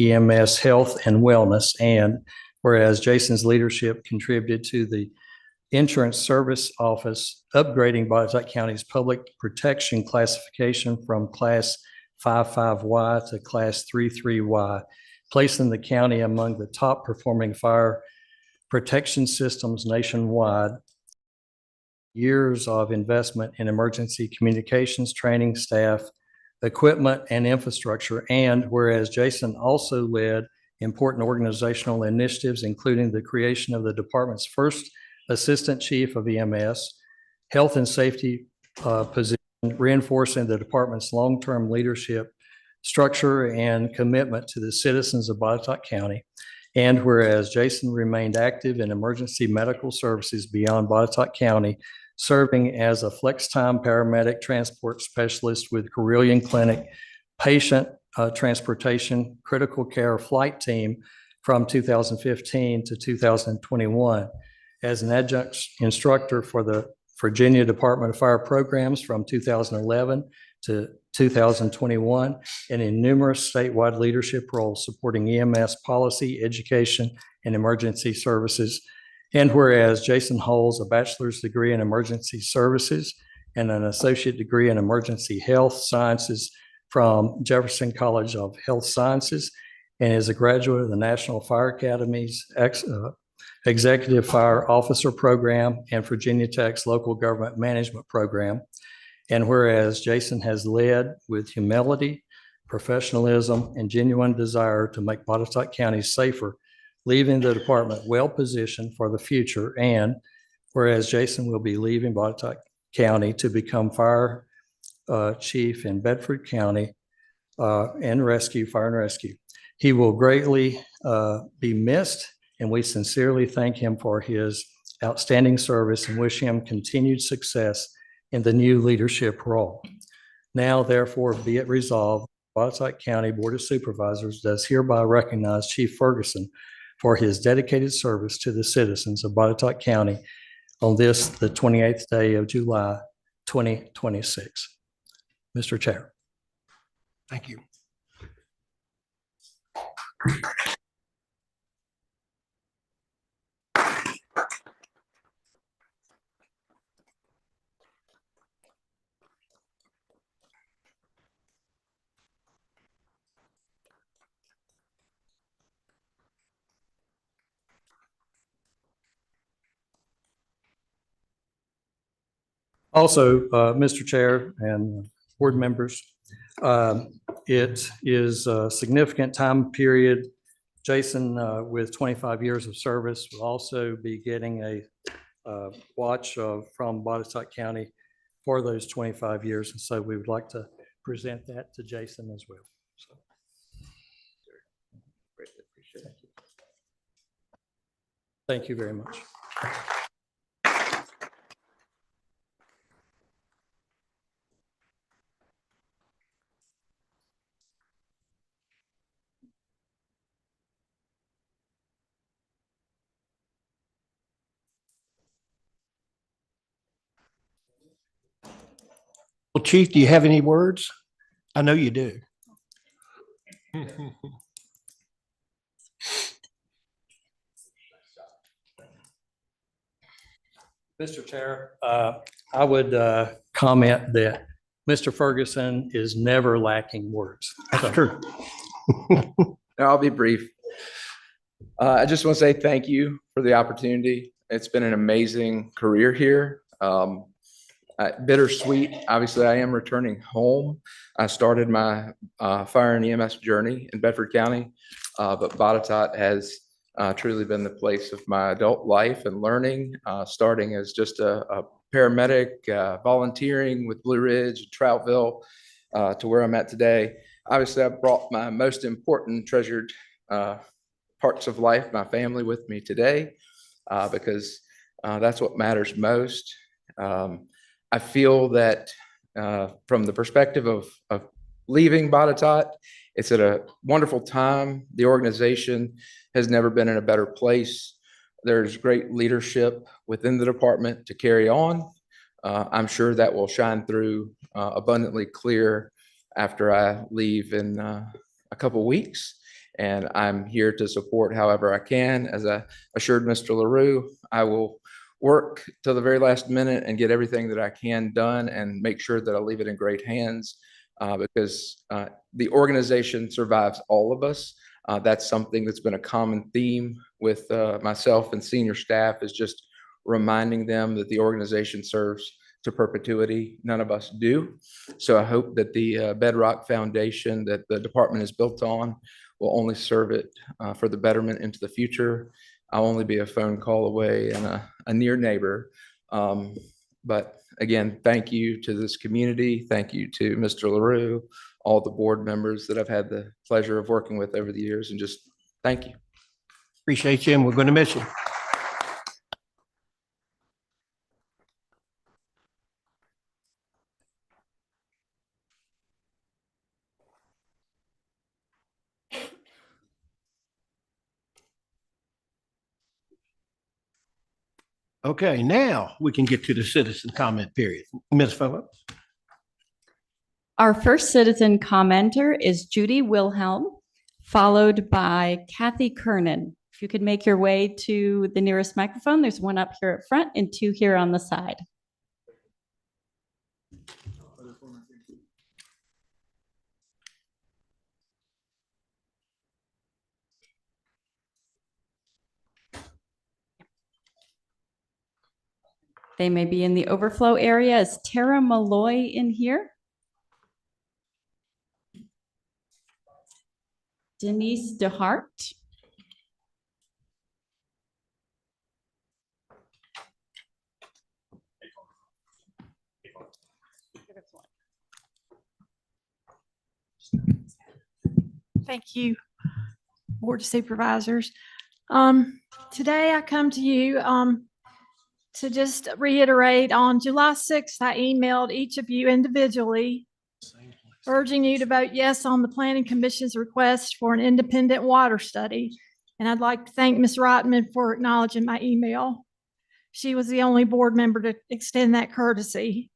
EMS health and wellness. And whereas Jason's leadership contributed to the Insurance Service Office upgrading Botetourt County's public protection classification from Class 55Y to Class 33Y, placing the county among the top performing fire protection systems nationwide. Years of investment in emergency communications, training, staff, equipment, and infrastructure. And whereas Jason also led important organizational initiatives, including the creation of the department's first Assistant Chief of EMS, health and safety position, reinforcing the department's long-term leadership structure and commitment to the citizens of Botetourt County. And whereas Jason remained active in emergency medical services beyond Botetourt County, serving as a flex-time paramedic transport specialist with Carilion Clinic patient transportation critical care flight team from 2015 to 2021, as an adjunct instructor for the Virginia Department of Fire programs from 2011 to 2021, and in numerous statewide leadership roles supporting EMS policy, education, and emergency services. And whereas Jason holds a bachelor's degree in emergency services and an associate degree in emergency health sciences from Jefferson College of Health Sciences, and is a graduate of the National Fire Academy's Executive Fire Officer Program and Virginia Tech's Local Government Management Program. And whereas Jason has led with humility, professionalism, and genuine desire to make Botetourt County safer, leaving the department well-positioned for the future. And whereas Jason will be leaving Botetourt County to become fire chief in Bedford County and fire and rescue. He will greatly be missed, and we sincerely thank him for his outstanding service and wish him continued success in the new leadership role. Now, therefore, be it resolved, Botetourt County Board of Supervisors does hereby recognize Chief Ferguson for his dedicated service to the citizens of Botetourt County on this, the 28th day of July, 2026. Mr. Chair. Thank you. Also, Mr. Chair and board members, it is a significant time period. Jason, with 25 years of service, will also be getting a watch from Botetourt County for those 25 years. And so we would like to present that to Jason as well. So, greatly appreciate it. Thank you very much. Well, Chief, do you have any words? I know you do. Mr. Chair, I would comment that Mr. Ferguson is never lacking words. That's true. I'll be brief. I just want to say thank you for the opportunity. It's been an amazing career here. Bittersweet. Obviously, I am returning home. I started my fire and EMS journey in Bedford County, but Botetourt has truly been the place of my adult life and learning, starting as just a paramedic, volunteering with Blue Ridge, Trouttville, to where I'm at today. Obviously, I brought my most important treasured parts of life, my family, with me today, because that's what matters most. I feel that from the perspective of leaving Botetourt, it's at a wonderful time. The organization has never been in a better place. There's great leadership within the department to carry on. I'm sure that will shine through abundantly clear after I leave in a couple weeks. and I'm here to support however I can. As I assured Mr. LaRue, I will work till the very last minute and get everything that I can done and make sure that I leave it in great hands, because the organization survives all of us. That's something that's been a common theme with myself and senior staff, is just reminding them that the organization serves to perpetuity. None of us do. So I hope that the bedrock foundation that the department is built on will only serve it for the betterment into the future. I'll only be a phone call away and a near neighbor. But again, thank you to this community. Thank you to Mr. LaRue, all the board members that I've had the pleasure of working with over the years, and just thank you. Appreciate you, and we're going to miss you. Okay, now we can get to the citizen comment period. Ms. Phillips. Our first citizen commenter is Judy Wilhelm, followed by Kathy Kernan. If you could make your way to the nearest microphone, there's one up here at front and two here on the side. They may be in the overflow area. Is Tara Malloy in here? Denise DeHart. Thank you, Board of Supervisors. Today I come to you to just reiterate, on July 6th, I emailed each of you individually urging you to vote yes on the Planning Commission's request for an independent water study. And I'd like to thank Ms. Rotman for acknowledging my email. She was the only board member to extend that courtesy.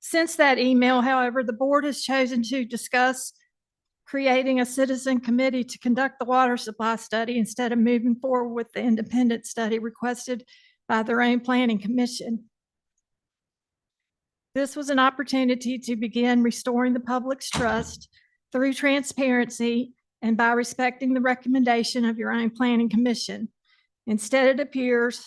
Since that email, however, the board has chosen to discuss creating a citizen committee to conduct the water supply study instead of moving forward with the independent study requested by their own Planning Commission. This was an opportunity to begin restoring the public's trust through transparency and by respecting the recommendation of your own Planning Commission. Instead, it appears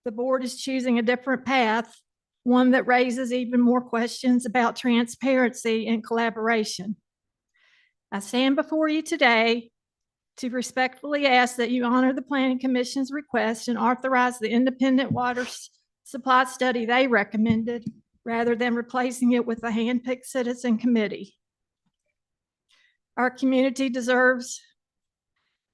the board is choosing a different path, one that raises even more questions about transparency and collaboration. I stand before you today to respectfully ask that you honor the Planning Commission's request and authorize the independent water supply study they recommended, rather than replacing it with a handpicked citizen committee. Our community deserves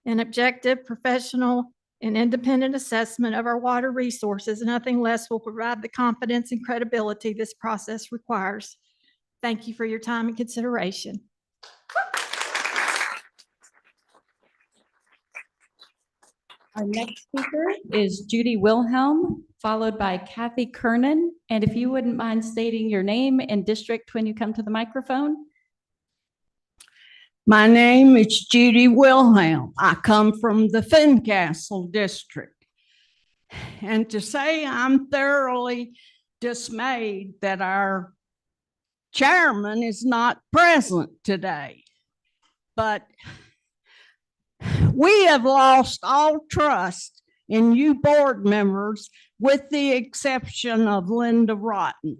an objective, professional, and independent assessment of our water resources. Nothing less will provide the confidence and credibility this process requires. Thank you for your time and consideration. Our next speaker is Judy Wilhelm, followed by Kathy Kernan. And if you wouldn't mind stating your name and district when you come to the microphone. My name is Judy Wilhelm. I come from the Fincastle district. And to say I'm thoroughly dismayed that our chairman is not present today. But we have lost all trust in you board members, with the exception of Linda Rotten.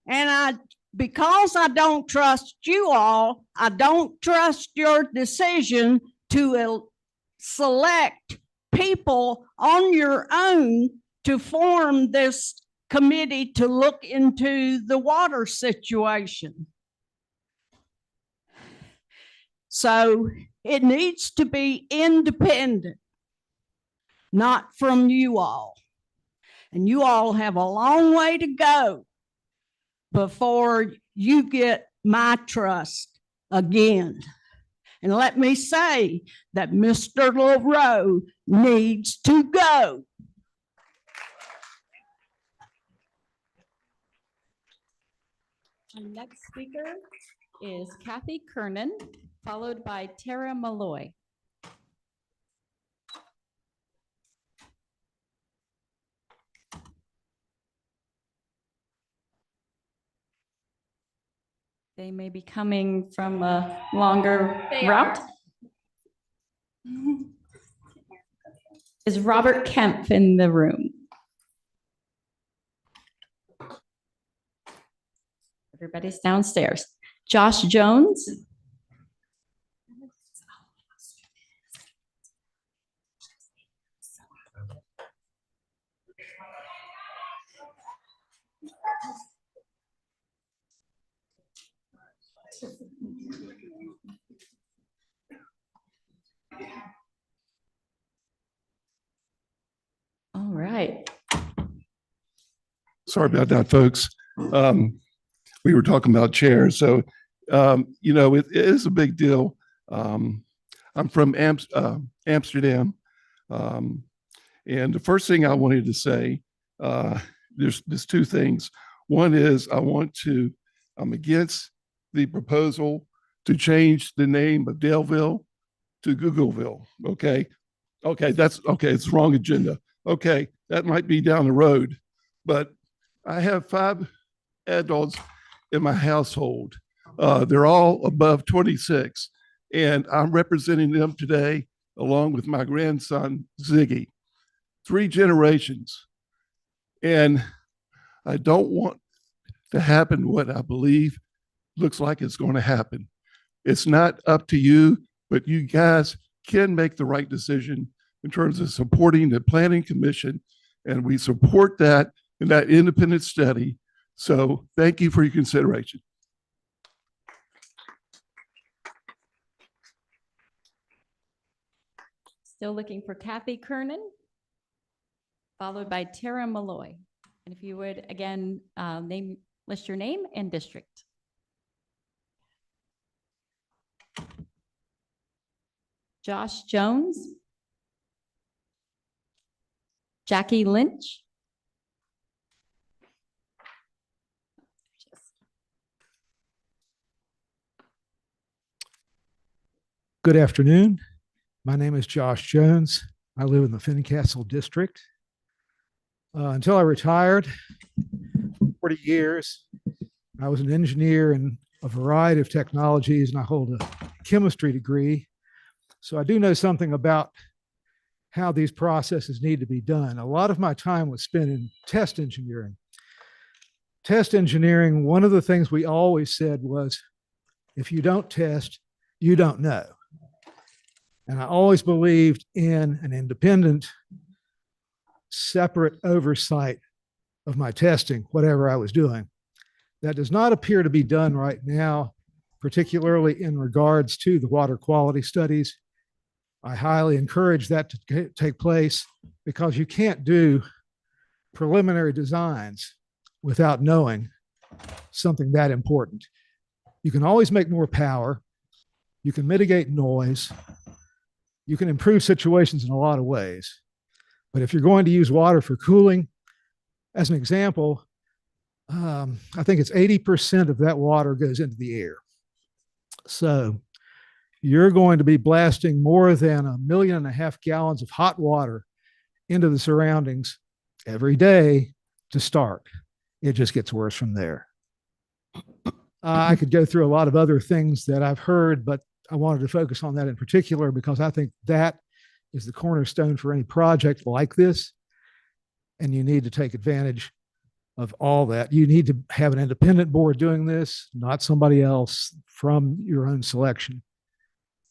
And because I don't trust you all, I don't trust your decision to select people on your own to form this committee to look into the water situation. So it needs to be independent, not from you all. And you all have a long way to go before you get my trust again. And let me say that Mr. LaRue needs to go. Our next speaker is Kathy Kernan, followed by Tara Malloy. They may be coming from a longer route. Is Robert Kemp in the room? Everybody's downstairs. Josh Jones. All right. Sorry about that, folks. We were talking about chairs, so it is a big deal. I'm from Amsterdam, and the first thing I wanted to say, there's two things. One is I'm against the proposal to change the name of Daleville to Googleville. Okay, that's okay. It's the wrong agenda. Okay, that might be down the road, but I have 5 adults in my household. They're all above 26, and I'm representing them today along with my grandson, Ziggy. 3 generations. And I don't want to happen what I believe looks like it's going to happen. It's not up to you, but you guys can make the right decision in terms of supporting the Planning Commission, and we support that in that independent study. So thank you for your consideration. Still looking for Kathy Kernan, followed by Tara Malloy. And if you would, again, list your name and district. Josh Jones. Jackie Lynch. Good afternoon. My name is Josh Jones. I live in the Fincastle district. Until I retired, 40 years, I was an engineer in a variety of technologies, and I hold a chemistry degree. So I do know something about how these processes need to be done. A lot of my time was spent in test engineering. Test engineering, one of the things we always said was, if you don't test, you don't know. And I always believed in an independent, separate oversight of my testing, whatever I was doing. That does not appear to be done right now, particularly in regards to the water quality studies. I highly encourage that to take place, because you can't do preliminary designs without knowing something that important. You can always make more power. You can mitigate noise. You can improve situations in a lot of ways. But if you're going to use water for cooling, as an example, I think it's 80% of that water goes into the air. So you're going to be blasting more than 1.5 million gallons of hot water into the surroundings every day to start. It just gets worse from there. I could go through a lot of other things that I've heard, but I wanted to focus on that in particular because I think that is the cornerstone for any project like this. And you need to take advantage of all that. You need to have an independent board doing this, not somebody else from your own selection.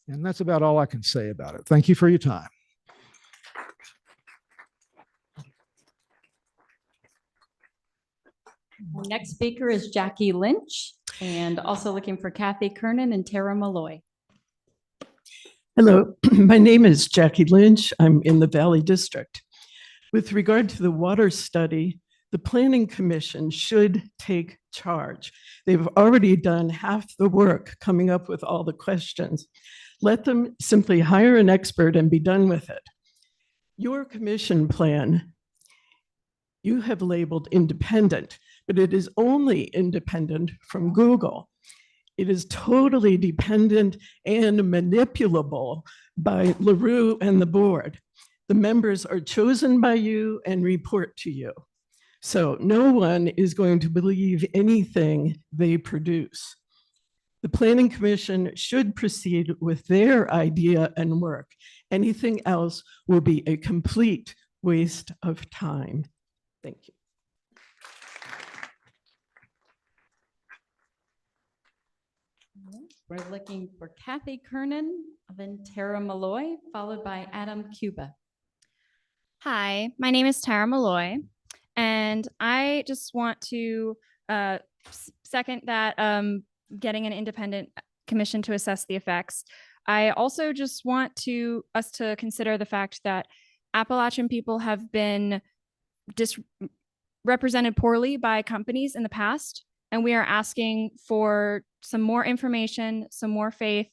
And that's about all I can say about it. Thank you for your time. Our next speaker is Jackie Lynch, and also looking for Kathy Kernan and Tara Malloy. Hello, my name is Jackie Lynch. I'm in the Valley District. With regard to the water study, the Planning Commission should take charge. They've already done half the work coming up with all the questions. Let them simply hire an expert and be done with it. Your commission plan, you have labeled independent, but it is only independent from Google. It is totally dependent and manipulable by LaRue and the board. The members are chosen by you and report to you. So no one is going to believe anything they produce. The Planning Commission should proceed with their idea and work. Anything else will be a complete waste of time. Thank you. We're looking for Kathy Kernan, then Tara Malloy, followed by Adam Cuba. Hi, my name is Tara Malloy, and I just want to second that getting an independent commission to assess the effects. I also just want us to consider the fact that Appalachian people have been represented poorly by companies in the past, and we are asking for some more information, some more faith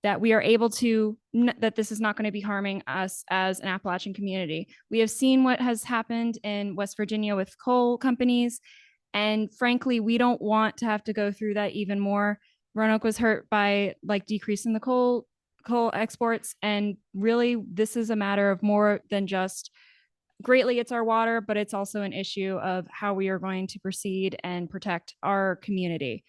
that we are able to, that this is not going to be harming us as an Appalachian community. We have seen what has happened in West Virginia with coal companies, and frankly, we don't want to have to go through that even more. Roanoke was hurt by decreasing the coal exports, and really this is a matter of more than just greatly it's our water, but it's also an issue of how we are going to proceed and protect our community.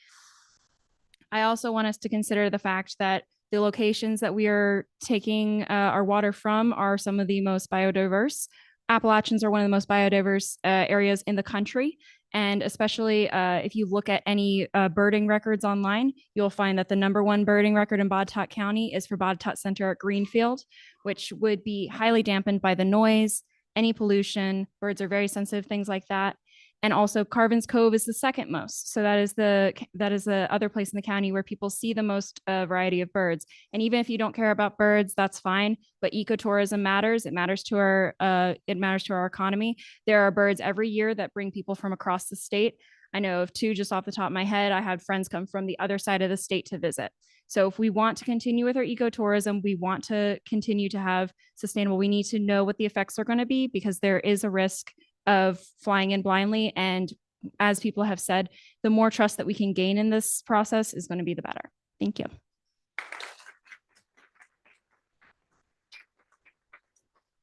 I also want us to consider the fact that the locations that we are taking our water from are some of the most biodiverse. Appalachians are one of the most biodiverse areas in the country. And especially if you look at any birding records online, you'll find that the #1 birding record in Botetourt County is for Botetourt Center at Greenfield, which would be highly dampened by the noise, any pollution. Birds are very sensitive, things like that. And also Carvin's Cove is the second most. So that is the other place in the county where people see the most variety of birds. And even if you don't care about birds, that's fine. But ecotourism matters. It matters to our economy. There are birds every year that bring people from across the state. I know of 2 just off the top of my head. I had friends come from the other side of the state to visit. So if we want to continue with our ecotourism, we want to continue to have sustainable, we need to know what the effects are going to be, because there is a risk of flying in blindly. And as people have said, the more trust that we can gain in this process is going to be the better. Thank you.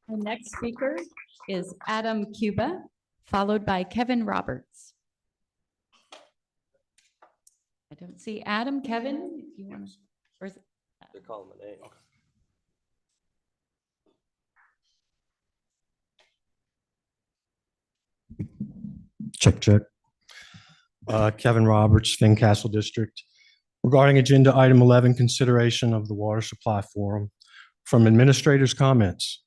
The next speaker is Adam Cuba, followed by Kevin Roberts. I don't see Adam. Kevin, if you want to, or is it? They're calling my name. Check, check. Kevin Roberts, Fincastle District. Regarding agenda item 11, consideration of the water supply forum. From administrators' comments,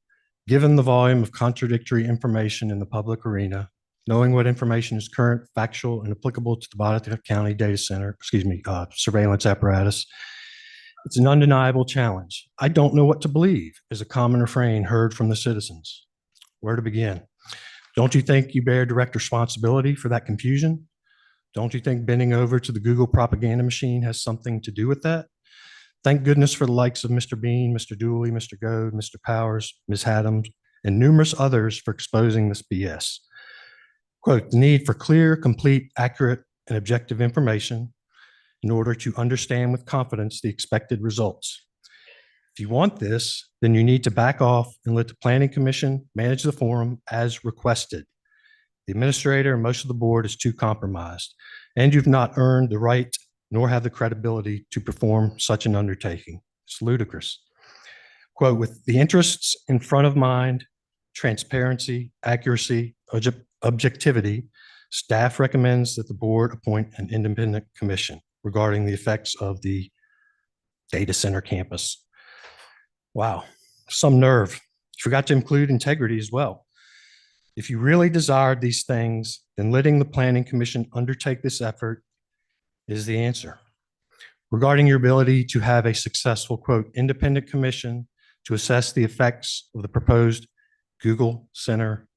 given the volume of contradictory information in the public arena, knowing what information is current, factual, and applicable to the Botetourt County Data Center, surveillance apparatus, it's an undeniable challenge. I don't know what to believe is a common refrain heard from the citizens. Where to begin? Don't you think you bear direct responsibility for that confusion? Don't you think bending over to the Google propaganda machine has something to do with that? Thank goodness for the likes of Mr. Bean, Mr. Dooley, Mr. Goad, Mr. Powers, Ms. Adams, and numerous others for exposing this BS. Quote, the need for clear, complete, accurate, and objective information in order to understand with confidence the expected results. If you want this, then you need to back off and let the Planning Commission manage the forum as requested. The administrator and most of the board is too compromised, and you've not earned the right nor have the credibility to perform such an undertaking. It's ludicrous. Quote, with the interests in front of mind, transparency, accuracy, objectivity, staff recommends that the board appoint an independent commission regarding the effects of the data center campus. Wow, some nerve. You forgot to include integrity as well. If you really desired these things, then letting the Planning Commission undertake this effort is the answer. Regarding your ability to have a successful, quote, independent commission to assess the effects of the proposed Google Center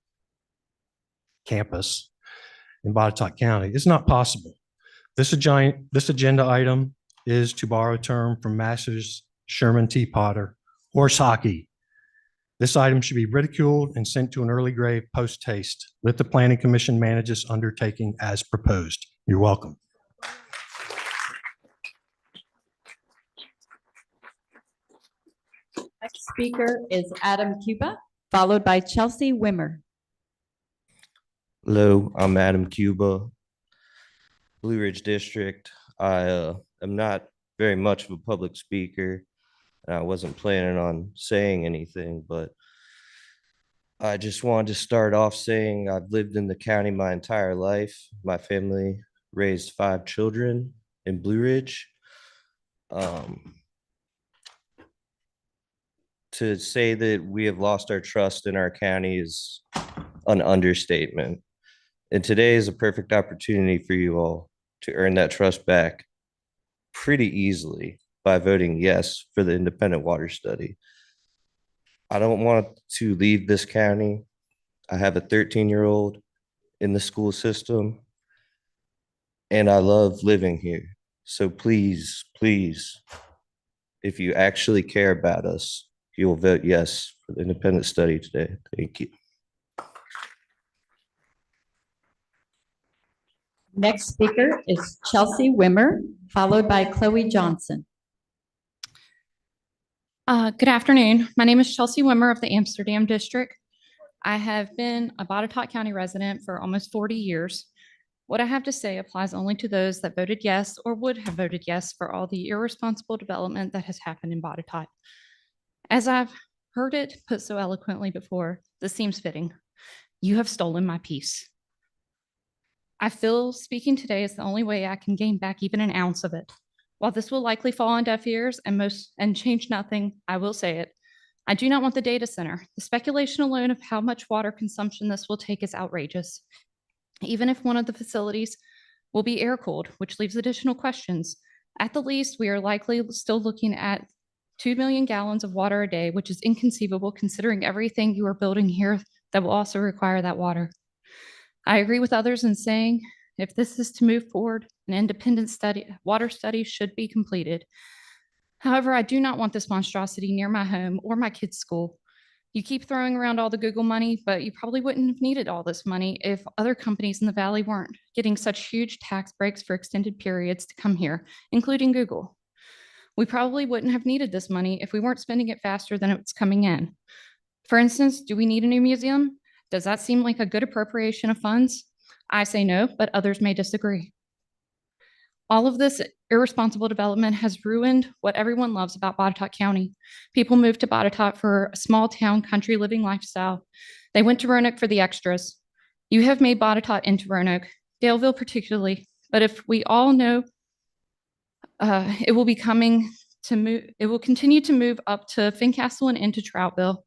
campus in Botetourt County, it's not possible. This agenda item is, to borrow a term from Masters Sherman T. Potter, horse hockey. This item should be ridiculed and sent to an early grave post haste. Let the Planning Commission manage this undertaking as proposed. You're welcome. Next speaker is Adam Cuba, followed by Chelsea Wimmer. Hello, I'm Adam Cuba, Blue Ridge District. I am not very much of a public speaker, and I wasn't planning on saying anything, but I just wanted to start off saying I've lived in the county my entire life. My family raised 5 children in Blue Ridge. To say that we have lost our trust in our county is an understatement. And today is a perfect opportunity for you all to earn that trust back pretty easily by voting yes for the independent water study. I don't want to leave this county. I have a 13-year-old in the school system, and I love living here. So please, please, if you actually care about us, you will vote yes for the independent study today. Thank you. Next speaker is Chelsea Wimmer, followed by Chloe Johnson. Good afternoon. My name is Chelsea Wimmer of the Amsterdam District. I have been a Botetourt County resident for almost 40 years. What I have to say applies only to those that voted yes or would have voted yes for all the irresponsible development that has happened in Botetourt. As I've heard it put so eloquently before, this seems fitting. You have stolen my peace. I feel speaking today is the only way I can gain back even an ounce of it. While this will likely fall on deaf ears and change nothing, I will say it. I do not want the data center. The speculation alone of how much water consumption this will take is outrageous. Even if one of the facilities will be air-cooled, which leaves additional questions, at the least, we are likely still looking at 2 million gallons of water a day, which is inconceivable considering everything you are building here that will also require that water. I agree with others in saying if this is to move forward, an independent water study should be completed. However, I do not want this monstrosity near my home or my kids' school. You keep throwing around all the Google money, but you probably wouldn't have needed all this money if other companies in the Valley weren't getting such huge tax breaks for extended periods to come here, including Google. We probably wouldn't have needed this money if we weren't spending it faster than it's coming in. For instance, do we need a new museum? Does that seem like a good appropriation of funds? I say no, but others may disagree. All of this irresponsible development has ruined what everyone loves about Botetourt County. People moved to Botetourt for a small town country living lifestyle. They went to Roanoke for the extras. You have made Botetourt into Roanoke, Daleville particularly, but if we all know it will continue to move up to Fincastle and into Troutville.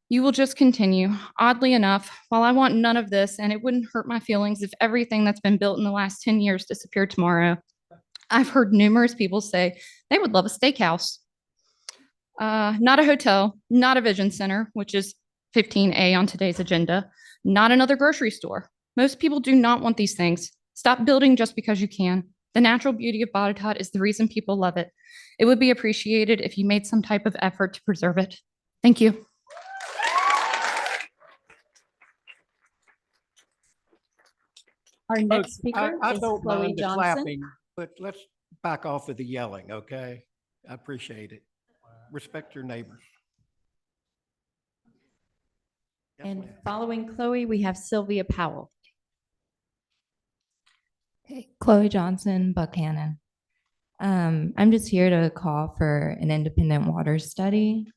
You will just continue. Oddly enough, while I want none of this, and it wouldn't hurt my feelings if everything that's been built in the last 10 years disappeared tomorrow, I've heard numerous people say they would love a steakhouse. Not a hotel, not a vision center, which is 15A on today's agenda, not another grocery store. Most people do not want these things. Stop building just because you can. The natural beauty of Botetourt is the reason people love it. It would be appreciated if you made some type of effort to preserve it. Thank you. Our next speaker I is don't Chloe mind the Johnson. clapping, but let's back off of the yelling, okay? I appreciate it. Respect your neighbors. Yes, And ma'am. following Chloe, we have Sylvia Powell. Hey, Chloe Johnson, Buchanan. I'm just here to call for an independent water study.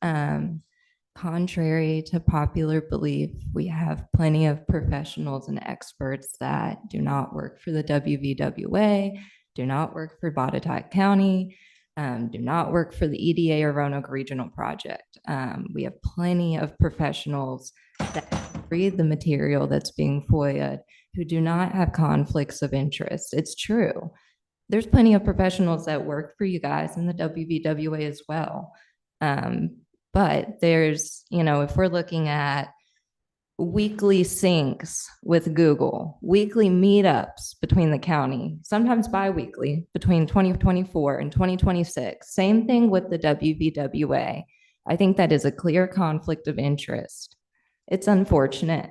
Contrary to popular belief, we have plenty of professionals and experts that do not work for the WVWA, do not work for Botetourt County, do not work for the EDA or Roanoke Regional Project. We have plenty of professionals that read the material that's being FOIA'd who do not have conflicts of interest. It's true. There's plenty of professionals that work for you guys in the WVWA as well. But there's, if we're looking at weekly syncs with Google, weekly meetups between the county, sometimes bi-weekly between 2024 and 2026, same thing with the WVWA. I think that is a clear conflict of interest. It's unfortunate.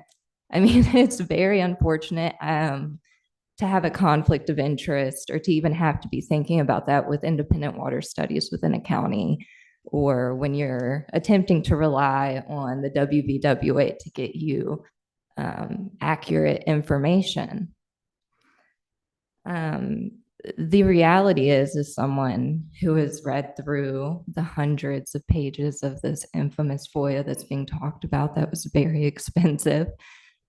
I mean, it's very unfortunate to have a conflict of interest or to even have to be thinking about that with independent water studies within a county, or when you're attempting to rely on the WVWA to get you accurate information. The reality is, as someone who has read through the hundreds of pages of this infamous FOIA that's being talked about, that was very expensive.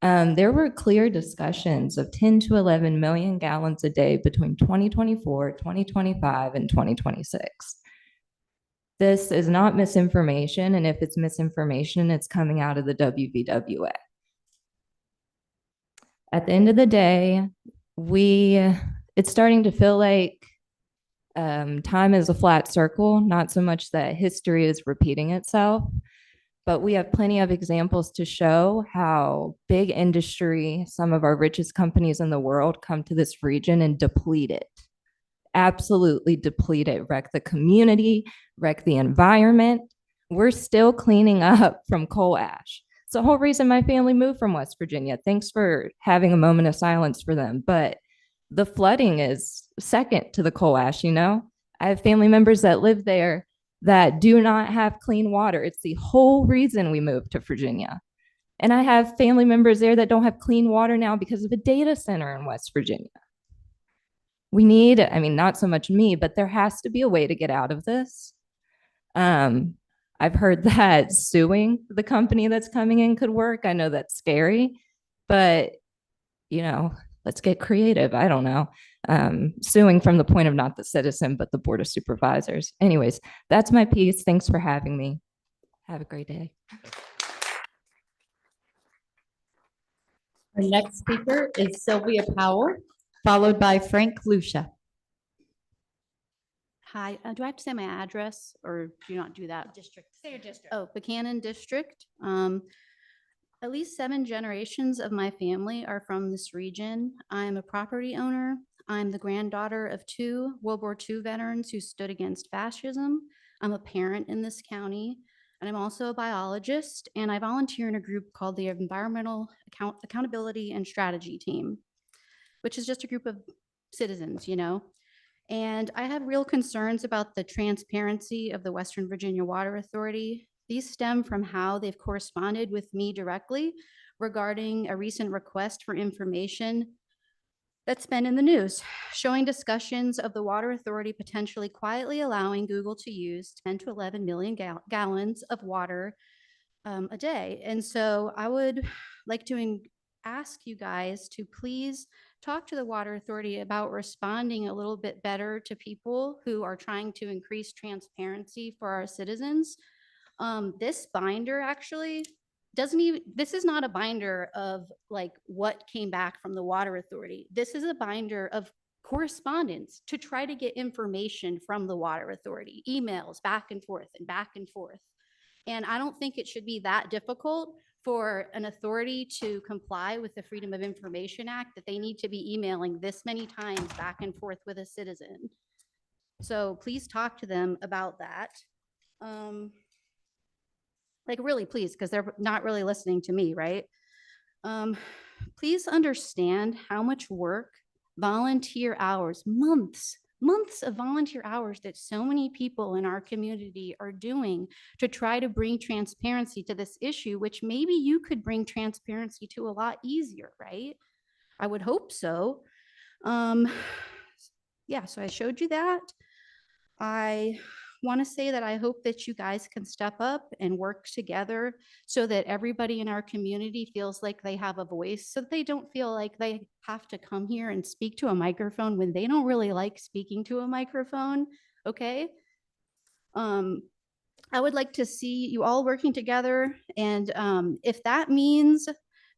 There were clear discussions of 10 to 11 million gallons a day between 2024, 2025, and 2026. This is not misinformation, and if it's misinformation, it's coming out of the WVWA. At the end of the day, it's starting to feel like time is a flat circle, not so much that history is repeating itself, but we have plenty of examples to show how big industry, some of our richest companies in the world, come to this region and deplete it. Absolutely deplete it, wreck the community, wreck the environment. We're still cleaning up from coal ash. It's the whole reason my family moved from West Virginia. Thanks for having a moment of silence for them. But the flooding is second to the coal ash, you know? I have family members that live there that do not have clean water. It's the whole reason we moved to Virginia. And I have family members there that don't have clean water now because of a data center in West Virginia. We need, I mean, not so much me, but there has to be a way to get out of this. I've heard that suing the company that's coming in could work. I know that's scary, but, you know, let's get creative. I don't know. Suing from the point of not the citizen, but the Board of Supervisors. Anyways, that's my piece. Thanks for having me. Have a great day. Our next speaker is Sylvia Powell, followed by Frank Lucia. Hi, do I have to say my address or do you not do that? District. Say your district. Oh, Buchanan District. At least 7 generations of my family are from this region. I'm a property owner. I'm the granddaughter of 2 World War II veterans who stood against fascism. I'm a parent in this county, and I'm also a biologist, and I volunteer in a group called the Environmental Accountability and Strategy Team, which is just a group of citizens, you know. And I have real concerns about the transparency of the Western Virginia Water Authority. These stem from how they've corresponded with me directly regarding a recent request for information that's been in the news, showing discussions of the Water Authority potentially quietly allowing Google to use 10 to 11 million gallons of water a day. And so I would like to ask you guys to please talk to the Water Authority about responding a little bit better to people who are trying to increase transparency for our citizens. This binder actually doesn't even, this is not a binder of like what came back from the Water Authority. This is a binder of correspondence to try to get information from the Water Authority, emails back and forth and back and forth. And I don't think it should be that difficult for an authority to comply with the Freedom of Information Act, that they need to be emailing this many times back and forth with a citizen. So please talk to them about that. Like really, please, because they're not really listening to me, right? Please understand how much work, volunteer hours, months of volunteer hours that so many people in our community are doing to try to bring transparency to this issue, which maybe you could bring transparency to a lot easier, right? I would hope so. Yeah, so I showed you that. I want to say that I hope that you guys can step up and work together so that everybody in our community feels like they have a voice, so that they don't feel like they have to come here and speak to a microphone when they don't really like speaking to a microphone, okay? I would like to see you all working together, and if that means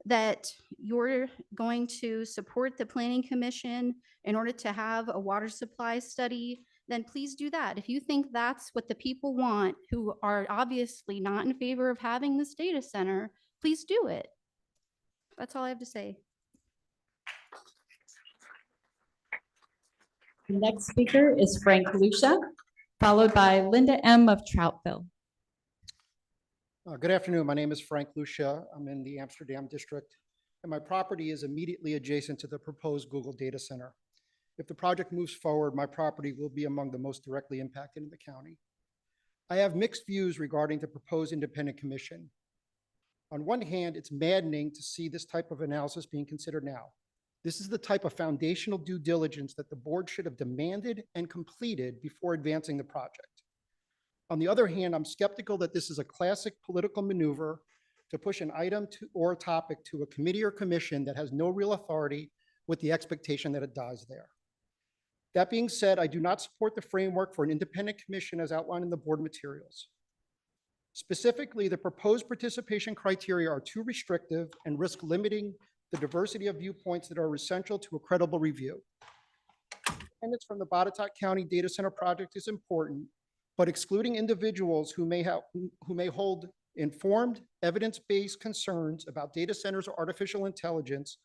that you're going to support the Planning Commission in order to have a water supply study, then please do that. If you think that's what the people want, who are obviously not in favor of having this data center, please do it. That's all I have to say. The next speaker is Frank Lucia, followed by Linda M. of Troutville. Good afternoon. My name is Frank Lucia. I'm in the Amsterdam district, and my property is immediately adjacent to the proposed Google data center. If the project moves forward, my property will be among the most directly impacted in the county. I have mixed views regarding the proposed independent commission. On one hand, it's maddening to see this type of analysis being considered now. This is the type of foundational due diligence that the board should have demanded and completed before advancing the project. On the other hand, I'm skeptical that this is a classic political maneuver to push an item or a topic to a committee or commission that has no real authority with the expectation that it dies there. That being said, I do not support the framework for an independent commission as outlined in the board materials. Specifically, the proposed participation criteria are too restrictive and risk limiting the diversity of viewpoints that are essential to a credible review. Independence from the Botetourt County Data Center project is important, but excluding individuals who may hold informed, evidence-based concerns about data centers or artificial intelligence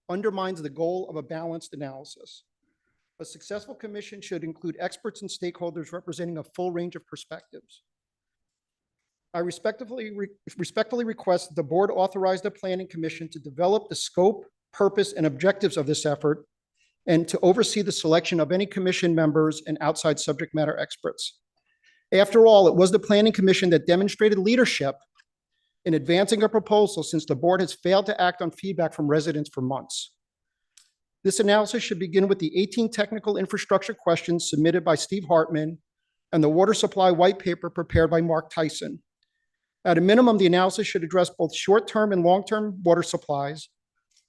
undermines the goal of a balanced analysis. A successful commission should include experts and stakeholders representing a full range of perspectives. I respectfully request that the board authorize the Planning Commission to develop the scope, purpose, and objectives of this effort and to oversee the selection of any commission members and outside subject matter experts. After all, it was the Planning Commission that demonstrated leadership in advancing a proposal since the board has failed to act on feedback from residents for months. This analysis should begin with the 18 technical infrastructure questions submitted by Steve Hartman and the water supply white paper prepared by Mark Tyson. At a minimum, the analysis should address both short-term and long-term water supplies,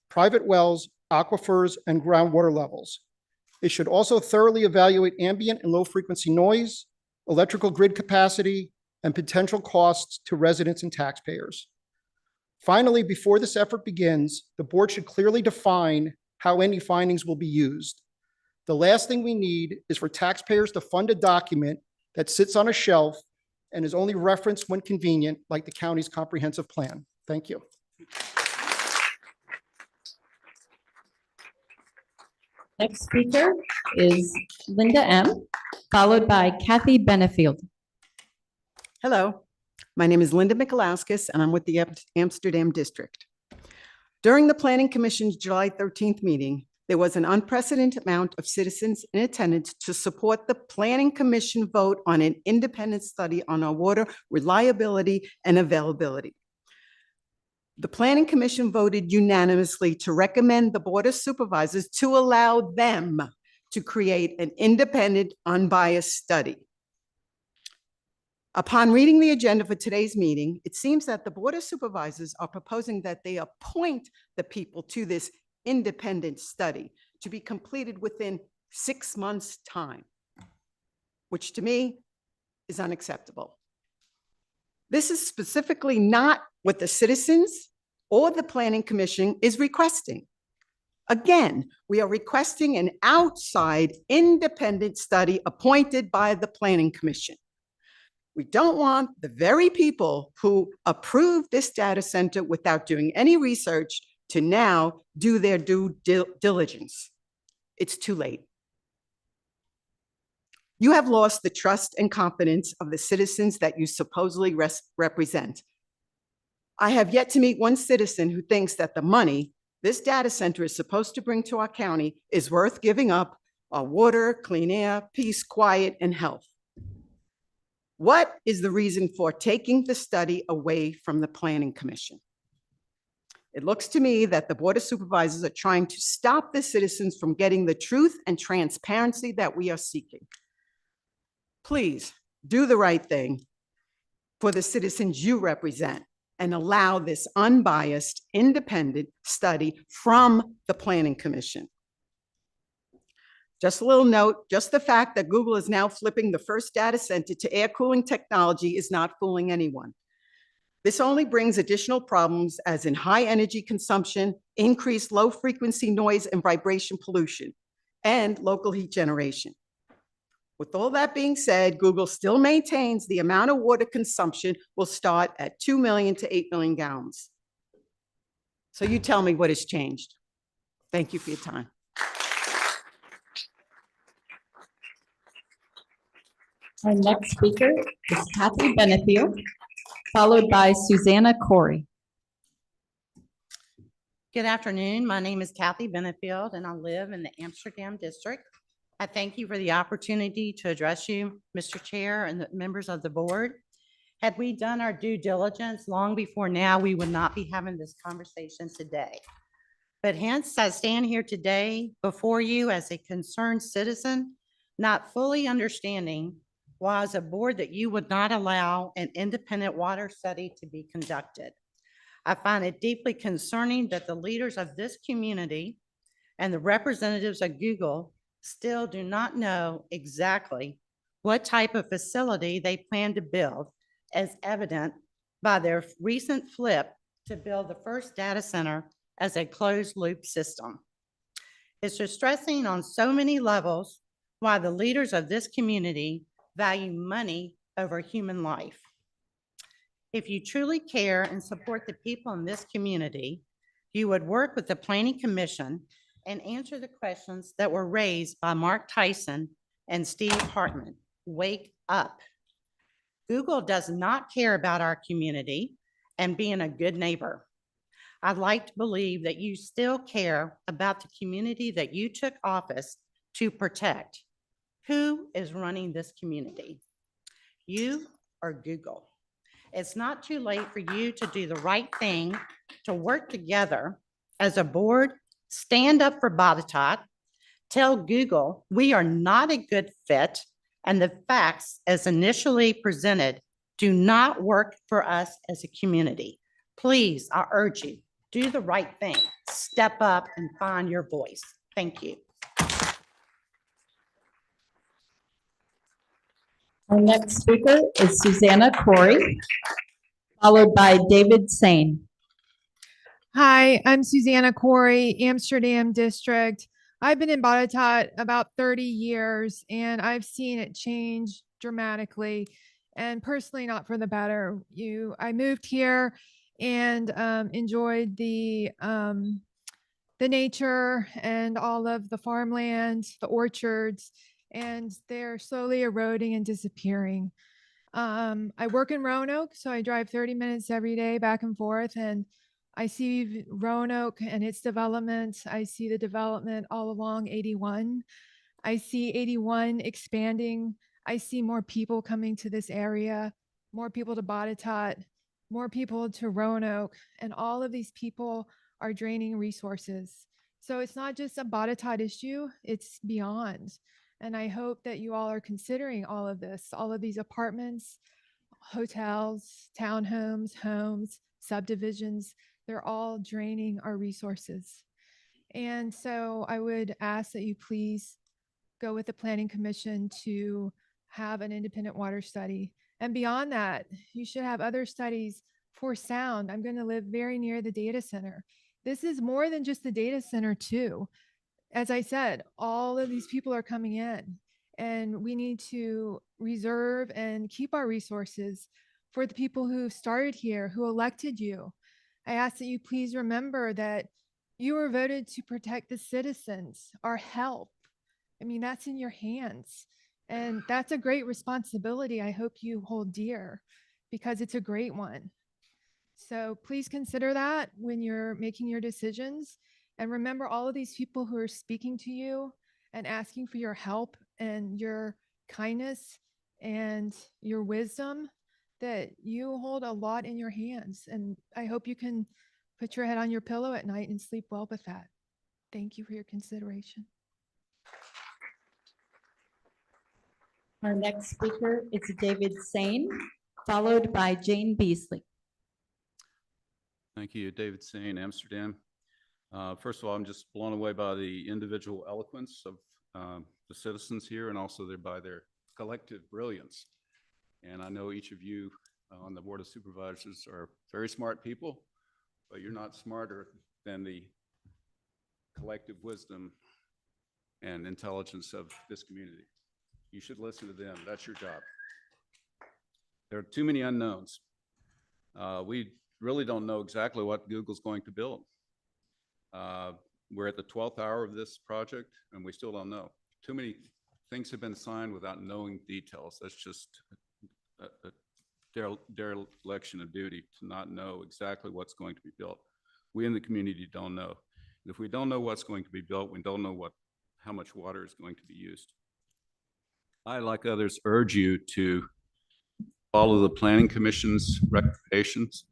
private wells, aquifers, and groundwater levels. It should also thoroughly evaluate ambient and low-frequency noise, electrical grid capacity, and potential costs to residents and taxpayers. Finally, before this effort begins, the board should clearly define how any findings will be used. The last thing we need is for taxpayers to fund a document that sits on a shelf and is only referenced when convenient, like the county's comprehensive plan. Thank you. Next speaker is Linda M., followed by Kathy Benefield. Hello, my name is Linda Mikalauskas, and I'm with the Amsterdam District. During the Planning Commission's July 13th meeting, there was an unprecedented amount of citizens in attendance to support the Planning Commission vote on an independent study on our water reliability and availability. The Planning Commission voted unanimously to recommend the Board of Supervisors to allow them to create an independent, unbiased study. Upon reading the agenda for today's meeting, it seems that the Board of Supervisors are proposing that they appoint the people to this independent study to be completed within 6 months' time, which to me is unacceptable. This is specifically not what the citizens or the Planning Commission is requesting. Again, we are requesting an outside independent study appointed by the Planning Commission. We don't want the very people who approved this data center without doing any research to now do their due diligence. It's too late. You have lost the trust and confidence of the citizens that you supposedly represent. I have yet to meet one citizen who thinks that the money this data center is supposed to bring to our county is worth giving up our water, clean air, peace, quiet, and health. What is the reason for taking the study away from the Planning Commission? It looks to me that the Board of Supervisors are trying to stop the citizens from getting the truth and transparency that we are seeking. Please do the right thing for the citizens you represent and allow this unbiased, independent study from the Planning Commission. Just a little note, just the fact that Google is now flipping the first data center to air cooling technology is not fooling anyone. This only brings additional problems as in high energy consumption, increased low frequency noise and vibration pollution, and local heat generation. With all that being said, Google still maintains the amount of water consumption will start at 2 million to 8 million gallons. So you tell me what has changed. Thank you for your time. Our next speaker is Kathy Benefield, followed by Susanna Corey. Good afternoon. My name is Kathy Benefield, and I live in the Amsterdam district. I thank you for the opportunity to address you, Mr. Chair, and the members of the board. Had we done our due diligence long before now, we would not be having this conversation today. But hence, I stand here today before you as a concerned citizen, not fully understanding why as a board that you would not allow an independent water study to be conducted. I find it deeply concerning that the leaders of this community and the representatives of Google still do not know exactly what type of facility they plan to build, as evident by their recent flip to build the first data center as a closed loop system. It's distressing on so many levels why the leaders of this community value money over human life. If you truly care and support the people in this community, you would work with the Planning Commission and answer the questions that were raised by Mark Tyson and Steve Hartman. Wake up. Google does not care about our community and being a good neighbor. I'd like to believe that you still care about the community that you took office to protect. Who is running this community? You or Google? It's not too late for you to do the right thing, to work together as a board, stand up for Botetourt, tell Google we are not a good fit, and the facts as initially presented do not work for us as a community. Please, I urge you, do the right thing. Step up and find your voice. Thank you. Our next speaker is Susanna Corey, followed by David Sane. Hi, I'm Susanna Corey, Amsterdam District. I've been in Botetourt about 30 years, and I've seen it change dramatically, and personally not for the better. I moved here and enjoyed the nature and all of the farmland, the orchards, and they're slowly eroding and disappearing. I work in Roanoke, so I drive 30 minutes every day back and forth, and I see Roanoke and its development. I see the development all along 81. I see 81 expanding. I see more people coming to this area, more people to Botetourt, more people to Roanoke, and all of these people are draining resources. So it's not just a Botetourt issue, it's beyond. And I hope that you all are considering all of this, all of these apartments, hotels, townhomes, homes, subdivisions. They're all draining our resources. And so I would ask that you please go with the Planning Commission to have an independent water study. And beyond that, you should have other studies for sound. I'm going to live very near the data center. This is more than just the data center too. As I said, all of these people are coming in, and we need to reserve and keep our resources for the people who started here, who elected you. I ask that you please remember that you were voted to protect the citizens, our health. I mean, that's in your hands. And that's a great responsibility I hope you hold dear, because it's a great one. So please consider that when you're making your decisions. And remember all of these people who are speaking to you and asking for your help and your kindness and your wisdom, that you hold a lot in your hands. And I hope you can put your head on your pillow at night and sleep well with that. Thank you for your consideration. Our next speaker is David Sane, followed by Jane Beasley. Thank you, David Sane, Amsterdam. First of all, I'm just blown away by the individual eloquence of the citizens here, and also by their collective brilliance. And I know each of you on the Board of Supervisors are very smart people, but you're not smarter than the collective wisdom and intelligence of this community. You should listen to them. That's your job. There are too many unknowns. We really don't know exactly what Google's going to build. We're at the 12th hour of this project, and we still don't know. Too many things have been signed without knowing details. That's just dereliction of duty to not know exactly what's going to be built. We in the community don't know. And if we don't know what's going to be built, we don't know how much water is going to be used. I, like others, urge you to follow the Planning Commission's recommendations.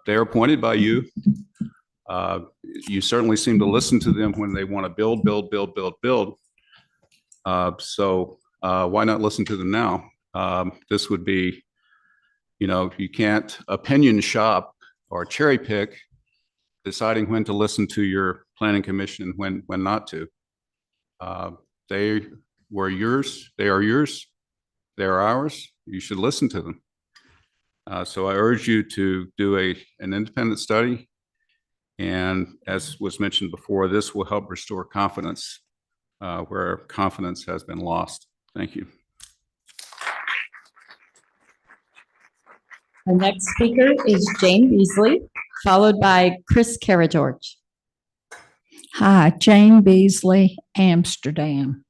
They're appointed by you. You certainly seem to listen to them when they want to build. So why not listen to them now? This would be, you can't opinion shop or cherry pick deciding when to listen to your Planning Commission and when not to. They were yours. They are yours. They are ours. You should listen to them. So I urge you to do an independent study. And as was mentioned before, this will help restore confidence where confidence has been lost. Thank you. The next speaker is Jane Beasley, followed by Chris Karageorge. Hi, Jane Beasley, Amsterdam.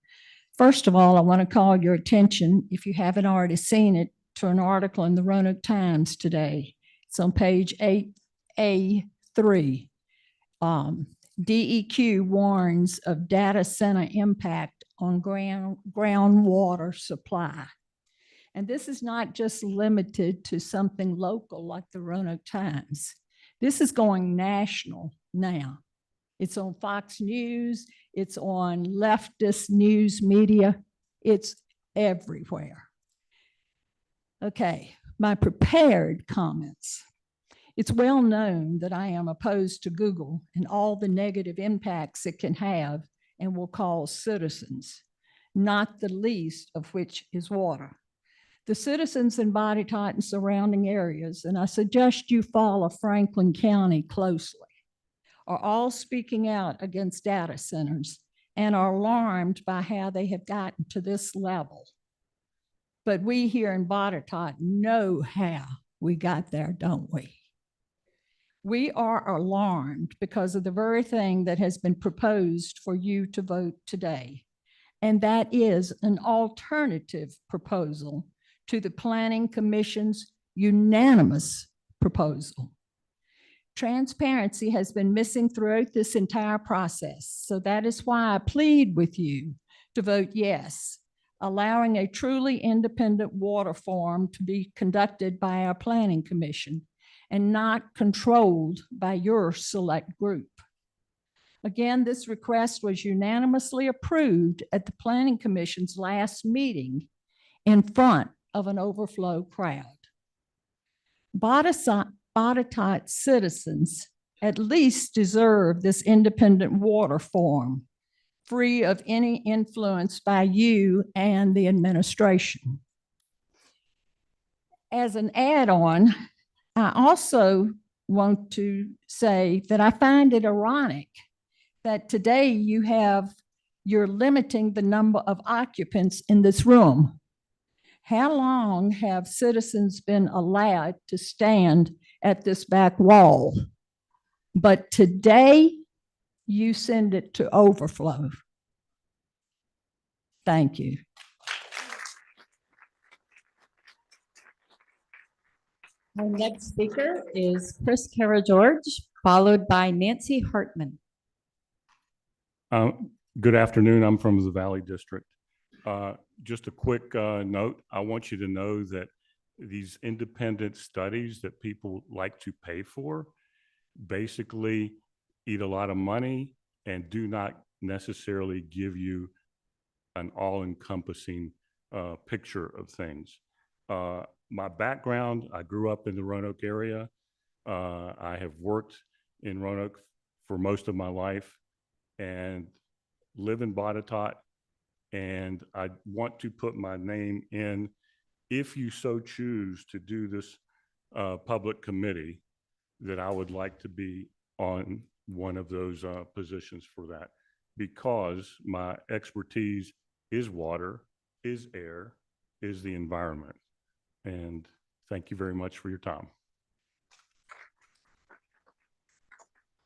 First of all, I want to call your attention, if you haven't already seen it, to an article in the Roanoke Times today. It's on page 8A3. DEQ warns of data center impact on groundwater supply. And this is not just limited to something local like the Roanoke Times. This is going national now. It's on Fox News. It's on leftist news media. It's everywhere. Okay, my prepared comments. It's well known that I am opposed to Google and all the negative impacts it can have and will cause citizens, not the least of which is water. The citizens in Botetourt and surrounding areas, and I suggest you follow Franklin County closely, are all speaking out against data centers and are alarmed by how they have gotten to this level. But we here in Botetourt know how we got there, don't we? We are alarmed because of the very thing that has been proposed for you to vote today, and that is an alternative proposal to the Planning Commission's unanimous proposal. Transparency has been missing throughout this entire process, so that is why I plead with you to vote yes, allowing a truly independent water forum to be conducted by our Planning Commission and not controlled by your select group. Again, this request was unanimously approved at the Planning Commission's last meeting in front of an overflow crowd. Botetourt citizens at least deserve this independent water forum, free of any influence by you and the administration. As an add-on, I also want to say that I find it ironic that today you're limiting the number of occupants in this room. How long have citizens been allowed to stand at this back wall? But today, you send it to overflow. Thank you. Our next speaker is Chris Karageorge, followed by Nancy Hartman. Good afternoon. I'm from the Valley District. Just a quick note. I want you to know that these independent studies that people like to pay for basically eat a lot of money and do not necessarily give you an all-encompassing picture of things. My background, I grew up in the Roanoke area. I have worked in Roanoke for most of my life and live in Botetourt, and I want to put my name in, if you so choose to do this public committee, that I would like to be on one of those positions for that, because my expertise is water, is air, is the environment. And thank you very much for your time.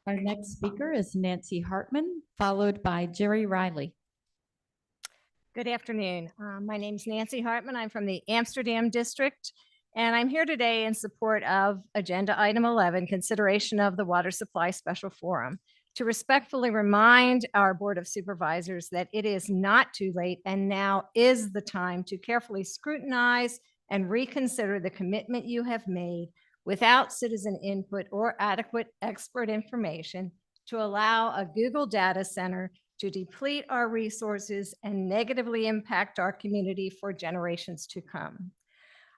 Our next speaker is Nancy Hartman, followed by Jerry Riley. Good afternoon. My name is Nancy Hartman. I'm from the Amsterdam District, And I'm here today in support of Agenda Item 11, consideration of the Water Supply Special Forum, to respectfully remind our Board of Supervisors that it is not too late and now is the time to carefully scrutinize and reconsider the commitment you have made without citizen input or adequate expert information to allow a Google data center to deplete our resources and negatively impact our community for generations to come.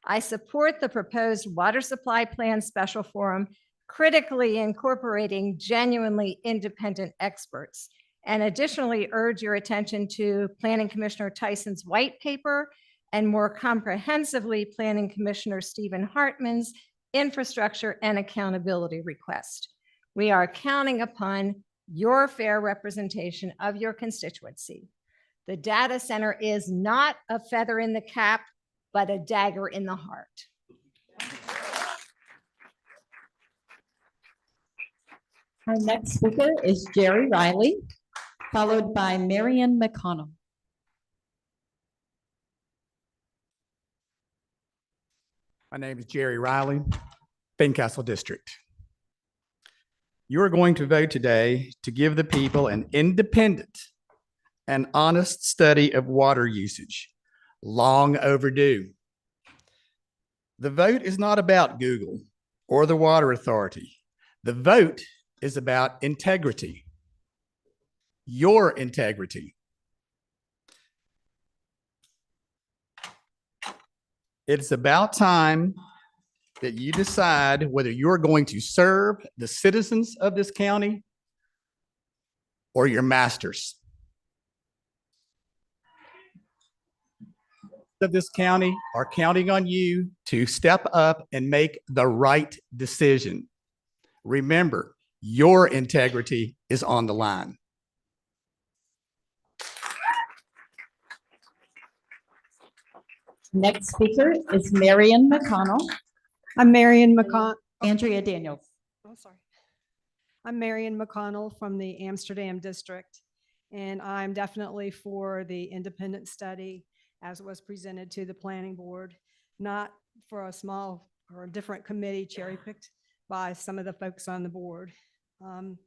I support the proposed water supply plan special forum, critically incorporating genuinely independent experts, and additionally urge your attention to Planning Commissioner Tyson's white paper and more comprehensively Planning Commissioner Stephen Hartman's infrastructure and accountability request. We are counting upon your fair representation of your constituency. The data center is not a feather in the cap, but a dagger in the heart. Our next speaker is Jerry Riley, followed by Marion McConnell. My name is Jerry Riley, Fincastle District. You are going to vote today to give the people an independent and honest study of water usage. Long overdue. The vote is not about Google or the Water Authority. The vote is about integrity, your integrity. It's about time that you decide whether you're going to serve the citizens of this county or your masters. Of this county are counting on you to step up and make the right decision. Remember, your integrity is on the line. Next speaker is Marion McConnell. I'm Marion McConnell. Andrea Daniels. Oh, sorry. I'm Marion McConnell from the Amsterdam District, and I'm definitely for the independent study as was presented to the planning board, not for a small or a different committee cherry-picked by some of the folks on the board. And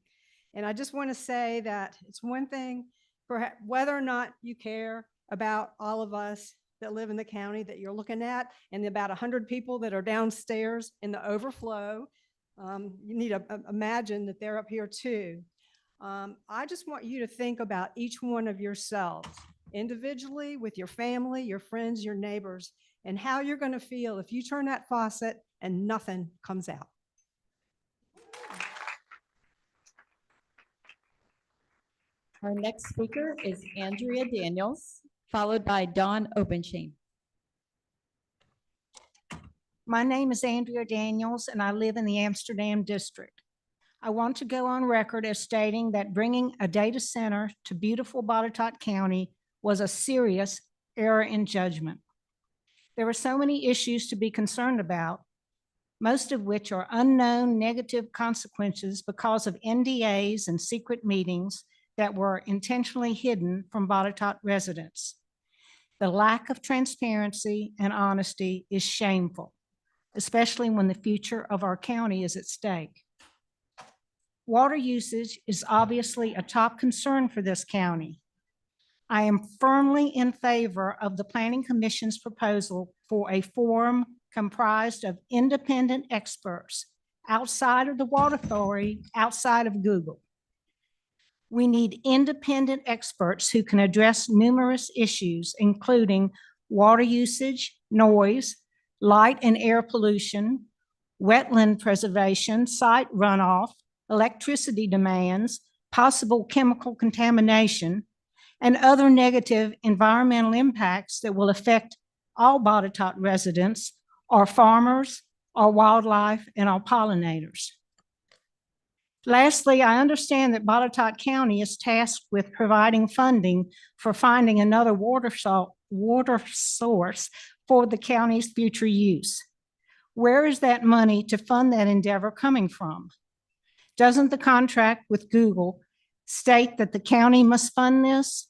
I just want to say that it's one thing, perhaps, whether or not you care about all of us that live in the county that you're looking at, and the about 100 people that are downstairs in the overflow. You need to imagine that they're up here too. I just want you to think about each one of yourselves individually, with your family, your friends, your neighbors, and how you're going to feel if you turn that faucet and nothing comes out. Our next speaker is Andrea Daniels, followed by Dawn Openshane. My name is Andrea Daniels, and I live in the Amsterdam District. I want to go on record as stating that bringing a data center to beautiful Botetourt County was a serious error in judgment. There were so many issues to be concerned about, most of which are unknown negative consequences because of NDAs and secret meetings that were intentionally hidden from Botetourt residents. The lack of transparency and honesty is shameful, especially when the future of our county is at stake. Water usage is obviously a top concern for this county. I am firmly in favor of the Planning Commission's proposal for a forum comprised of independent experts outside of the Water Authority, outside of Google. We need independent experts who can address numerous issues, including water usage, noise, light and air pollution, wetland preservation, site runoff, electricity demands, possible chemical contamination, and other negative environmental impacts that will affect all Botetourt residents, our farmers, our wildlife, and our pollinators. Lastly, I understand that Botetourt County is tasked with providing funding for finding another water source for the county's future use. Where is that money to fund that endeavor coming from? Doesn't the contract with Google state that the county must fund this?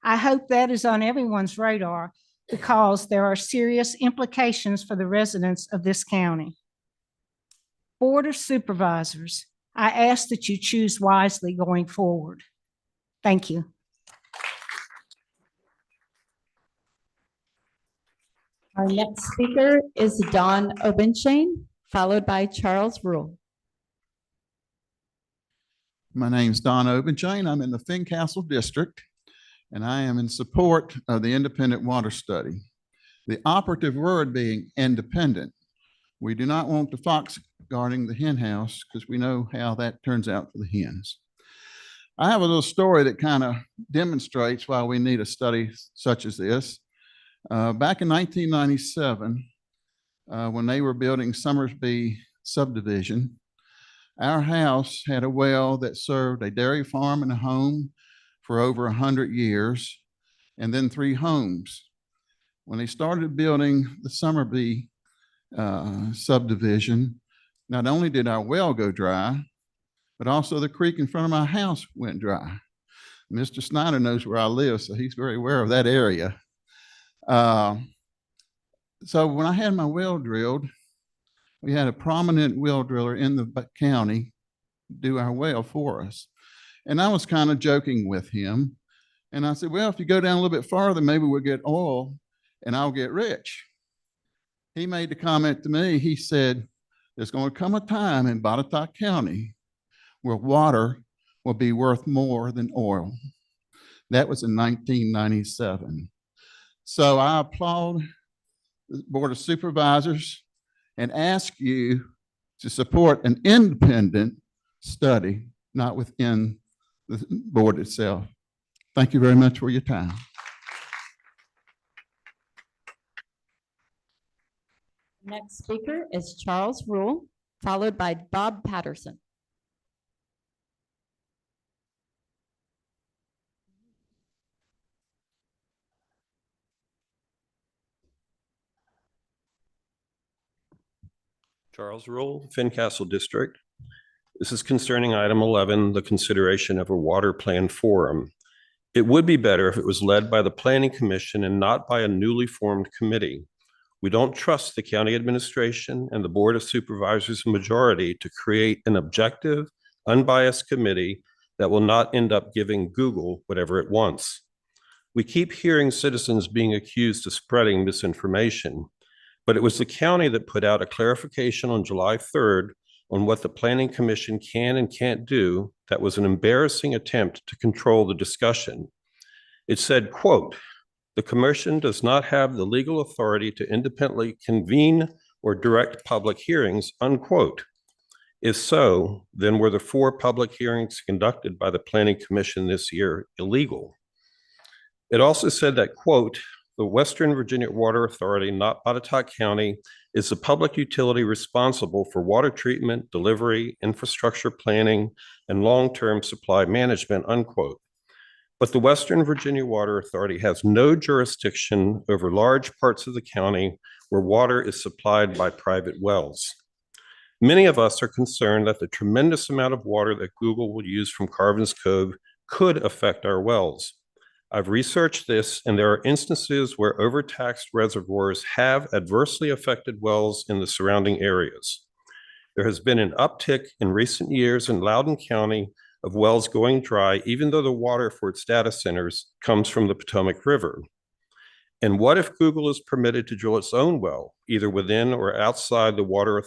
I hope that is on everyone's radar because there are serious implications for the residents of this county. Board of Supervisors, I ask that you choose wisely going forward. Thank you. Our next speaker is Don Obenchain, followed by Charles Rule. My name's Don Obenchain. I'm in the Fincastle District, and I am in support of the independent water study. The operative word being independent. We do not want the fox guarding the hen house because we know how that turns out for the hens. I have a little story that kind of demonstrates why we need a study such as this. Back in 1997, when they were building Summersby subdivision, our house had a well that served a dairy farm and a home for over 100 years, and then 3 homes. When they started building the Summersby subdivision, not only did our well go dry, but also the creek in front of my house went dry. Mr. Snyder knows where I live, so he's very aware of that area. So when I had my well drilled, we had a prominent well driller in the county do our well for us. And I was kind of joking with him. And I said, well, if you go down a little bit farther, maybe we'll get oil and I'll get rich. He made the comment to me, he said, there's going to come a time in Botetourt County where water will be worth more than oil. That was in 1997. So I applaud the Board of Supervisors and ask you to support an independent study, not within the board itself. Thank you very much for your time. Next speaker is Charles Rule, followed by Bob Patterson. Charles Rule, Fincastle District. This is concerning item 11, the consideration of a water plan forum. It would be better if it was led by the Planning Commission and not by a newly formed committee. We don't trust the county administration and the Board of Supervisors majority to create an objective, unbiased committee that will not end up giving Google whatever it wants. We keep hearing citizens being accused of spreading misinformation, but it was the county that put out a clarification on July 3rd on what the Planning Commission can and can't do that was an embarrassing attempt to control the discussion. It said, quote, "The commission does not have the legal authority to independently convene or direct public hearings," unquote. If so, then were the 4 public hearings conducted by the Planning Commission this year illegal? It also said that, quote, "The Western Virginia Water Authority, not Botetourt County, is the public utility responsible for water treatment, delivery, infrastructure planning, and long-term supply management," unquote. But the Western Virginia Water Authority has no jurisdiction over large parts of the county where water is supplied by private wells. Many of us are concerned that the tremendous amount of water that Google will use from Carvin's Cove could affect our wells. I've researched this, and there are instances where overtaxed reservoirs have adversely affected wells in the surrounding areas. There has been an uptick in recent years in Loudoun County of wells going dry, even though the water for its data centers comes from the Potomac River. And what if Google is permitted to drill its own well, either within or outside the water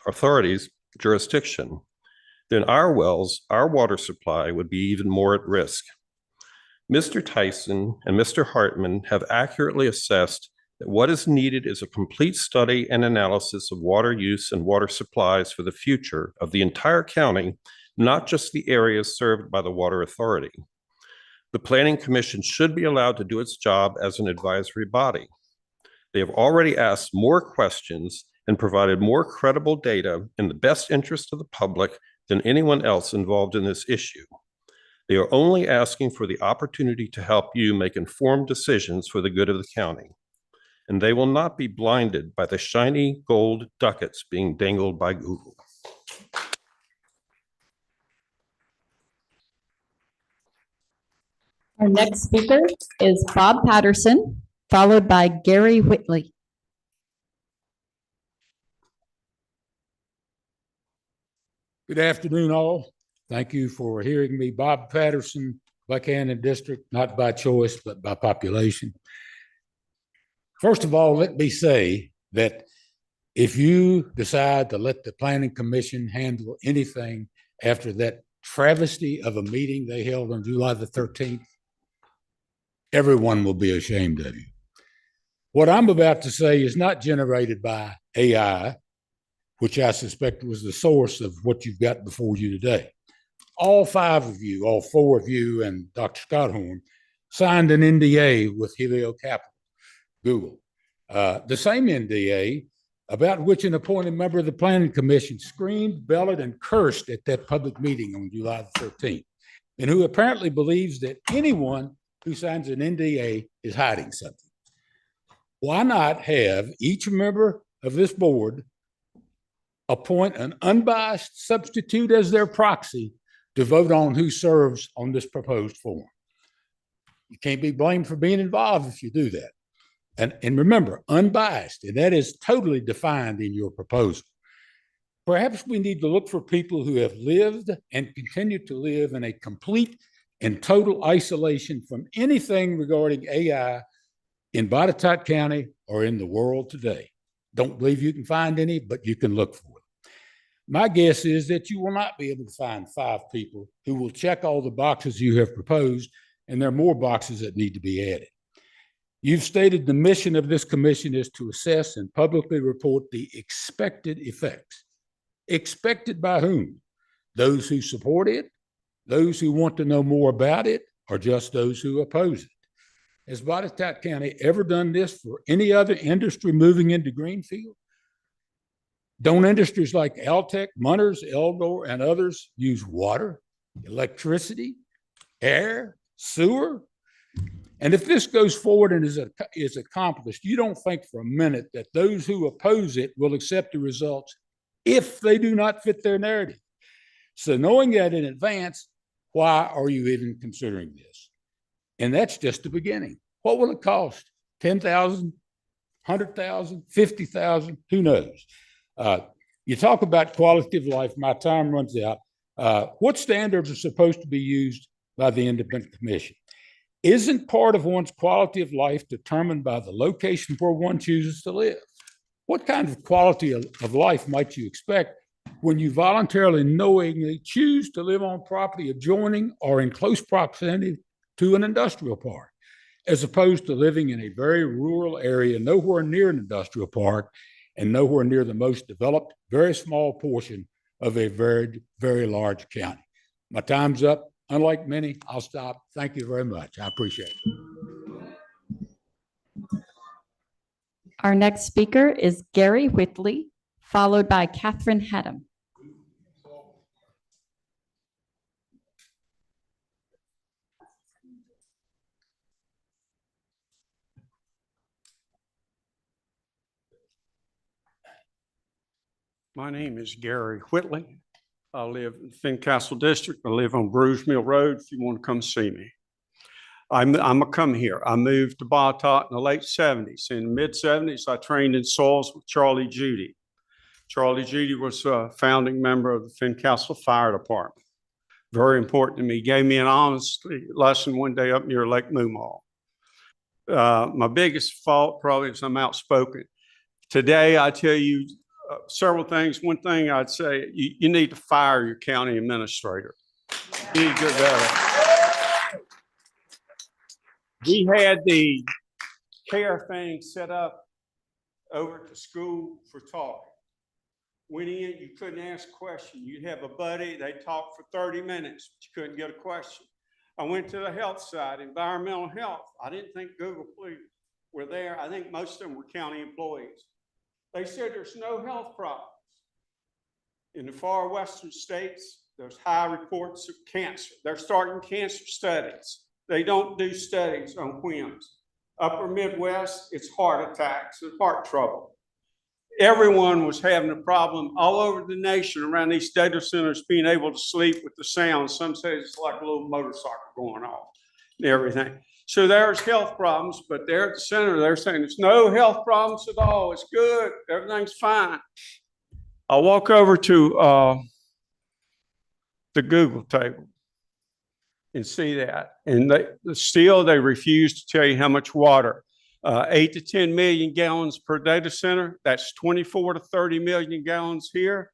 authority's jurisdiction? Then our wells, our water supply would be even more at risk. Mr. Tyson and Mr. Hartman have accurately assessed that what is needed is a complete study and analysis of water use and water supplies for the future of the entire county, not just the areas served by the water authority. The Planning Commission should be allowed to do its job as an advisory body. They have already asked more questions and provided more credible data in the best interest of the public than anyone else involved in this issue. They are only asking for the opportunity to help you make informed decisions for the good of the county. And they will not be blinded by the shiny gold ducats being dangled by Google. Our next speaker is Bob Patterson, followed by Gary Whitley. Good afternoon, all. Thank you for hearing me. Bob Patterson, Buchanan District, not by choice, but by population. First of all, let me say that if you decide to let the Planning Commission handle anything after that travesty of a meeting they held on July the 13th, everyone will be ashamed of you. What I'm about to say is not generated by AI, which I suspect was the source of what you've got before you today. All five of you, all four of you, and Dr. Scott Horn signed an NDA with Helio Capital, Google. The same NDA about which an appointed member of the Planning Commission screamed, bellowed, and cursed at that public meeting on July the 13th, and who apparently believes that anyone who signs an NDA is hiding something. Why not have each member of this board appoint an unbiased substitute as their proxy to vote on who serves on this proposed form? You can't be blamed for being involved if you do that. And remember, unbiased, and that is totally defined in your proposal. Perhaps we need to look for people who have lived and continue to live in a complete and total isolation from anything regarding AI in Botetourt County or in the world today. Don't believe you can find any, but you can look for it. My guess is that you will not be able to find 5 people who will check all the boxes you have proposed, and there are more boxes that need to be added. You've stated the mission of this commission is to assess and publicly report the expected effects. Expected by whom? Those who support it, those who want to know more about it, or just those who oppose it? Has Botetourt County ever done this for any other industry moving into Greenfield? Don't industries like Altec, Munters, Eldor, and others use water, electricity, air, sewer? And if this goes forward and is accomplished, you don't think for a minute that those who oppose it will accept the results if they do not fit their narrative. So knowing that in advance, why are you even considering this? And that's just the beginning. What will it cost? 10,000, 100,000, 50,000, who knows? You talk about quality of life, my time runs out. What standards are supposed to be used by the independent commission? Isn't part of one's quality of life determined by the location where one chooses to live? What kind of quality of life might you expect when you voluntarily, knowingly choose to live on property adjoining or in close proximity to an industrial park, as opposed to living in a very rural area, nowhere near an industrial park and nowhere near the most developed, very small portion of a very, very large county? My time's up. Unlike many, I'll stop. Thank you very much. I appreciate it. Our next speaker is Gary Whitley, followed by Catherine Haddam. My name is Gary Whitley. I live in Fincastle District. I live on Bruce Mill Road if you want to come see me. I'm a come here. I moved to Botetourt in the late 70s. In the mid 70s, I trained in soils with Charlie Judy. Charlie Judy was a founding member of the Fincastle Fire Department. Very important to me. He gave me an honesty lesson one day up near Lake Moomaw. My biggest fault probably is I'm outspoken. Today, I tell you several things. One thing I'd say, you need to fire your county administrator. You need to get better. We had the care thing set up over at the school for talking. Went in, you couldn't ask a question. You'd have a buddy, they'd talk for 30 minutes, but you couldn't get a question. I went to the health side, environmental health. I didn't think Google Police were there. I think most of them were county employees. They said there's no health problems. In the far western states, there's high reports of cancer. They're starting cancer studies. They don't do studies on whims. Upper Midwest, it's heart attacks and heart trouble. Everyone was having a problem all over the nation around these data centers being able to sleep with the sound. Some say it's like a little motorcycle going off and everything. So there's health problems, but they're at the center. They're saying there's no health problems at all. It's good. Everything's fine. I'll walk over to the Google table and see that. And they refuse to tell you how much water. 8 to 10 million gallons per data center. That's 24 to 30 million gallons here.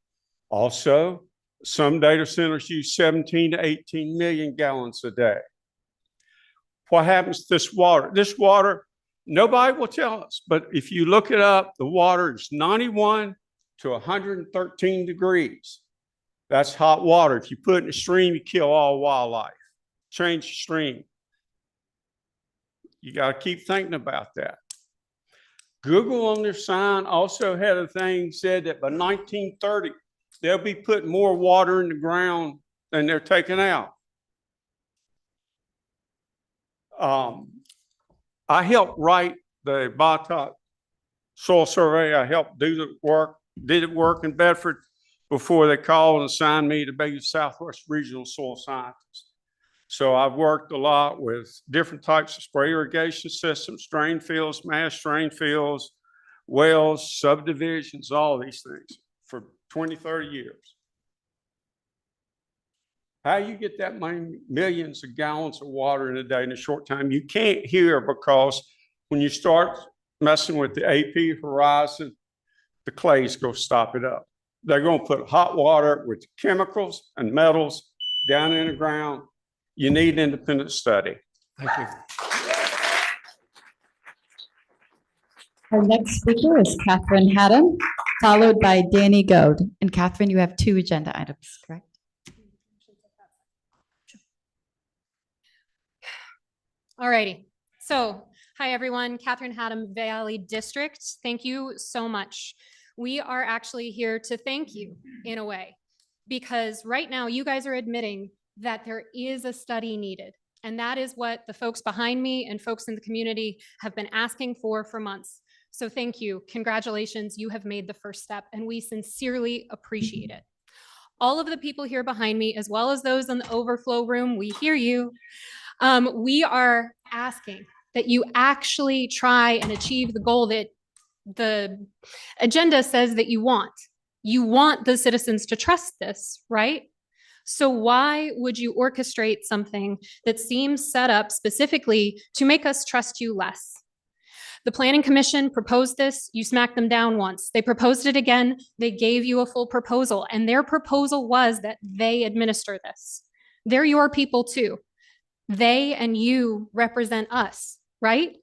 Also, some data centers use 17 to 18 million gallons a day. What happens to this water? This water, nobody will tell us, but if you look it up, the water is 91 to 113 degrees. That's hot water. If you put it in a stream, you kill all wildlife. Change the stream. You got to keep thinking about that. Google on their sign also had a thing said that by 1930, they'll be putting more water in the ground than they're taking out. I helped write the Botetourt soil survey. I helped do the work, did it work in Bedford before they called and assigned me to be the Southwest Regional Soil Scientist. So I've worked a lot with different types of spray irrigation systems, drain fields, mass drain fields, wells, subdivisions, all these things for 20, 30 years. How you get that many millions of gallons of water in a day in a short time? You can't hear, because when you start messing with the AP horizon, the clays go stop it up. They're going to put hot water with chemicals and metals down in the ground. You need an independent study. Thank you. Our next speaker is Catherine Haddam, followed by Danny Goad. And Catherine, you have 2 agenda items, correct? All righty. So, hi everyone, Catherine Haddam, Valley District. Thank you so much. We are actually here to thank you in a way, because right now you guys are admitting that there is a study needed. And that is what the folks behind me and folks in the community have been asking for months. So thank you. Congratulations. You have made the first step, and we sincerely appreciate it. All of the people here behind me, as well as those in the overflow room, we hear you. We are asking that you actually try and achieve the goal that the agenda says that you want. You want the citizens to trust this, right? So why would you orchestrate something that seems set up specifically to make us trust you less? The Planning Commission proposed this, you smacked them down once. They proposed it again, they gave you a full proposal, and their proposal was that they administer this. They're your people too. They and you represent us, right?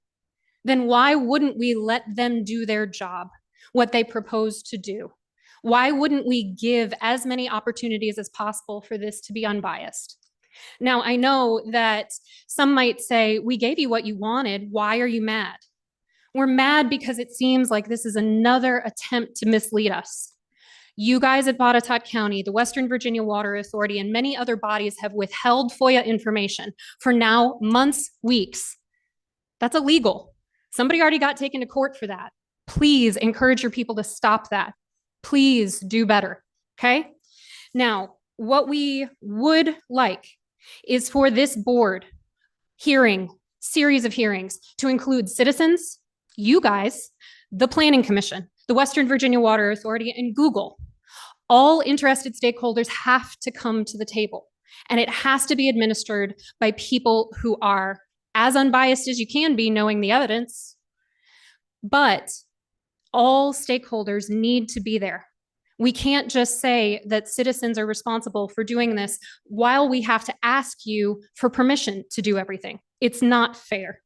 Then why wouldn't we let them do their job, what they proposed to do? Why wouldn't we give as many opportunities as possible for this to be unbiased? Now, I know that some might say, we gave you what you wanted. Why are you mad? We're mad because it seems like this is another attempt to mislead us. You guys at Botetourt County, the Western Virginia Water Authority, and many other bodies have withheld FOIA information for now months, weeks. That's illegal. Somebody already got taken to court for that. Please encourage your people to stop that. Please do better, okay? Now, what we would like is for this board series of hearings to include citizens, you guys, the Planning Commission, the Western Virginia Water Authority, and Google. All interested stakeholders have to come to the table, and it has to be administered by people who are as unbiased as you can be, knowing the evidence, but all stakeholders need to be there. We can't just say that citizens are responsible for doing this while we have to ask you for permission to do everything. It's not fair.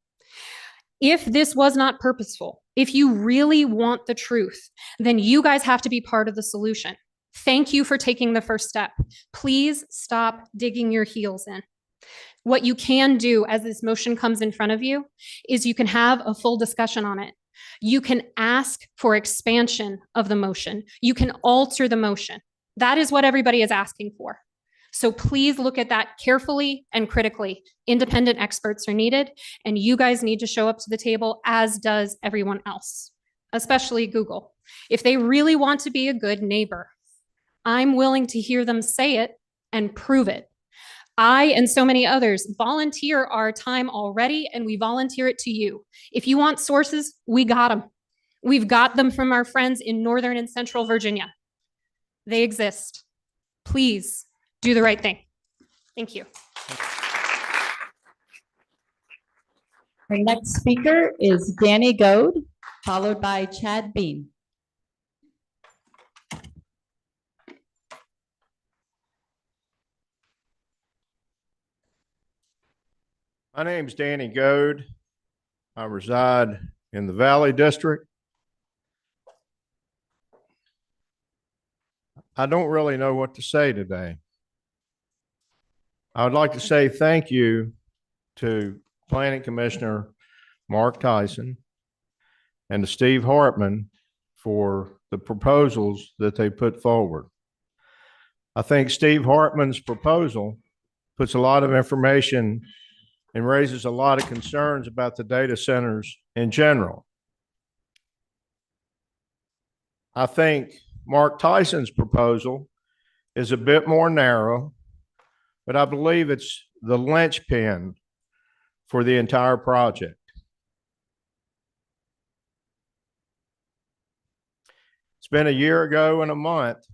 If this was not purposeful, if you really want the truth, then you guys have to be part of the solution. Thank you for taking the first step. Please stop digging your heels in. What you can do as this motion comes in front of you is you can have a full discussion on it. You can ask for expansion of the motion. You can alter the motion. That is what everybody is asking for. So please look at that carefully and critically. Independent experts are needed, and you guys need to show up to the table, as does everyone else, especially Google. If they really want to be a good neighbor, I'm willing to hear them say it and prove it. I and so many others volunteer our time already, and we volunteer it to you. If you want sources, we got them. We've got them from our friends in Northern and Central Virginia. They exist. Please do the right thing. Thank you. Our next speaker is Danny Goad, followed by Chad Bean. My name's Danny Goad. I reside in the Valley District. I don't really know what to say today. I would like to say thank you to Planning Commissioner Mark Tyson and to Steve Hartman for the proposals that they put forward. I think Steve Hartman's proposal puts a lot of information and raises a lot of concerns about the data centers in general. I think Mark Tyson's proposal is a bit more narrow, but I believe it's the linchpin for the entire project. It's been a year ago and a month,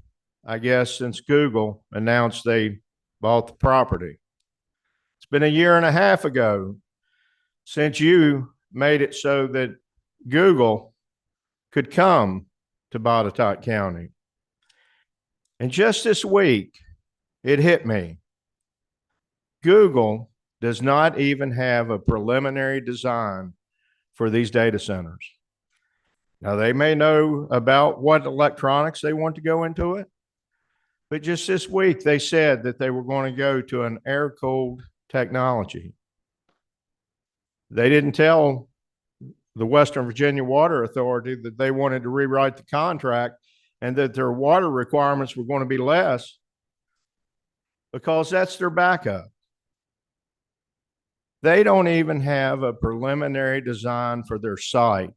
I guess, since Google announced they bought the property. It's been a year and a half ago since you made it so that Google could come to Botetourt County. And just this week, it hit me. Google does not even have a preliminary design for these data centers. Now, they may know about what electronics they want to go into it, but just this week, they said that they were going to go to an air-cooled technology. They didn't tell the Western Virginia Water Authority that they wanted to rewrite the contract and that their water requirements were going to be less, because that's their backup. They don't even have a preliminary design for their site.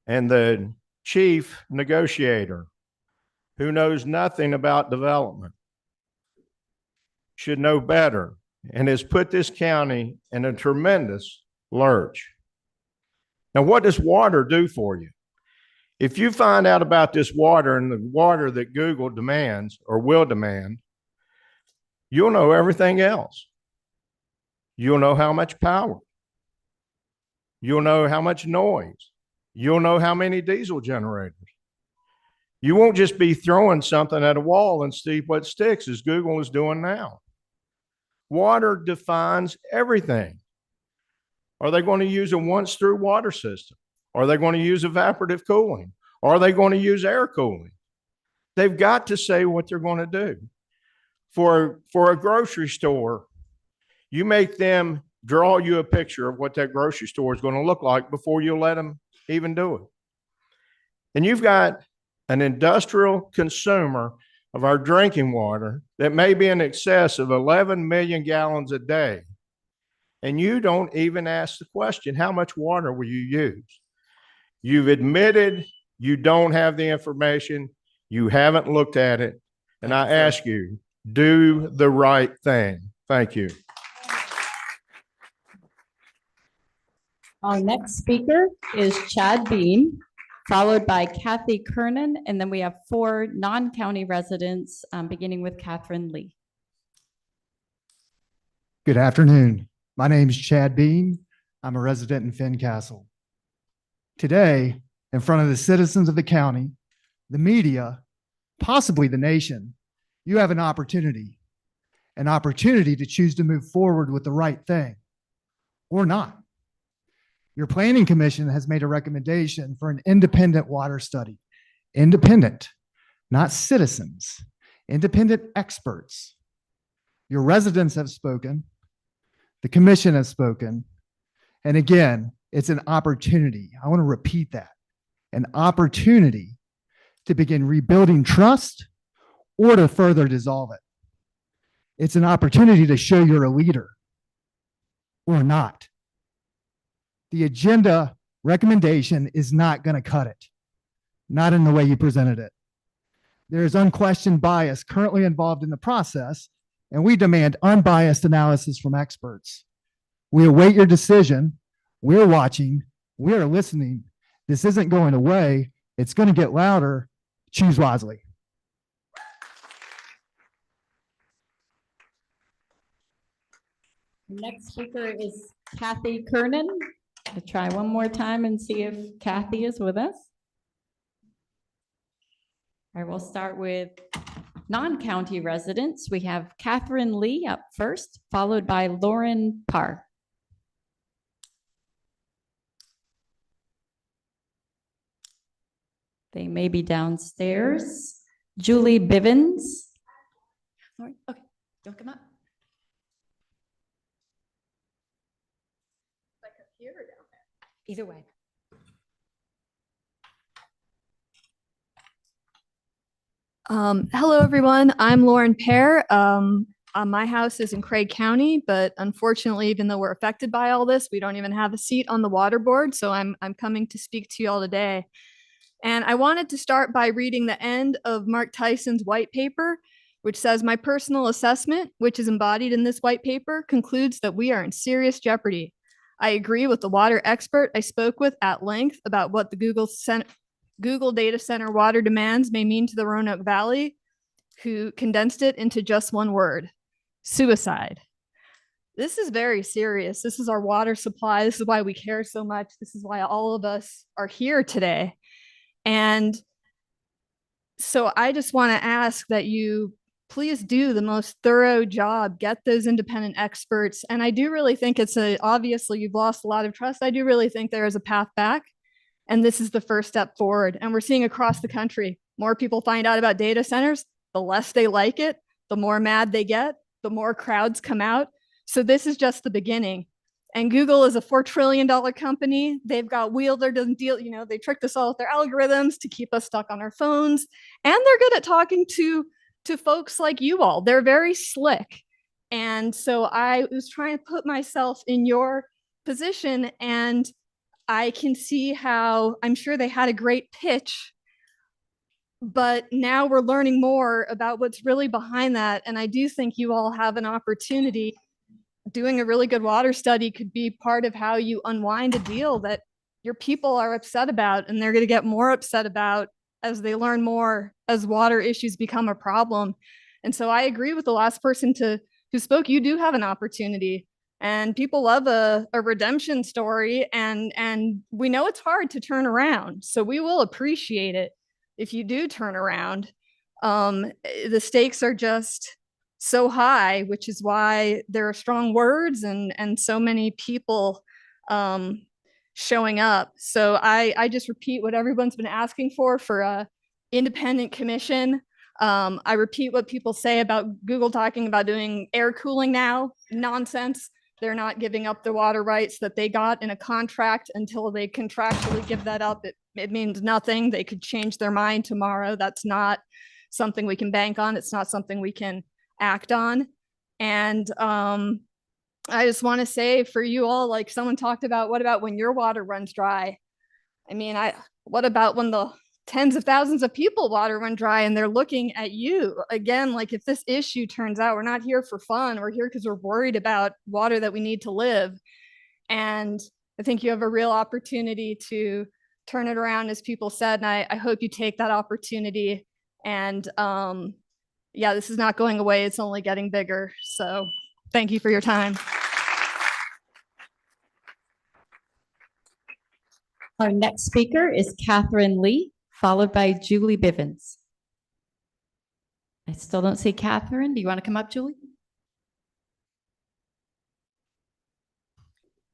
And the chief negotiator, who knows nothing about development, should know better and has put this county in a tremendous lurch. Now, what does water do for you? If you find out about this water and the water that Google demands or will demand, you'll know everything else. You'll know how much power. You'll know how much noise. You'll know how many diesel generators. You won't just be throwing something at a wall and see what sticks, as Google is doing now. Water defines everything. Are they going to use a once-through water system? Are they going to use evaporative cooling? Are they going to use air cooling? They've got to say what they're going to do. For a grocery store, you make them draw you a picture of what that grocery store is going to look like before you let them even do it. And you've got an industrial consumer of our drinking water that may be in excess of 11 million gallons a day. And you don't even ask the question, how much water will you use? You've admitted you don't have the information. You haven't looked at it. And I ask you, do the right thing. Thank you. Our next speaker is Chad Bean, followed by Kathy Kernan, and then we have 4 non-county residents, beginning with Catherine Lee. Good afternoon. My name is Chad Bean. I'm a resident in Fincastle. Today, in front of the citizens of the county, the media, possibly the nation, you have an opportunity to choose to move forward with the right thing or not. Your planning commission has made a recommendation for an independent water study. Independent, not citizens, independent experts. Your residents have spoken, the commission has spoken, and again, it's an opportunity. I want to repeat that. An opportunity to begin rebuilding trust or to further dissolve it. It's an opportunity to show you're a leader or not. The agenda recommendation is not going to cut it, not in the way you presented it. There is unquestioned bias currently involved in the process and we demand unbiased analysis from experts. We await your decision. We're watching. We're listening. This isn't going away. It's going to get louder. Choose wisely. Next speaker is Kathy Kernan. I'll try one more time and see if Kathy is with us. All right, we'll start with non-county residents. We have Catherine Lee up first, followed by Lauren Parr. They may be downstairs. Julie Bivens. All right, okay, don't come up. Either way. Hello, everyone. I'm Lauren Pear. My house is in Craig County, but unfortunately, even though we're affected by all this, we don't even have a seat on the water board. So I'm coming to speak to you all today. And I wanted to start by reading the end of Mark Tyson's white paper, which says, "My personal assessment, which is embodied in this white paper, concludes that we are in serious jeopardy. I agree with the water expert I spoke with at length about what the Google data center water demands may mean to the Roanoke Valley, who condensed it into just one word: suicide." This is very serious. This is our water supply. This is why we care so much. This is why all of us are here today. And so I just want to ask that you please do the most thorough job, get those independent experts. And I do really think obviously you've lost a lot of trust. I do really think there is a path back. And this is the first step forward. And we're seeing across the country, more people find out about data centers, the less they like it, the more mad they get, the more crowds come out. So this is just the beginning. And Google is a $4 trillion company. They've got Wheeler doesn't deal, they tricked us all with their algorithms to keep us stuck on our phones. And they're good at talking to folks like you all. They're very slick. And so I was trying to put myself in your position, and I can see how I'm sure they had a great pitch, but now we're learning more about what's really behind that. And I do think you all have an opportunity. Doing a really good water study could be part of how you unwind a deal that your people are upset about, and they're going to get more upset about as they learn more, as water issues become a problem. And so I agree with the last person who spoke. You do have an opportunity, and people love a redemption story, and we know it's hard to turn around. So we will appreciate it if you do turn around. The stakes are just so high, which is why there are strong words and so many people showing up. So I just repeat what everyone's been asking for a independent commission. I repeat what people say about Google talking about doing air cooling now. Nonsense. They're not giving up the water rights that they got in a contract until they contractually give that up. It means nothing. They could change their mind tomorrow. That's not something we can bank on. It's not something we can act on. And I just want to say for you all, like someone talked about, what about when your water runs dry? I mean, what about when the tens of thousands of people water run dry and they're looking at you? Again, like if this issue turns out, we're not here for fun, we're here because we're worried about water that we need to live. And I think you have a real opportunity to turn it around, as people said, and I hope you take that opportunity. And yeah, this is not going away, it's only getting bigger. So thank you for your time. Our next speaker is Catherine Lee, followed by Julie Bivens. I still don't see Catherine. Do you want to come up, Julie?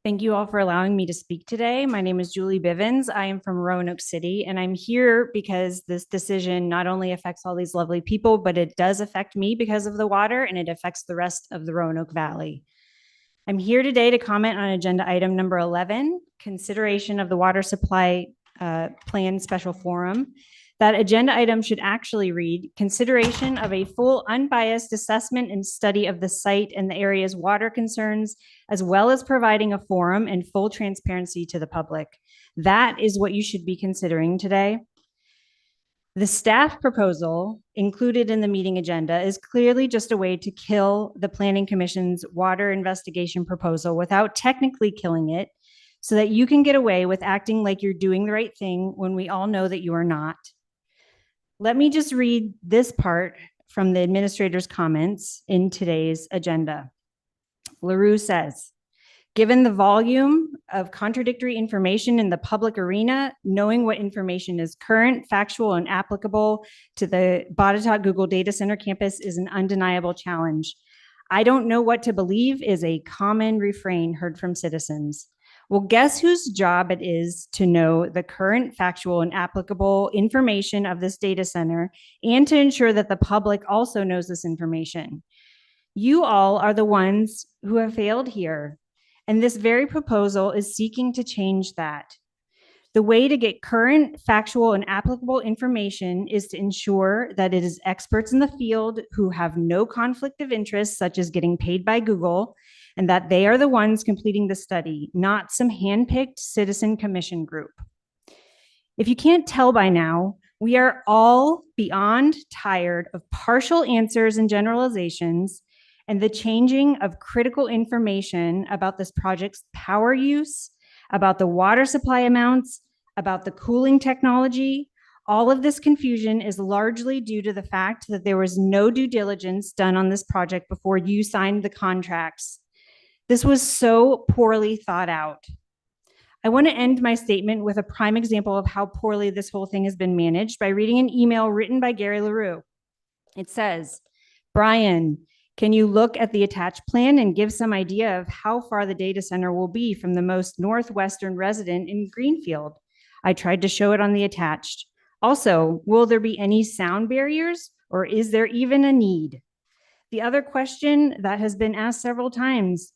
Thank you all for allowing me to speak today. My name is Julie Bivens. I am from Roanoke City, and I'm here because this decision not only affects all these lovely people, but it does affect me because of the water, and it affects the rest of the Roanoke Valley. I'm here today to comment on agenda item number 11, consideration of the water supply plan special forum. That agenda item should actually read, consideration of a full unbiased assessment and study of the site and the area's water concerns, as well as providing a forum and full transparency to the public. That is what you should be considering today. The staff proposal included in the meeting agenda is clearly just a way to kill the Planning Commission's water investigation proposal without technically killing it, so that you can get away with acting like you're doing the right thing when we all know that you are not. Let me just read this part from the administrator's comments in today's agenda. LaRue says, given the volume of contradictory information in the public arena, knowing what information is current, factual, and applicable to the Botetourt Google Data Center campus is an undeniable challenge. I don't know what to believe is a common refrain heard from citizens. Well, guess whose job it is to know the current, factual, and applicable information of this data center and to ensure that the public also knows this information? You all are the ones who have failed here. And this very proposal is seeking to change that. The way to get current, factual, and applicable information is to ensure that it is experts in the field who have no conflict of interest, such as getting paid by Google, and that they are the ones completing the study, not some handpicked citizen commission group. If you can't tell by now, we are all beyond tired of partial answers and generalizations and the changing of critical information about this project's power use, about the water supply amounts, about the cooling technology. All of this confusion is largely due to the fact that there was no due diligence done on this project before you signed the contracts. This was so poorly thought out. I want to end my statement with a prime example of how poorly this whole thing has been managed by reading an email written by Gary LaRue. It says, Brian, can you look at the attached plan and give some idea of how far the data center will be from the most northwestern resident in Greenfield? I tried to show it on the attached. Also, will there be any sound barriers, or is there even a need? The other question that has been asked several times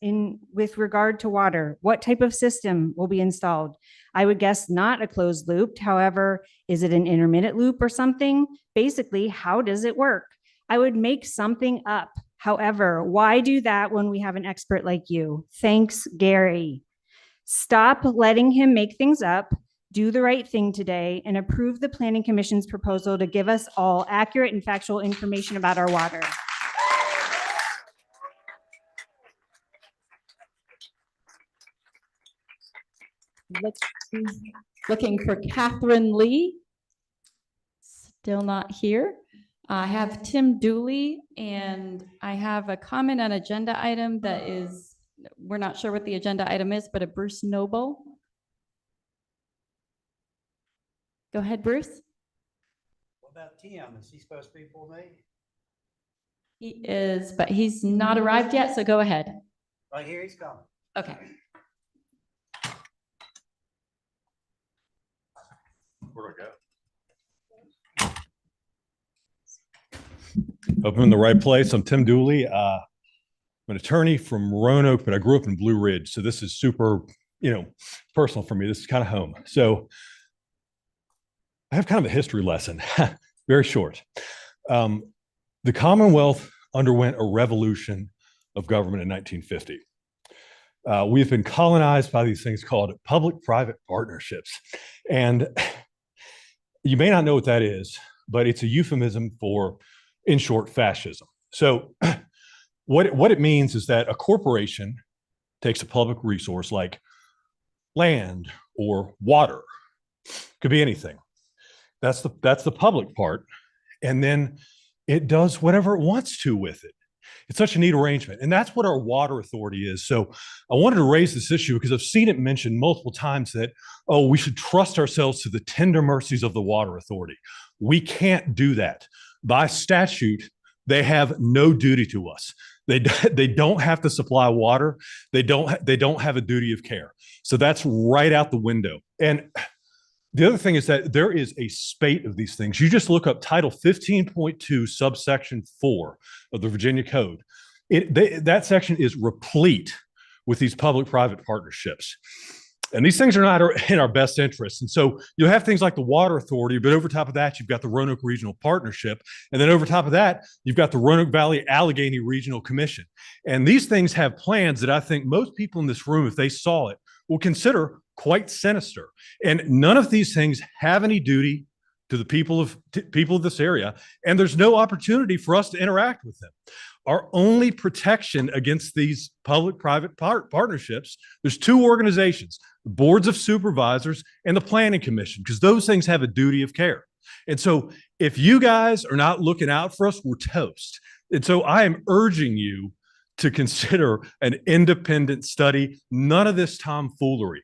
with regard to water, what type of system will be installed? I would guess not a closed loop. However, is it an intermittent loop or something? Basically, how does it work? I would make something up. However, why do that when we have an expert like you? Thanks, Gary. Stop letting him make things up. Do the right thing today and approve the Planning Commission's proposal to give us all accurate and factual information about our water. Looking for Catherine Lee. Still not here. I have Tim Dooley, and I have a comment on agenda item that is, we're not sure what the agenda item is, but a Bruce Noble. Go ahead, Bruce. What about Tim? Is he supposed to be for me? He is, but he's not arrived yet, so go ahead. Right here, he's coming. Okay. Where'd I go? Hope I'm in the right place. I'm Tim Dooley. I'm an attorney from Roanoke, but I grew up in Blue Ridge. So this is super, personal for me. This is kind of home. So I have kind of a history lesson, very short. The Commonwealth underwent a revolution of government in 1950. We've been colonized by these things called public-private partnerships. And you may not know what that is, but it's a euphemism for, in short, fascism. So what it means is that a corporation takes a public resource like land or water, could be anything. That's the public part. And then it does whatever it wants to with it. It's such a neat arrangement. And that's what our water authority is. So I wanted to raise this issue because I've seen it mentioned multiple times that, oh, we should trust ourselves to the tender mercies of the water authority. We can't do that. By statute, they have no duty to us. They don't have to supply water. They don't have a duty of care. So that's right out the window. And the other thing is that there is a spate of these things. You just look up Title 15.2, subsection 4 of the Virginia Code. That section is replete with these public-private partnerships. And these things are not in our best interest. And so you'll have things like the Water Authority, but over top of that, you've got the Roanoke Regional Partnership. And then over top of that, you've got the Roanoke Valley Allegheny Regional Commission. And these things have plans that I think most people in this room, if they saw it, will consider quite sinister. And none of these things have any duty to the people of this area, and there's no opportunity for us to interact with them. Our only protection against these public-private partnerships, there's two organizations, the boards of supervisors and the planning commission, because those things have a duty of care. And so if you guys are not looking out for us, we're toast. And so I am urging you to consider an independent study. None of this tomfoolery.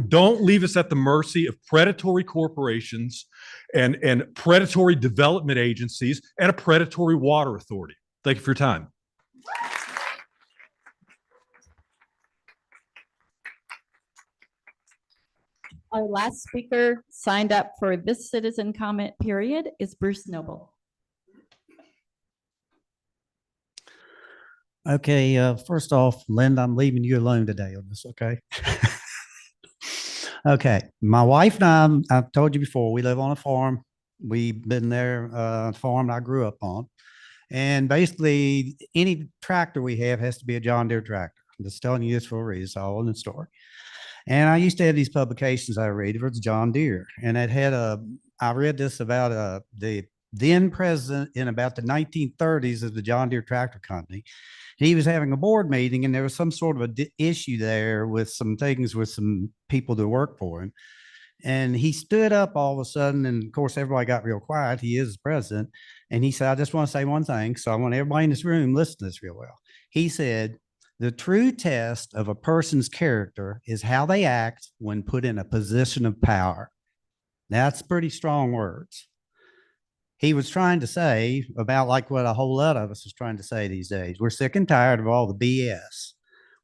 Don't leave us at the mercy of predatory corporations and predatory development agencies and a predatory water authority. Thank you for your time. Our last speaker signed up for this citizen comment period is Bruce Noble. Okay, first off, Linda, I'm leaving you alone today on this, okay? Okay, my wife and I've told you before, we live on a farm. We've been there, farm I grew up on. And basically, any tractor we have has to be a John Deere tractor. I'm just telling you this for a reason. It's all in the story. And I used to have these publications I read. It was John Deere. And it had I read this about the then president in about the 1930s of the John Deere Tractor Company. He was having a board meeting and there was some sort of a issue there with some things with some people that work for him. And he stood up all of a sudden, and of course, everybody got real quiet. He is president. And he said, I just want to say one thing. So I want everybody in this room listen to this real well. He said, the true test of a person's character is how they act when put in a position of power. That's pretty strong words. He was trying to say about like what a whole lot of us is trying to say these days. We're sick and tired of all the BS.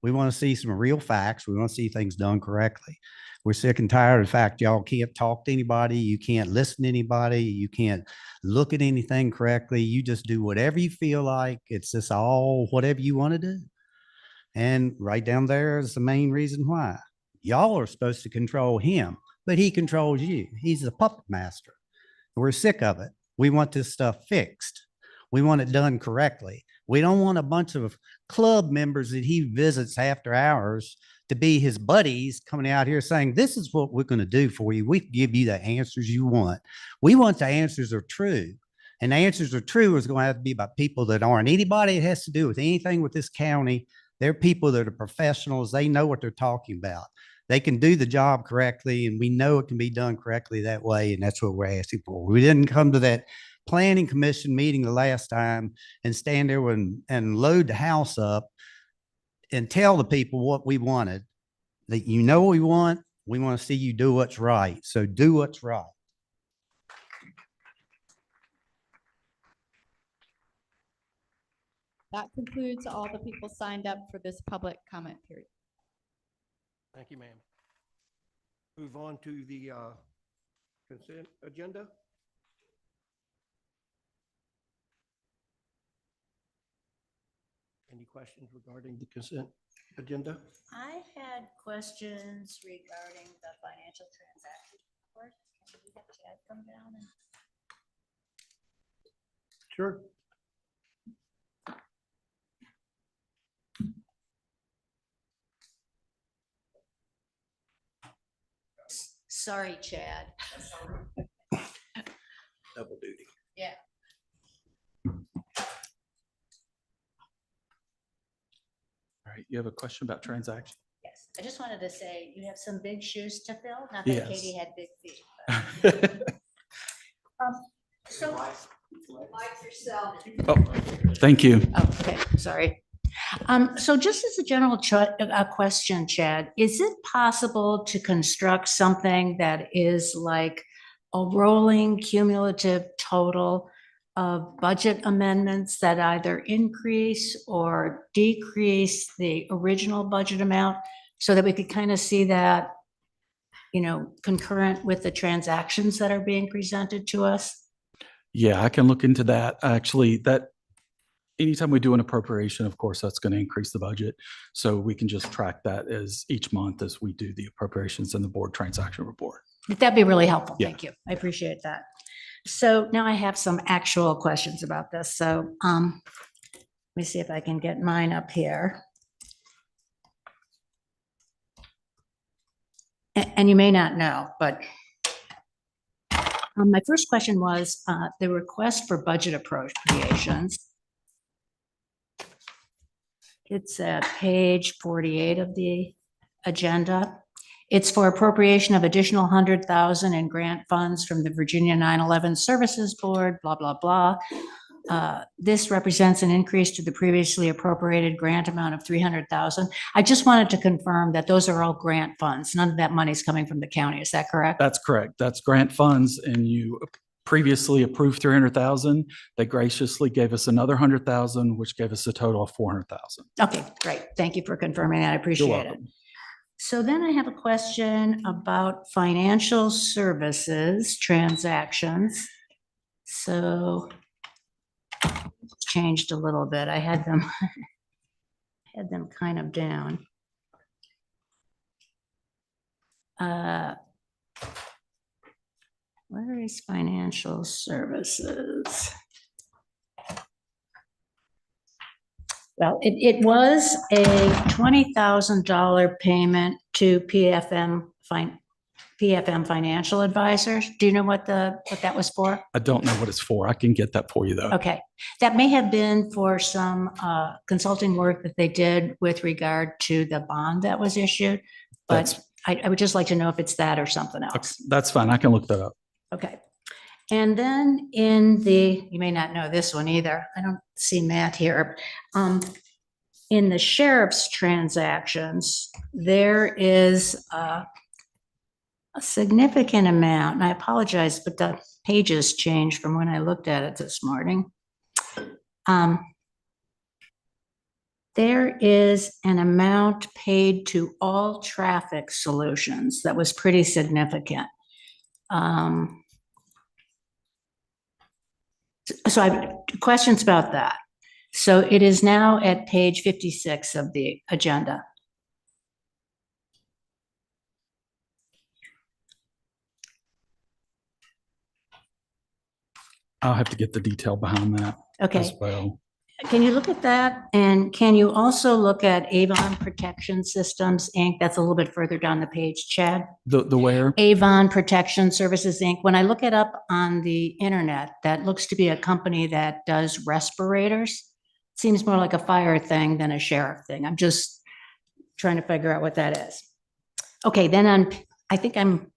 We want to see some real facts. We want to see things done correctly. We're sick and tired of the fact y'all can't talk to anybody. You can't listen to anybody. You can't look at anything correctly. You just do whatever you feel like. It's just all whatever you want to do. And right down there is the main reason why. Y'all are supposed to control him, but he controls you. He's the puppet master. We're sick of it. We want this stuff fixed. We want it done correctly. We don't want a bunch of club members that he visits after hours to be his buddies coming out here saying, this is what we're going to do for you. We give you the answers you want. We want the answers are true. And the answers are true is going to have to be by people that aren't anybody that has to do with anything with this county. They're people that are professionals. They know what they're talking about. They can do the job correctly, and we know it can be done correctly that way, and that's what we're asking for. We didn't come to that planning commission meeting the last time and stand there and load the house up and tell the people what we wanted. That you know what we want to see you do what's right. So do what's right. That concludes all the people signed up for this public comment period. Thank you, ma'am. Move on to the consent agenda. Any questions regarding the consent agenda? I had questions regarding the financial transaction report. Can we have Chad come down and Sure. sorry, Chad. Double duty. Yeah. All right, you have a question about transaction? Yes, I just wanted to say you have some big shoes to fill. Not that Yes. Katie had big feet. So, like yourself. Oh, thank you. Oh, okay, sorry. So just as a general question, Chad, is it possible to construct something that is like a rolling cumulative total of budget amendments that either increase or decrease the original budget amount so that we could kind of see that, you know, concurrent with the transactions that are being presented to us? Yeah, I can look into that. Actually, that anytime we do an appropriation, of course, that's going to increase the budget. So we can just track that as each month as we do the appropriations and the board transaction report. That'd be really helpful. Yeah. Thank you. I appreciate that. So now I have some actual questions about this. So let me see if I can get mine up here. And you may not know, but My first question was the request for budget appropriations. It's at page 48 of the agenda. It's for appropriation of additional 100,000 in grant funds from the Virginia 9/11 Services Board, blah, blah, blah. This represents an increase to the previously appropriated grant amount of 300,000. I just wanted to confirm that those are all grant funds. None of that money is coming from the county. Is that correct? That's correct. That's grant funds, and you previously approved 300,000. They graciously gave us another 100,000, which gave us a total of 400,000. Okay, great. Thank you for confirming that. I appreciate it. welcome. So then I have a question about financial services transactions. So it's changed a little bit. I had them had them kind of down. Where is financial services? Well, it was a $20,000 payment to PFM Financial Advisors. Do you know what that was for? I don't know what it's for. I can get that for you though. Okay, that may have been for some consulting work that they did with regard to the bond that was issued. But I would just like to know if it's that or something else. That's fine. I can look that up. Okay. And then you may not know this one either. I don't see Matt here. In the sheriff's transactions, there is a significant amount, and I apologize, but the pages changed from when I looked at it this morning. There is an amount paid to All Traffic Solutions that was pretty significant. So I have questions about that. So it is now at page 56 of the agenda. I'll have to get the detail behind that. Okay. As well. Can you look at that? And can you also look at Avon Protection Systems, Inc.? That's a little bit further down the page, Chad. The where? Avon Protection Services, Inc. When I look it up on the internet, that looks to be a company that does respirators. Seems more like a fire thing than a sheriff thing. I'm just trying to figure out what that is. Okay, then I think I'm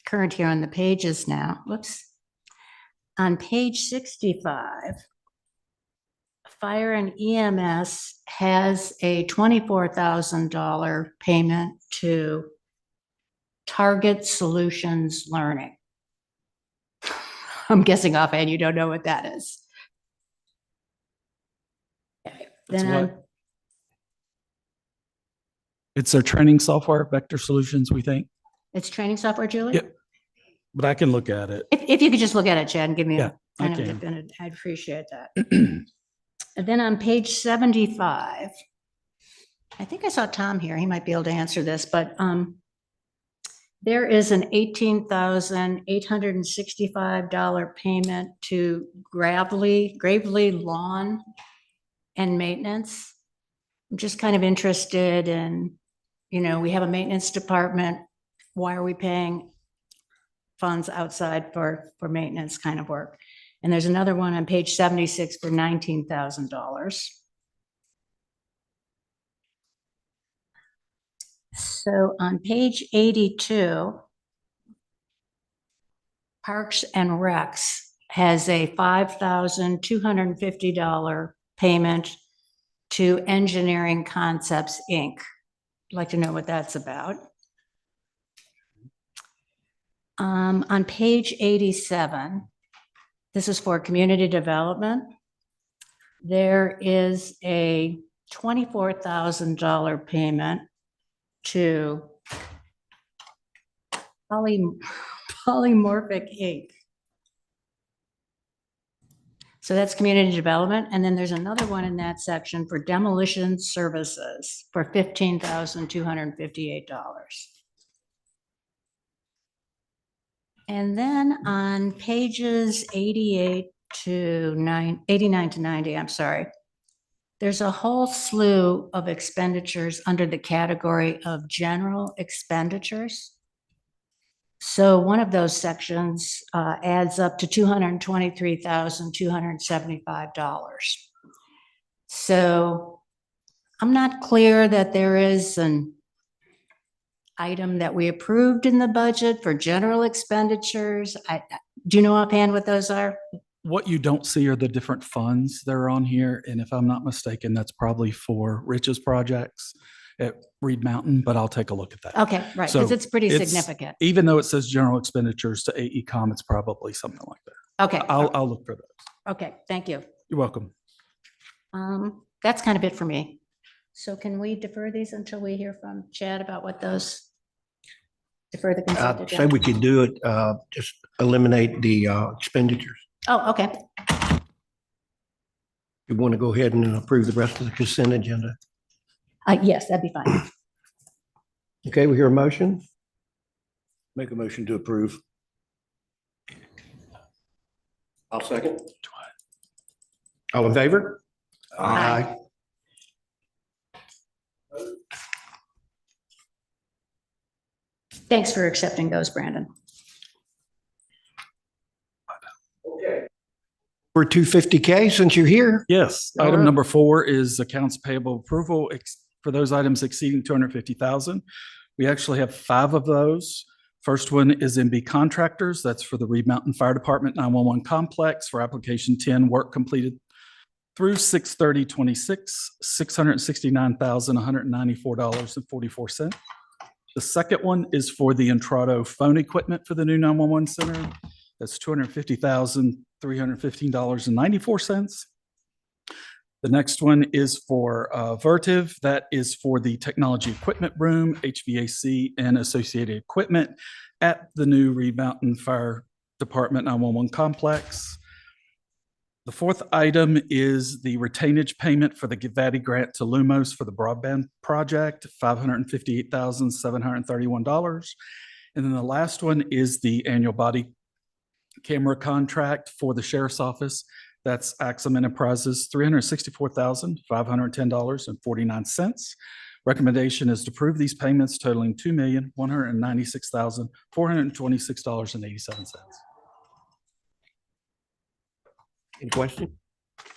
current here on the pages now. Whoops. On page 65, Fire and EMS has a $24,000 payment to Target Solutions Learning. I'm guessing offhand you don't know what that is. Okay. Then It's their training software, Vector Solutions, we think. it's training software, Julie? Yep. But I can look at it. If you could just look at it, Chad, and give me Yeah, I kind of can. definitive, I'd appreciate that. And then on page 75, I think I saw Tom here. He might be able to answer this, but there is an $18,865 payment to Gravely Lawn and Maintenance. I'm just kind of interested in, we have a maintenance department. Why are we paying funds outside for maintenance kind of work? And there's another one on page 76 for $19,000. So on page 82, Parks and Recs has a $5,250 payment to Engineering Concepts, Inc. I'd like to know what that's about. On page 87, this is for community development. There is a $24,000 payment to Polymorphic Inc. So that's community development. And then there's another one in that section for demolition services for $15,258. And then on pages 89 to 90, I'm sorry, there's a whole slew of expenditures under the category of general expenditures. So one of those sections adds up to $223,275. So I'm not clear that there is an item that we approved in the budget for general expenditures. Do you know offhand what those are? What you don't see are the different funds that are on here. And if I'm not mistaken, that's probably for Rich's projects at Reed Mountain, but I'll take a look at that. Okay, right, because it's pretty significant. Even though it says general expenditures to AECom, it's probably something like that. Okay. I'll look for those. Okay, thank you. You're welcome. That's kind of it for me. So can we defer these until we hear from Chad about what those defer the consent I'd say agenda? we could do it, just eliminate the expenditures. Oh, okay. You want to go ahead and approve the rest of the consent agenda? Yes, that'd be fine. Okay, we hear a motion? Make a motion to approve. I'll second. All in favor? Aye. Thanks for accepting those, Brandon. We're 250K since you're here. Yes. All Item right. number 4 is accounts payable approval for those items exceeding 250,000. We actually have 5 of those. First one is MB Contractors. That's for the Reed Mountain Fire Department 911 complex for application 10, work completed through 6/30/26, $669,194.44. The second one is for the Entrado phone equipment for the new 911 center. That's $250,315.94. The next one is for Vertiv. That is for the technology equipment room, HVAC, and associated equipment at the new Reed Mountain Fire Department 911 complex. The fourth item is the retainage payment for the Givati grant to Lumos for the broadband project, $558,731. And then the last one is the annual body camera contract for the sheriff's office. That's Axum Enterprises, $364,510.49. Recommendation is to approve these payments totaling $2,196,426.87. Any question?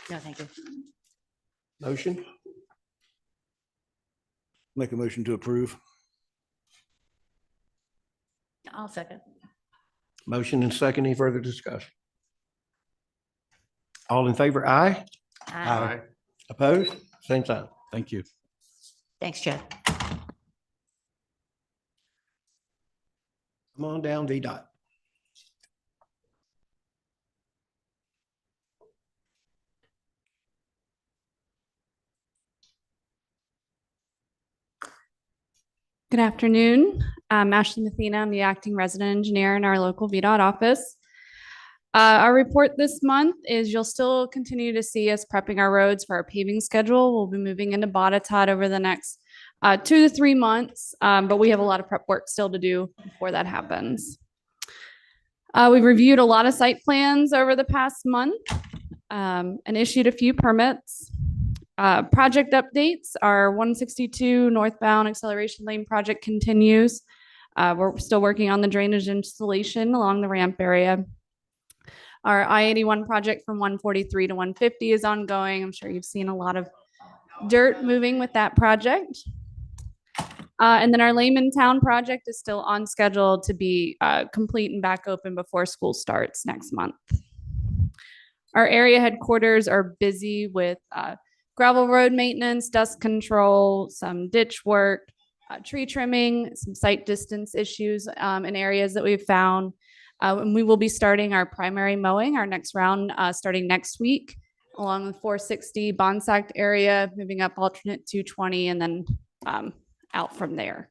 No, thank you. Motion? Make a motion to approve. I'll second. Motion and second. Any further discussion? All in favor? Aye. Aye. Opposed? Same sign. Thank you. Thanks, Chad. Come on down, VDOT. Good afternoon. I'm Ashley Mathena. I'm the acting resident engineer in our local VDOT office. Our report this month is you'll still continue to see us prepping our roads for our paving schedule. We'll be moving into Botetourt over the next 2 to 3 months, but we have a lot of prep work still to do before that happens. We've reviewed a lot of site plans over the past month and issued a few permits. Project updates, our 162 northbound acceleration lane project continues. We're still working on the drainage installation along the ramp area. Our I-81 project from 143 to 150 is ongoing. I'm sure you've seen a lot of dirt moving with that project. And then our Layman Town project is still on schedule to be complete and back open before school starts next month. Our area headquarters are busy with gravel road maintenance, dust control, some ditch work, tree trimming, some site distance issues in areas that we've found. And we will be starting our primary mowing, our next round starting next week along the 460 Bonsack area, moving up alternate 220 and then out from there.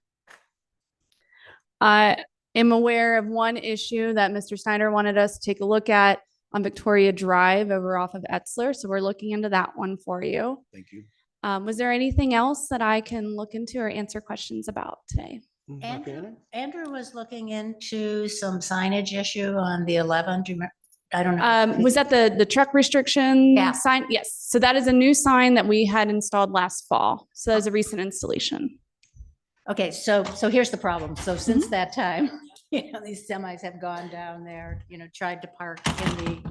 I am aware of one issue that Mr. Snyder wanted us to take a look at on Victoria Drive over off of Etzler. So we're looking into that one for you. Thank you. Was there anything else that I can look into or answer questions about today? Andrew was looking into some signage issue on the 11. Do you remember? I don't know. Was that the truck restriction sign? Yes. So that is a new sign that we had installed last fall. So that is a recent installation. Okay, so here's the problem. So since that time, these semis have gone down there, tried to park in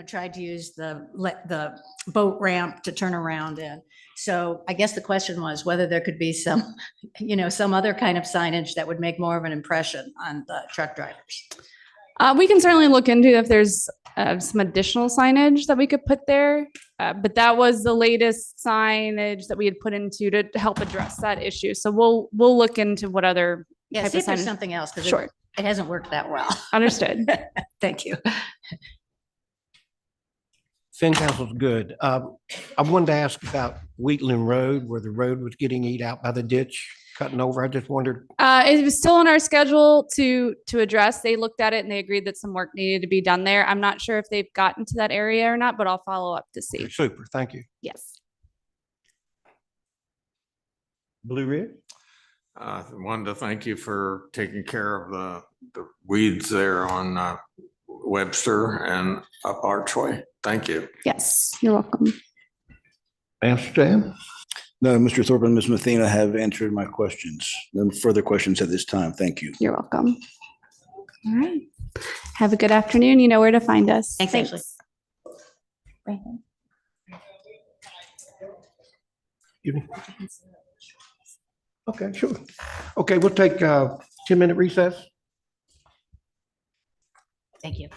tried to use the boat ramp to turn around in. So I guess the question was whether there could be some, some other kind of signage that would make more of an impression on the truck drivers. We can certainly look into if there's some additional signage that we could put there. But that was the latest signage that we had put into to help address that issue. So we'll look into what other Yeah, type see of if there's signage. something else, because Sure. it hasn't worked that well. Understood. Thank you. Fincastle's good. I wanted to ask about Wheatland Road, where the road was getting eat out by the ditch cutting over. I just wondered. It was still on our schedule to address. They looked at it and they agreed that some work needed to be done there. I'm not sure if they've gotten to that area or not, but I'll follow up to see. Super, thank you. Yes. Blue Ridge? Wanted to thank you for taking care of the weeds there on Webster and up Archway. Thank you. Yes, you're welcome. Amsterdam? No, Mr. Thorpe and Ms. Mathena have answered my questions. No further questions at this time. Thank you. You're welcome. All right. Have a good afternoon. You know where to find us. Thanks, Ashley. Right here. Excuse me. Okay, sure. Okay, we'll take a 10-minute recess. Thank you.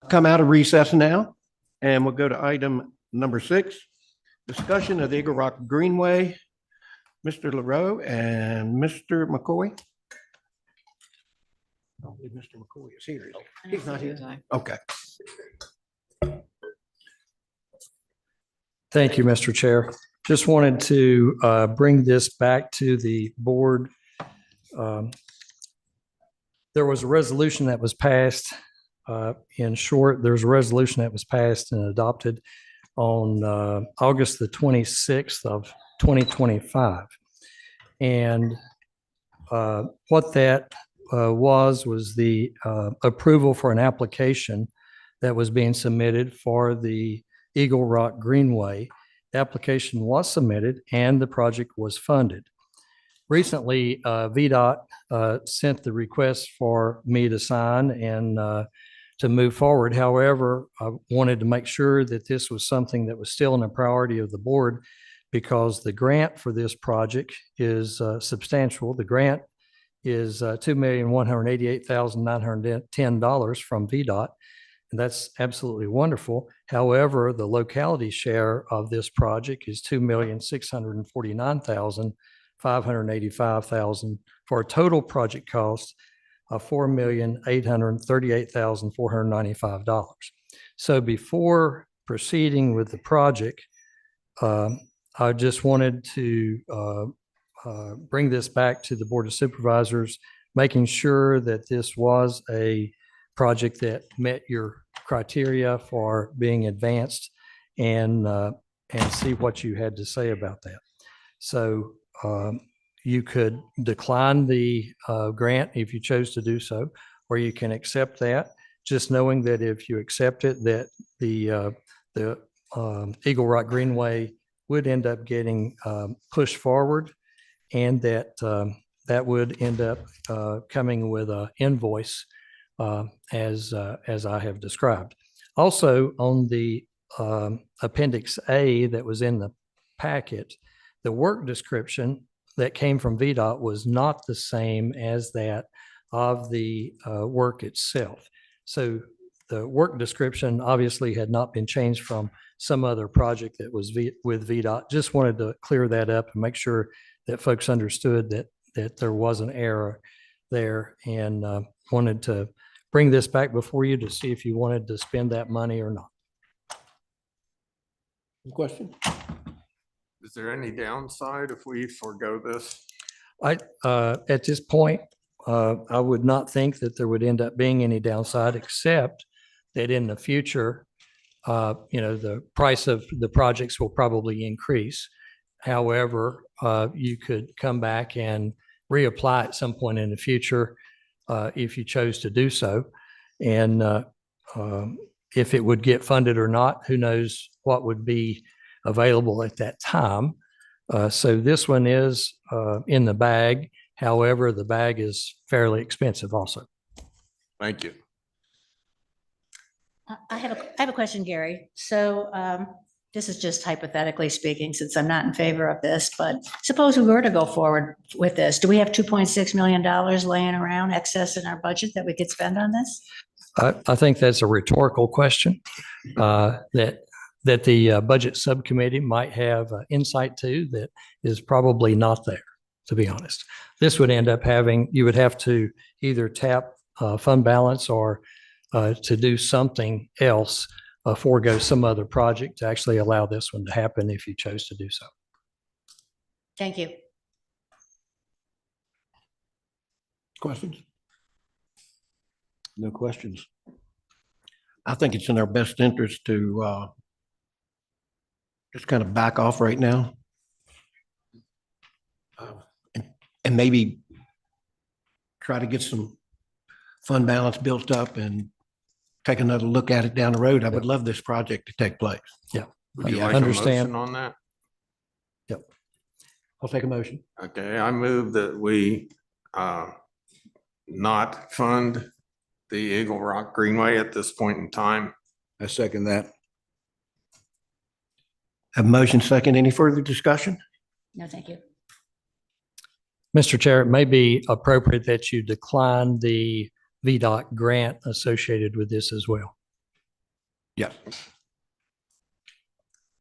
Come out of recess now, and we'll go to item number 6, discussion of the Eagle Rock Greenway. Mr. LaRoe and Mr. McCoy. I don't believe Mr. McCoy is here, is he? He's not here. Okay. Thank you, Mr. Chair. Just wanted to bring this back to the board. There was a resolution that was passed. In short, there's a resolution that was passed and adopted on August the 26th of 2025. And what that was the approval for an application that was being submitted for the Eagle Rock Greenway. The application was submitted and the project was funded. Recently, VDOT sent the request for me to sign and to move forward. However, I wanted to make sure that this was something that was still in a priority of the board because the grant for this project is substantial. The grant is $2,188,910 from VDOT, and that's absolutely wonderful. However, the locality share of this project is $2,649,585 for a total project cost of $4,838,495. So before proceeding with the project, I just wanted to bring this back to the Board of Supervisors, making sure that this was a project that met your criteria for being advanced and see what you had to say about that. So you could decline the grant if you chose to do so, or you can accept that, just knowing that if you accept it, that the Eagle Rock Greenway would end up getting pushed forward, and that that would end up coming with an invoice as I have described. Also, on the Appendix A that was in the packet, the work description that came from VDOT was not the same as that of the work itself. So the work description obviously had not been changed from some other project that was with VDOT. Just wanted to clear that up and make sure that folks understood that there was an error there, and wanted to bring this back before you to see if you wanted to spend that money or not. Question? Is there any downside if we forego this? At this point, I would not think that there would end up being any downside, except that in the future, the price of the projects will probably increase. However, you could come back and reapply at some point in the future if you chose to do so. And if it would get funded or not, who knows what would be available at that time. So this one is in the bag. However, the bag is fairly expensive also. Thank you. I have a question, Gary. So this is just hypothetically speaking, since I'm not in favor of this, but suppose we were to go forward with this, do we have $2.6 million laying around excess in our budget that we could spend on this? I think that's a rhetorical question that the budget subcommittee might have insight to that is probably not there, to be honest. This would end up you would have to either tap fund balance or to do something else, forego some other project to actually allow this one to happen if you chose to do so. Thank you. Questions? No questions. I think it's in our best interest to just kind of back off right now. And maybe try to get some fund balance built up and take another look at it down the road. I would love this project to take place. Yeah. Would you I like understand. a motion on that? Yep. I'll take a motion. Okay, I move that we not fund the Eagle Rock Greenway at this point in time. I second that. Have a motion second. Any further discussion? No, thank you. Mr. Chair, it may be appropriate that you decline the VDOT grant associated with this as well. Yes.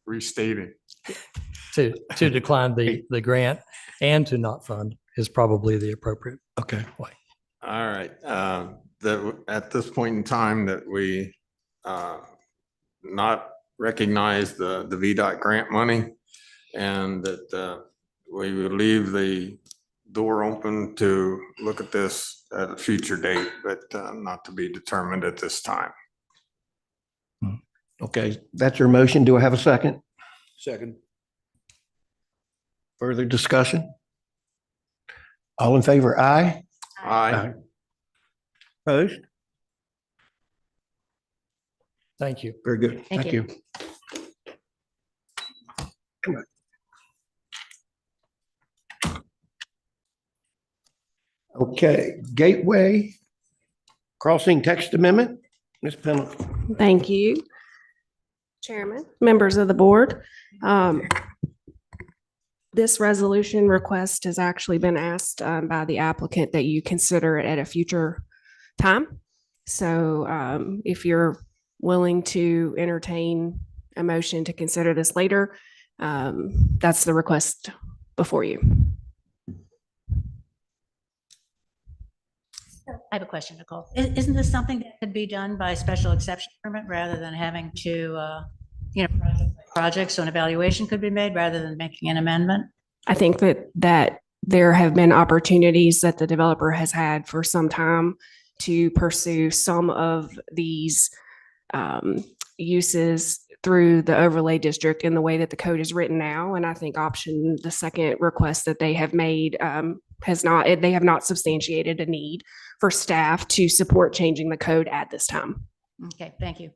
Restating. To decline the grant and to not fund is probably the appropriate Okay. way. All right, that at this point in time that we not recognize the VDOT grant money and that we will leave the door open to look at this at a future date, but not to be determined at this time. Okay, that's your motion. Do I have a second? Second. Further discussion? All in favor, aye? Aye. Opposed? Thank you. Very good. Thank Thank you. you. Come on. Okay, Gateway Crossing Text Amendment, Ms. Pendleton. Thank you, Chairman, members of the board. This resolution request has actually been asked by the applicant that you consider it at a future time. So if you're willing to entertain a motion to consider this later, that's the request before you. I have a question, Nicole. Isn't this something that could be done by special exception permit rather than having to, project, so an evaluation could be made rather than making an amendment? I think that there have been opportunities that the developer has had for some time to pursue some of these uses through the overlay district in the way that the code is written now. And I think the second request that they have made they have not substantiated a need for staff to support changing the code at this time. Okay, thank you.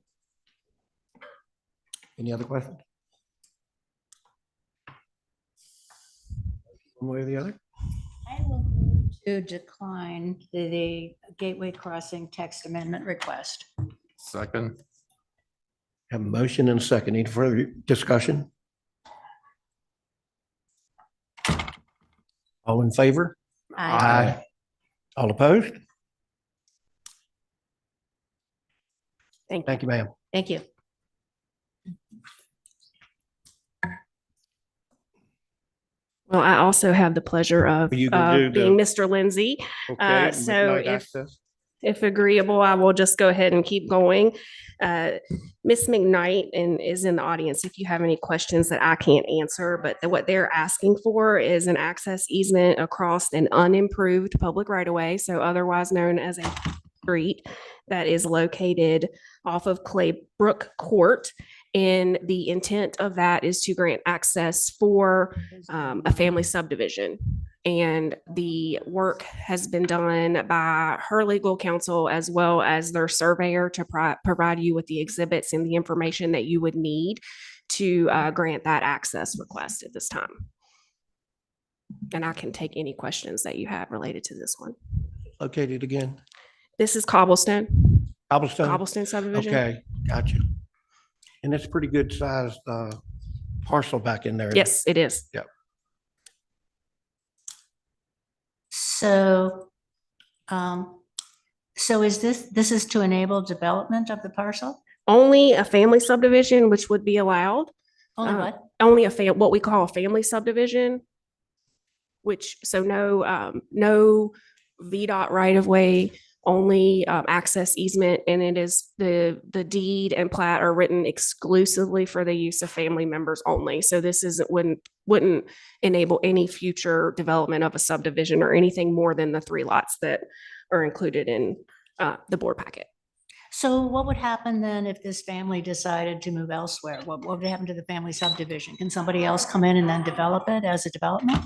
Any other questions? One way or the other? I will move to decline the Gateway Crossing text amendment request. Second. Have a motion and a second. Any further discussion? All in favor? Aye. All opposed? Thank you. Thank you, ma'am. Thank you. Well, I also have the pleasure of Are you gonna do being the- Mr. Lindsay. Okay, So midnight access? if agreeable, I will just go ahead and keep going. Ms. McKnight is in the audience if you have any questions that I can't answer, but what they're asking for is an access easement across an unimproved public right-of-way, so otherwise known as a street that is located off of Claybrook Court. And the intent of that is to grant access for a family subdivision. And the work has been done by her legal counsel as well as their surveyor to provide you with the exhibits and the information that you would need to grant that access request at this time. And I can take any questions that you have related to this one. Located again? This is Cobblestone. Cobblestone subdivision. Okay, got you. And it's pretty good sized parcel back in there. Yes, it is. Yep. So, so is this is to enable development of the parcel? Only a family subdivision, which would be allowed. Only what? Only what we call a family subdivision, which, so no VDOT right of way, only access easement, and it is the deed and plat are written exclusively for the use of family members only. So this wouldn't enable any future development of a subdivision or anything more than the 3 lots that are included in the board packet. So what would happen then if this family decided to move elsewhere? What would happen to the family subdivision? Can somebody else come in and then develop it as a development?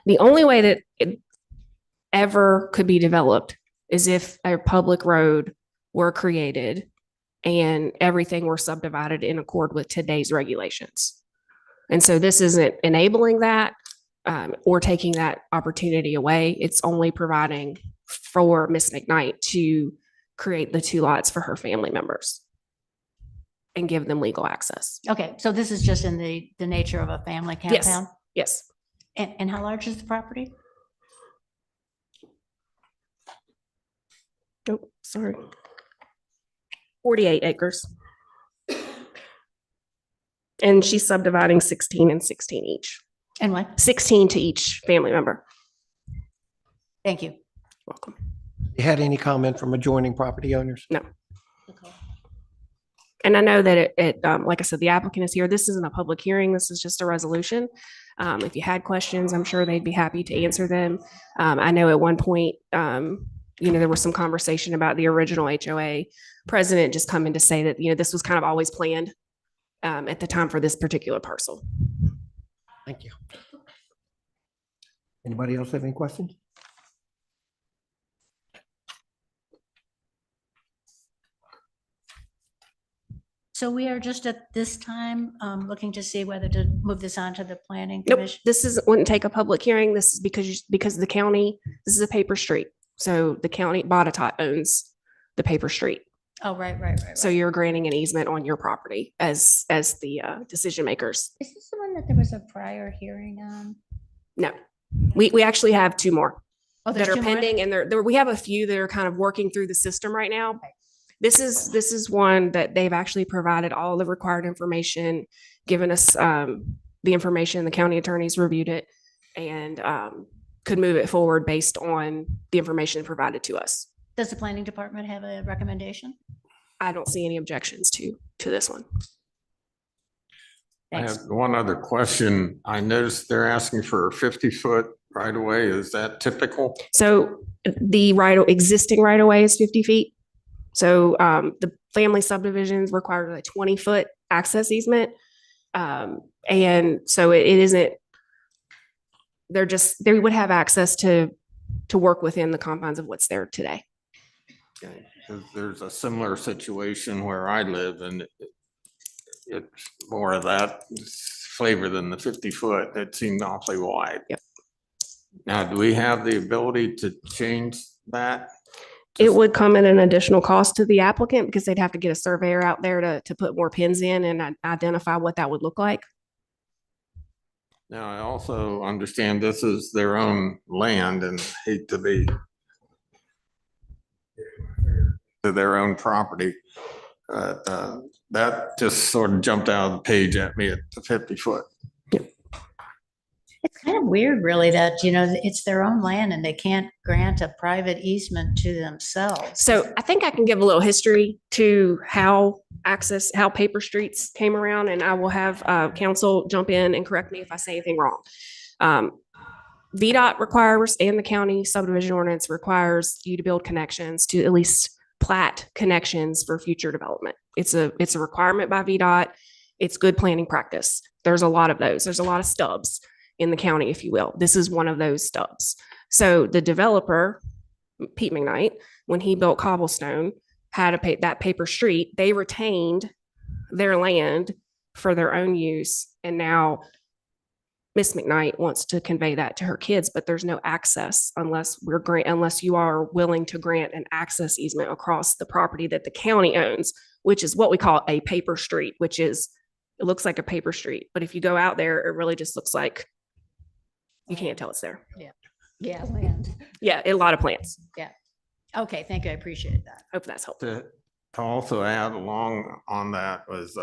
The only way that it ever could be developed is if a public road were created and everything were subdivided in accord with today's regulations. And so this isn't enabling that or taking that opportunity away. It's only providing for Ms. McKnight to create the 2 lots for her family members and give them legal access. Okay, so this is just in the nature of a family compound? Yes. And how large is the property? Oh, sorry. 48 acres. And she's subdividing 16 and 16 each. And what? 16 to each family member. Thank you. Welcome. You had any comment from adjoining property owners? No. And I know that like I said, the applicant is here. This isn't a public hearing. This is just a resolution. If you had questions, I'm sure they'd be happy to answer them. I know at one point, there was some conversation about the original HOA president just coming to say that, this was kind of always planned at the time for this particular parcel. Thank you. Anybody else have any questions? So we are just at this time looking to see whether to move this on to the planning Nope, commission. wouldn't take a public hearing. This is because the county, this is a paper street. So the county Botetourt owns the paper street. Oh, right. So you're granting an easement on your property as the decision makers. Is this the one that there was a prior hearing on? No, we actually have two more Oh, there's that are two more? pending, and we have a few that are kind of working through the system right now. This is one that they've actually provided all the required information, given us the information. The county attorneys reviewed it and could move it forward based on the information provided to us. Does the planning department have a recommendation? I don't see any objections to this one. I have one other question. I noticed they're asking for a 50-foot right of way. Is that typical? So the existing right of way is 50 feet. So the family subdivisions require a 20-foot access easement. And so it isn't, they would have access to work within the confines of what's there today. Because there's a similar situation where I live, and it's more of that flavor than the 50-foot. It seemed awfully wide. Yep. Now, do we have the ability to change that? It would come at an additional cost to the applicant because they'd have to get a surveyor out there to put more pins in and identify what that would look like. Now, I also understand this is their own land and hate to be to their own property. That just sort of jumped out of the page at me at the 50-foot. It's kind of weird, really, that, it's their own land and they can't grant a private easement to themselves. So I think I can give a little history to how paper streets came around, and I will have council jump in and correct me if I say anything wrong. VDOT requires, and the county subdivision ordinance requires you to build connections, to at least plat connections for future development. It's a requirement by VDOT. It's good planning practice. There's a lot of those. There's a lot of stubs in the county, if you will. This is one of those stubs. So the developer, Pete McKnight, when he built Cobblestone, had that paper street. They retained their land for their own use, and now Miss McKnight wants to convey that to her kids, but there's no access unless you are willing to grant an access easement across the property that the county owns, which is what we call a paper street, it looks like a paper street. But if you go out there, it really just looks like you can't tell it's there. Yeah, land. Yeah, a lot of plants. Yeah. Okay, thank you. I appreciate that. Hope that's helpful. To also add along on that was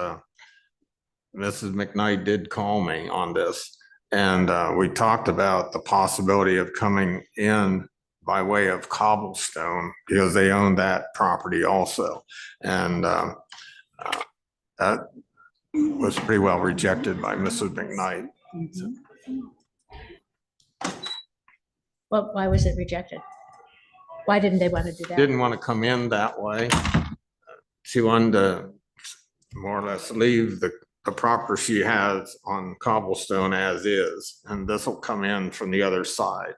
Mrs. McKnight did call me on this, and we talked about the possibility of coming in by way of Cobblestone because they own that property also. And that was pretty well rejected by Mrs. McKnight. Well, why was it rejected? Why didn't they want to do that? Didn't want to come in that way. She wanted to more or less leave the property she has on Cobblestone as is, and this will come in from the other side.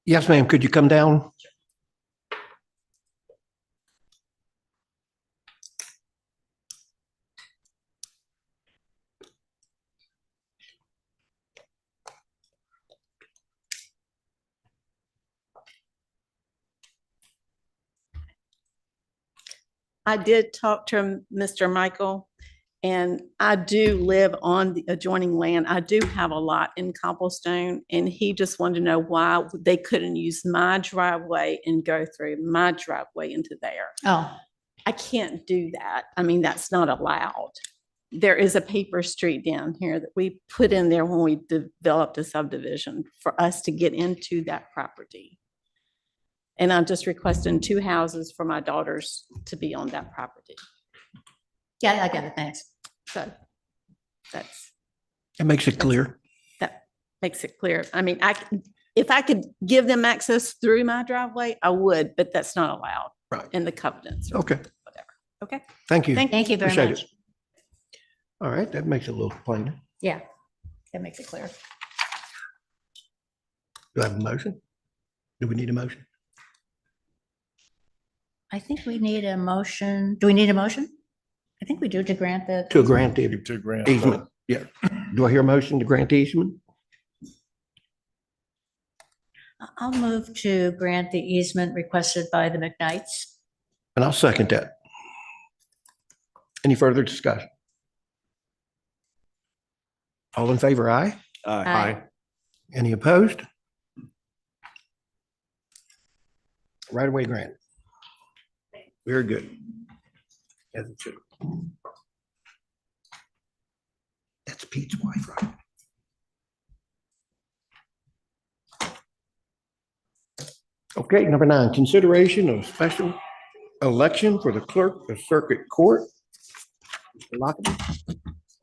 Yes, ma'am. Could you come down? I did talk to Mr. Michael, and I do live on the adjoining land. I do have a lot in Cobblestone, and he just wanted to know why they couldn't use my driveway and go through my driveway into there. Oh, I can't do that. I mean, that's not allowed. There is a paper street down here that we put in there when we developed a subdivision for us to get into that property. And I'm just requesting 2 houses for my daughters to be on that property. yeah, I got it. Thanks. So that's, That makes it clear. that makes it clear. I mean, if I could give them access through my driveway, I would, but that's not allowed. Right. In the covenants. or Okay. Whatever. Okay. Thank you. Thank you very Appreciate much. it. All right, that makes it a little plainer. Yeah, that makes it clear. Do I have a motion? Do we need a motion? I think we need a motion. Do we need a motion? I think we do to grant the. To grant the To grant. easement. Yeah. Do I hear a motion to grant the easement? I'll move to grant the easement requested by the McKnights. And I'll second that. Any further discussion? All in favor, aye? Aye. Any opposed? Right away grant. Very good. As it should. That's Pete's wife, right? Okay, number 9, consideration of special election for the clerk of circuit court. Mr. Lockett.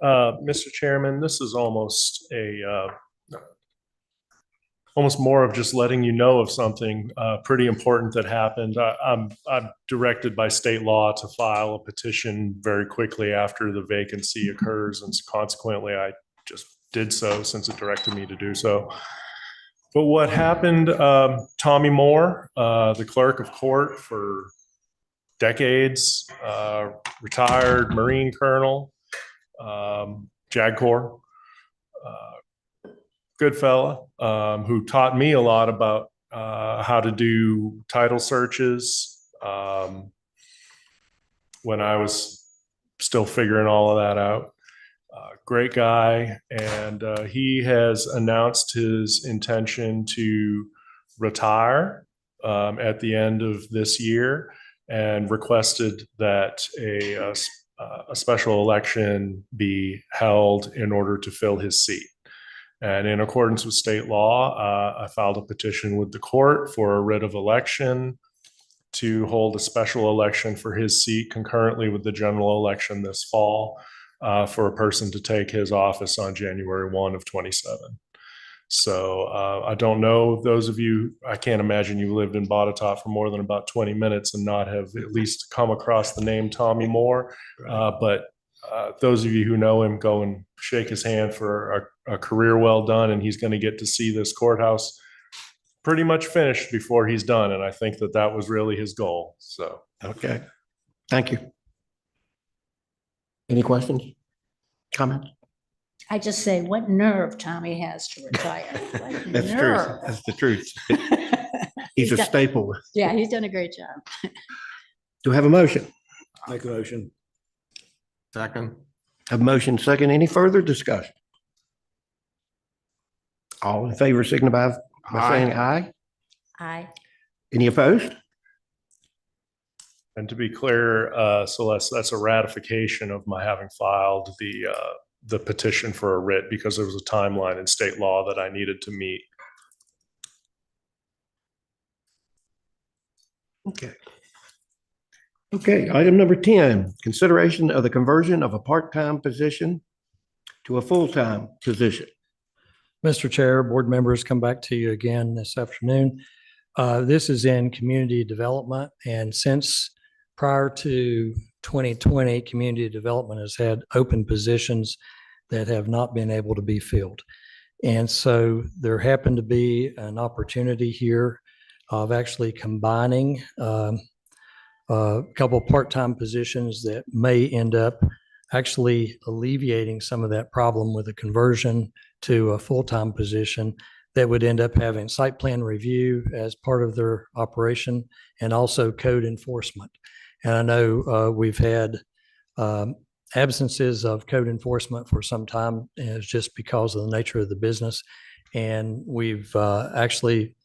Mr. Chairman, this is almost almost more of just letting you know of something pretty important that happened. I'm directed by state law to file a petition very quickly after the vacancy occurs, and consequently, I just did so since it directed me to do so. But what happened, Tommy Moore, the clerk of court for decades, retired Marine colonel, JAG Corps, good fella, who taught me a lot about how to do title searches when I was still figuring all of that out. Great guy, and he has announced his intention to retire at the end of this year, and requested that a special election be held in order to fill his seat. And in accordance with state law, I filed a petition with the court for a writ of election to hold a special election for his seat concurrently with the general election this fall, for a person to take his office on January 1 of 27. So I don't know, those of you, I can't imagine you lived in Botetourt for more than about 20 minutes and not have at least come across the name Tommy Moore. But those of you who know him, go and shake his hand for a career well done. And he's going to get to see this courthouse pretty much finished before he's done. And I think that that was really his goal. So. Okay, thank you. Any questions, comments? I just say, what nerve Tommy has to retire. What That's true. nerve. That's the truth. He's a done- staple. Yeah, he's done a great job. Do I have a motion? Make a motion. Second. Have a motion second. Any further discussion? All in favor signify by saying aye. Aye. Any opposed? And to be clear, Celeste, that's a ratification of my having filed the petition for a writ, because there was a timeline in state law that I needed to meet. Okay. Okay, item number 10, consideration of the conversion of a part-time position to a full-time position. Mr. Chair, board members, come back to you again this afternoon. This is in community development, and since prior to 2020, community development has had open positions that have not been able to be filled. And so there happened to be an opportunity here of actually combining a couple part-time positions that may end up actually alleviating some of that problem with a conversion to a full-time position that would end up having site plan review as part of their operation and also code enforcement. And I know we've had absences of code enforcement for some time, and it's just because of the nature of the business. And we've actually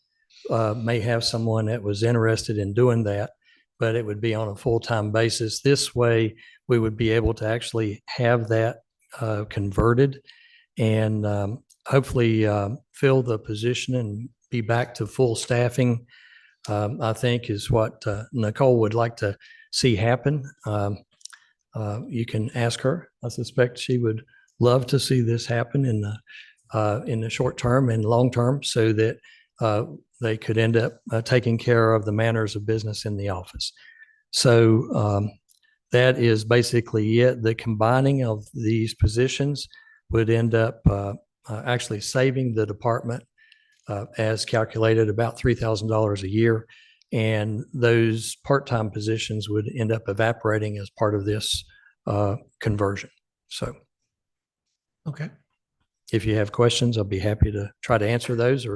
may have someone that was interested in doing that, but it would be on a full-time basis. This way, we would be able to actually have that converted and hopefully fill the position and be back to full staffing, I think is what Nicole would like to see happen. You can ask her. I suspect she would love to see this happen in the short term and long term, so that they could end up taking care of the manners of business in the office. So that is basically it. The combining of these positions would end up actually saving the department, as calculated, about $3,000 a year. And those part-time positions would end up evaporating as part of this conversion. So, okay. If you have questions, I'll be happy to try to answer those,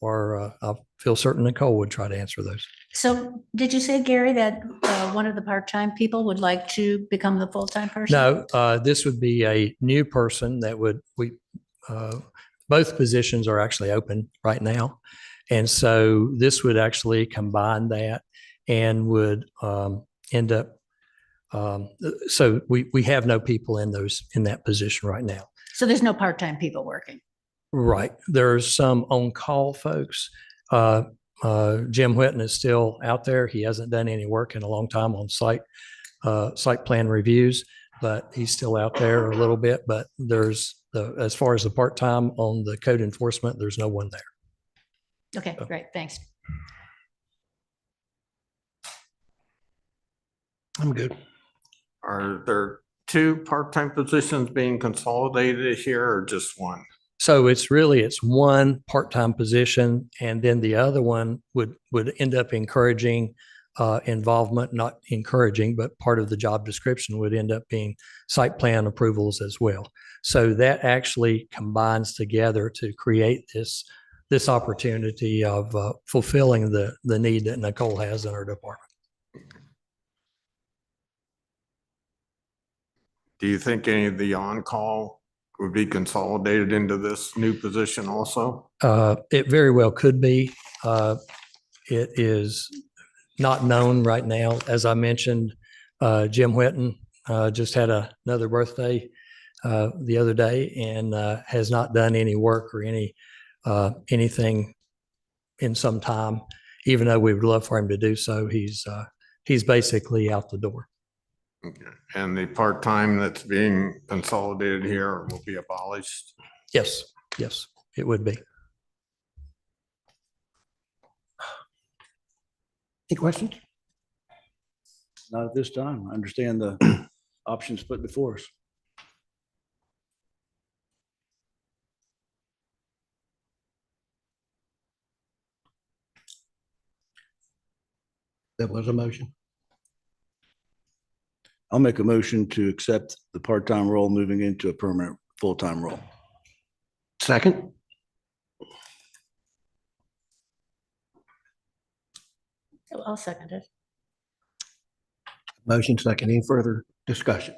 or I feel certain Nicole would try to answer those. So did you say, Gary, that one of the part-time people would like to become the full-time person? No, this would be a new person that would, both positions are actually open right now. And so this would actually combine that and would end up, so we have no people in that position right now. So there's no part-time people working? Right. There's some on-call folks. Jim Whitten is still out there. He hasn't done any work in a long time on site plan reviews, but he's still out there a little bit. But as far as the part-time on the code enforcement, there's no one there. Okay, great. Thanks. I'm good. Are there two part-time positions being consolidated here or just one? So it's one part-time position, and then the other one would end up encouraging involvement, not encouraging, but part of the job description would end up being site plan approvals as well. So that actually combines together to create this opportunity of fulfilling the need that Nicole has in her department. Do you think any of the on-call would be consolidated into this new position also? It very well could be. It is not known right now. As I mentioned, Jim Whitten just had another birthday the other day and has not done any work or anything in some time, even though we would love for him to do so. He's basically out the door. Okay. And the part-time that's being consolidated here will be abolished? Yes, it would be. Any questions? Not at this time. I understand the options put before us. That was a motion. I'll make a motion to accept the part-time role moving into a permanent full-time role. Second. I'll second it. Motion second. Any further discussions?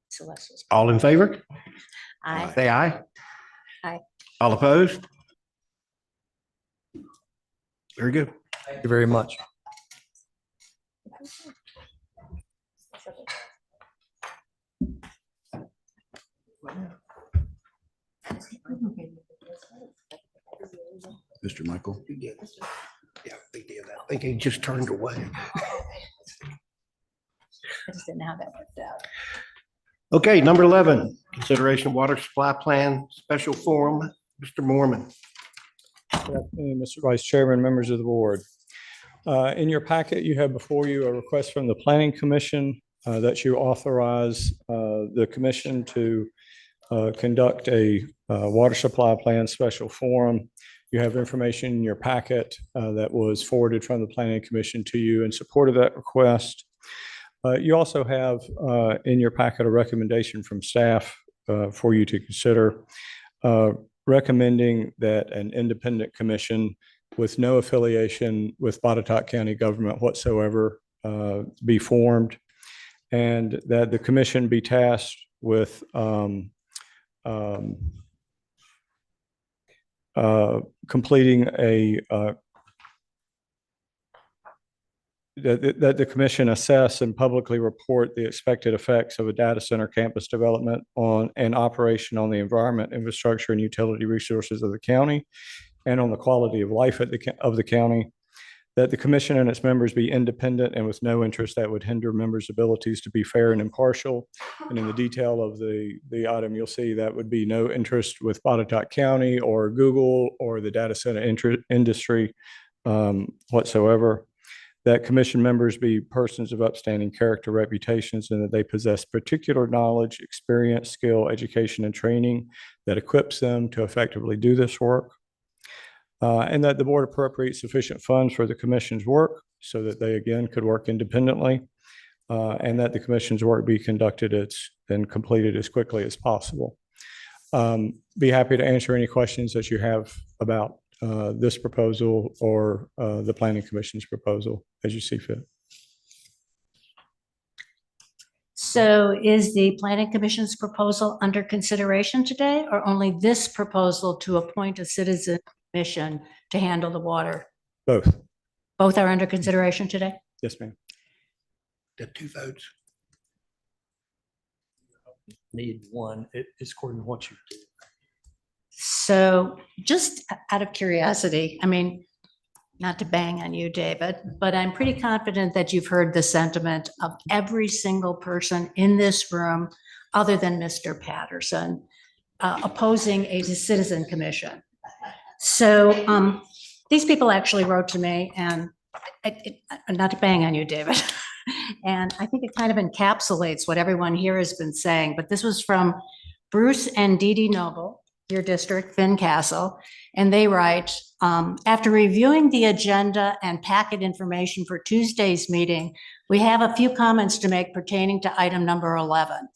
Celeste's. All in favor? Aye. Say aye. Aye. All opposed? Very good. Thank you very much. Mr. Michael. Yeah, they did that. I think he just turned away. I just didn't know how that worked out. Okay, number 11, consideration of water supply plan, special forum. Mr. Mormon. Good afternoon, Mr. Vice Chairman, members of the board. In your packet, you have before you a request from the Planning Commission that you authorize the commission to conduct a water supply plan special forum. You have information in your packet that was forwarded from the Planning Commission to you in support of that request. You also have in your packet a recommendation from staff for you to consider, recommending that an independent commission with no affiliation with Botetourt County government whatsoever be formed, and that the commission be tasked with completing that the commission assess and publicly report the expected effects of a data center campus development on and operation on the environment, infrastructure, and utility resources of the county, and on the quality of life of the county. That the commission and its members be independent and with no interest that would hinder members' abilities to be fair and impartial. And in the detail of the item, you'll see that would be no interest with Botetourt County or Google or the data center industry whatsoever. That commission members be persons of upstanding character, reputations, and that they possess particular knowledge, experience, skill, education, and training that equips them to effectively do this work. And that the board appropriates sufficient funds for the commission's work so that they, again, could work independently, and that the commission's work be conducted and completed as quickly as possible. Be happy to answer any questions that you have about this proposal or the Planning Commission's proposal as you see fit. So is the Planning Commission's proposal under consideration today, or only this proposal to appoint a citizen commission to handle the water? Both. Both are under consideration today? Yes, ma'am. The 2 votes. Need one. It is according to what you do. So just out of curiosity, I mean, not to bang on you, David, but I'm pretty confident that you've heard the sentiment of every single person in this room, other than Mr. Patterson, opposing a citizen commission. So these people actually wrote to me, and not to bang on you, David, and I think it kind of encapsulates what everyone here has been saying, but this was from Bruce and Dee Dee Noble, your district, Fincastle, and they write, after reviewing the agenda and packet information for Tuesday's meeting, we have a few comments to make pertaining to item number 11.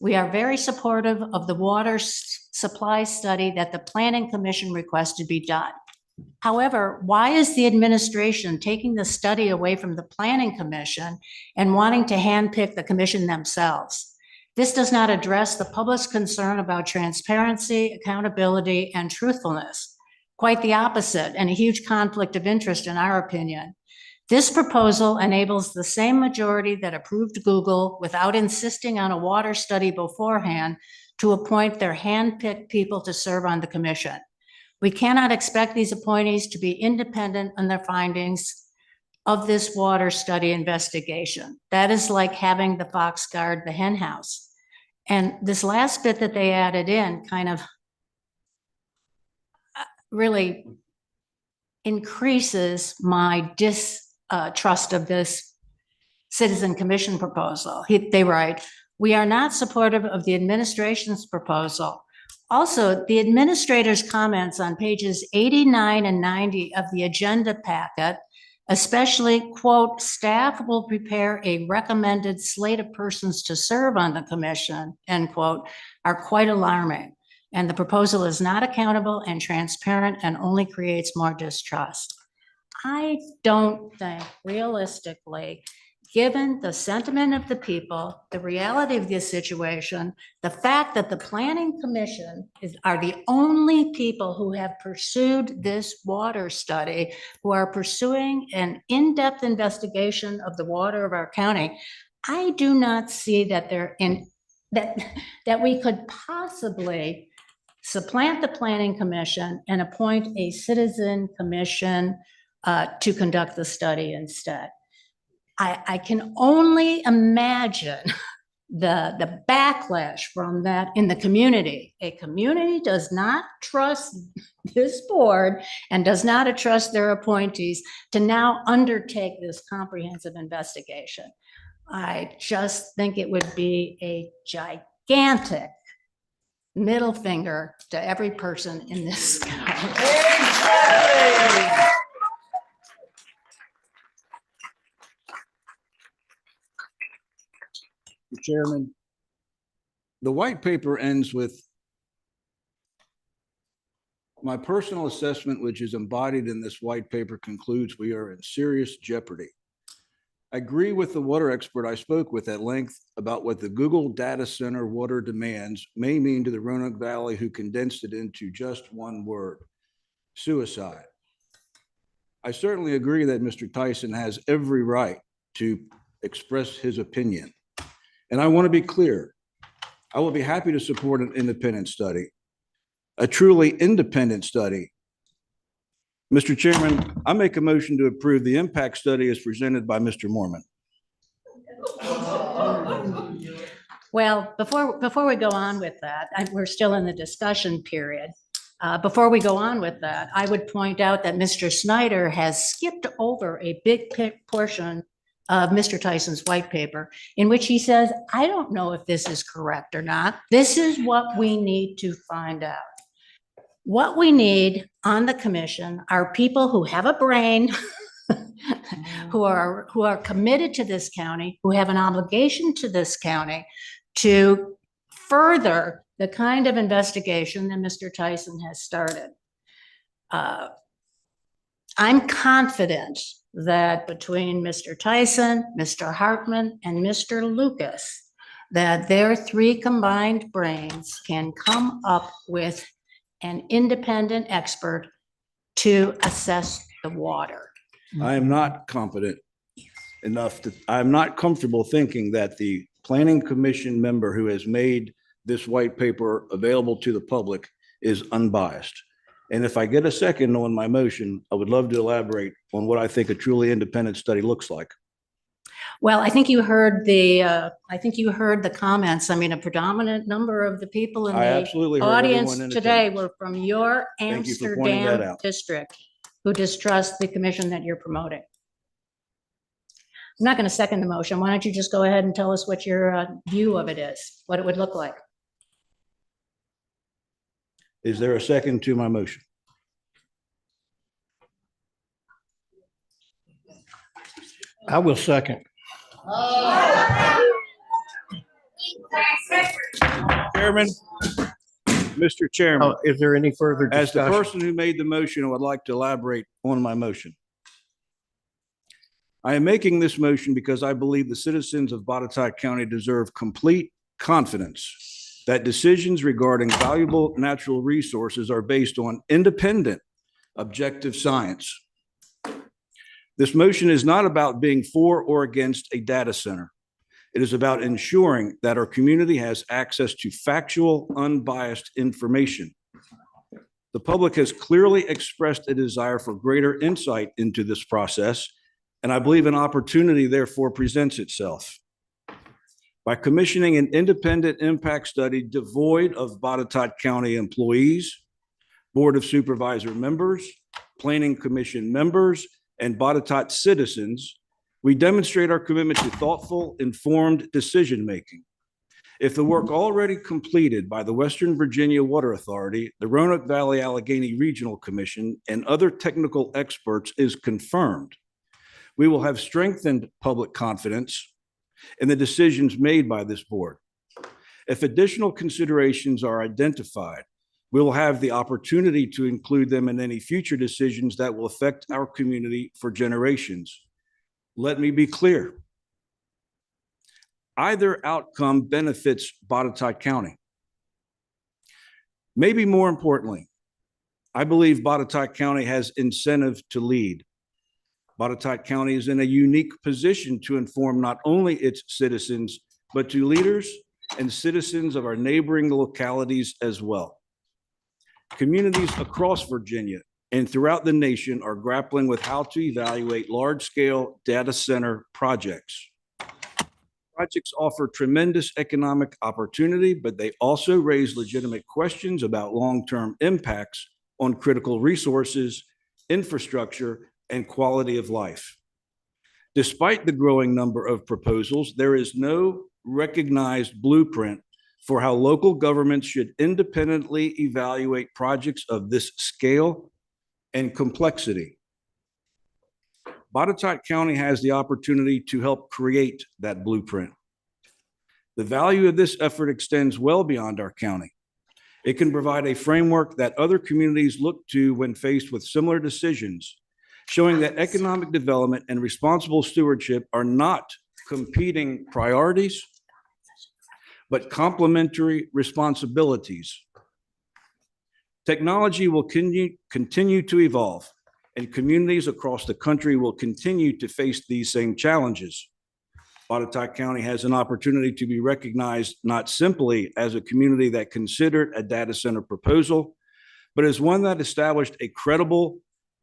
We are very supportive of the water supply study that the Planning Commission requested be done. However, why is the administration taking the study away from the Planning Commission and wanting to handpick the commission themselves? This does not address the public's concern about transparency, accountability, and truthfulness. Quite the opposite, and a huge conflict of interest in our opinion. This proposal enables the same majority that approved Google without insisting on a water study beforehand to appoint their hand-picked people to serve on the commission. We cannot expect these appointees to be independent on their findings of this water study investigation. That is like having the fox guard the hen house. And this last bit that they added in kind of really increases my distrust of this citizen commission proposal. They write, we are not supportive of the administration's proposal. Also, the administrator's comments on pages 89 and 90 of the agenda packet, especially, quote, staff will prepare a recommended slate of persons to serve on the commission, end quote, are quite alarming. And the proposal is not accountable and transparent and only creates more distrust. I don't think realistically, given the sentiment of the people, the reality of this situation, the fact that the Planning Commission are the only people who have pursued this water study, who are pursuing an in-depth investigation of the water of our county, I do not see that that we could possibly supplant the Planning Commission and appoint a citizen commission to conduct the study instead. I can only imagine the backlash from that in the community. A community does not trust this board and does not trust their appointees to now undertake this comprehensive investigation. I just think it would be a gigantic middle finger to every person in this county. Mr. Chairman, the white paper ends with My personal assessment, which is embodied in this white paper, concludes we are in serious jeopardy. I agree with the water expert I spoke with at length about what the Google data center water demands may mean to the Roanoke Valley, who condensed it into just one word: suicide. I certainly agree that Mr. Tyson has every right to express his opinion. And I want to be clear, I will be happy to support an independent study, a truly independent study. Mr. Chairman, I make a motion to approve the impact study as presented by Mr. Mormon. Well, before we go on with that, we're still in the discussion period. Before we go on with that, I would point out that Mr. Snyder has skipped over a big portion of Mr. Tyson's white paper, in which he says, I don't know if this is correct or not. This is what we need to find out. What we need on the commission are people who have a brain, who are committed to this county, who have an obligation to this county to further the kind of investigation that Mr. Tyson has started. I'm confident that between Mr. Tyson, Mr. Hartman, and Mr. Lucas, that their three combined brains can come up with an independent expert to assess the water. I am not confident enough I'm not comfortable thinking that the planning commission member who has made this white paper available to the public is unbiased. And if I get a second on my motion, I would love to elaborate on what I think a truly independent study looks like. Well, I think you heard the comments. I mean, a predominant number of the people in the audience today were from your Amsterdam district who distrust the commission that you're promoting. I'm not going to second the motion. Why don't you just go ahead and tell us what your view of it is, what it would look like? Is there a second to my motion? I will second. Chairman, Mr. Chairman. Is there any further discussion? As the person who made the motion, I would like to elaborate on my motion. I am making this motion because I believe the citizens of Botetourt County deserve complete confidence that decisions regarding valuable natural resources are based on independent, objective science. This motion is not about being for or against a data center. It is about ensuring that our community has access to factual, unbiased information. The public has clearly expressed a desire for greater insight into this process, and I believe an opportunity therefore presents itself. By commissioning an independent impact study devoid of Botetourt County employees, Board of Supervisor members, Planning Commission members, and Botetourt citizens, we demonstrate our commitment to thoughtful, informed decision-making. If the work already completed by the Western Virginia Water Authority, the Roanoke Valley Allegheny Regional Commission, and other technical experts is confirmed, we will have strengthened public confidence in the decisions made by this board. If additional considerations are identified, we will have the opportunity to include them in any future decisions that will affect our community for generations. Let me be clear. Either outcome benefits Botetourt County. Maybe more importantly, I believe Botetourt County has incentive to lead. Botetourt County is in a unique position to inform not only its citizens, but to leaders and citizens of our neighboring localities as well. Communities across Virginia and throughout the nation are grappling with how to evaluate large-scale data center projects. Projects offer tremendous economic opportunity, but they also raise legitimate questions about long-term impacts on critical resources, infrastructure, and quality of life. Despite the growing number of proposals, there is no recognized blueprint for how local governments should independently evaluate projects of this scale and complexity. Botetourt County has the opportunity to help create that blueprint. The value of this effort extends well beyond our county. It can provide a framework that other communities look to when faced with similar decisions, showing that economic development and responsible stewardship are not competing priorities, but complementary responsibilities. Technology will continue to evolve, and communities across the country will continue to face these same challenges. Botetourt County has an opportunity to be recognized not simply as a community that considered a data center proposal, but as one that established a credible,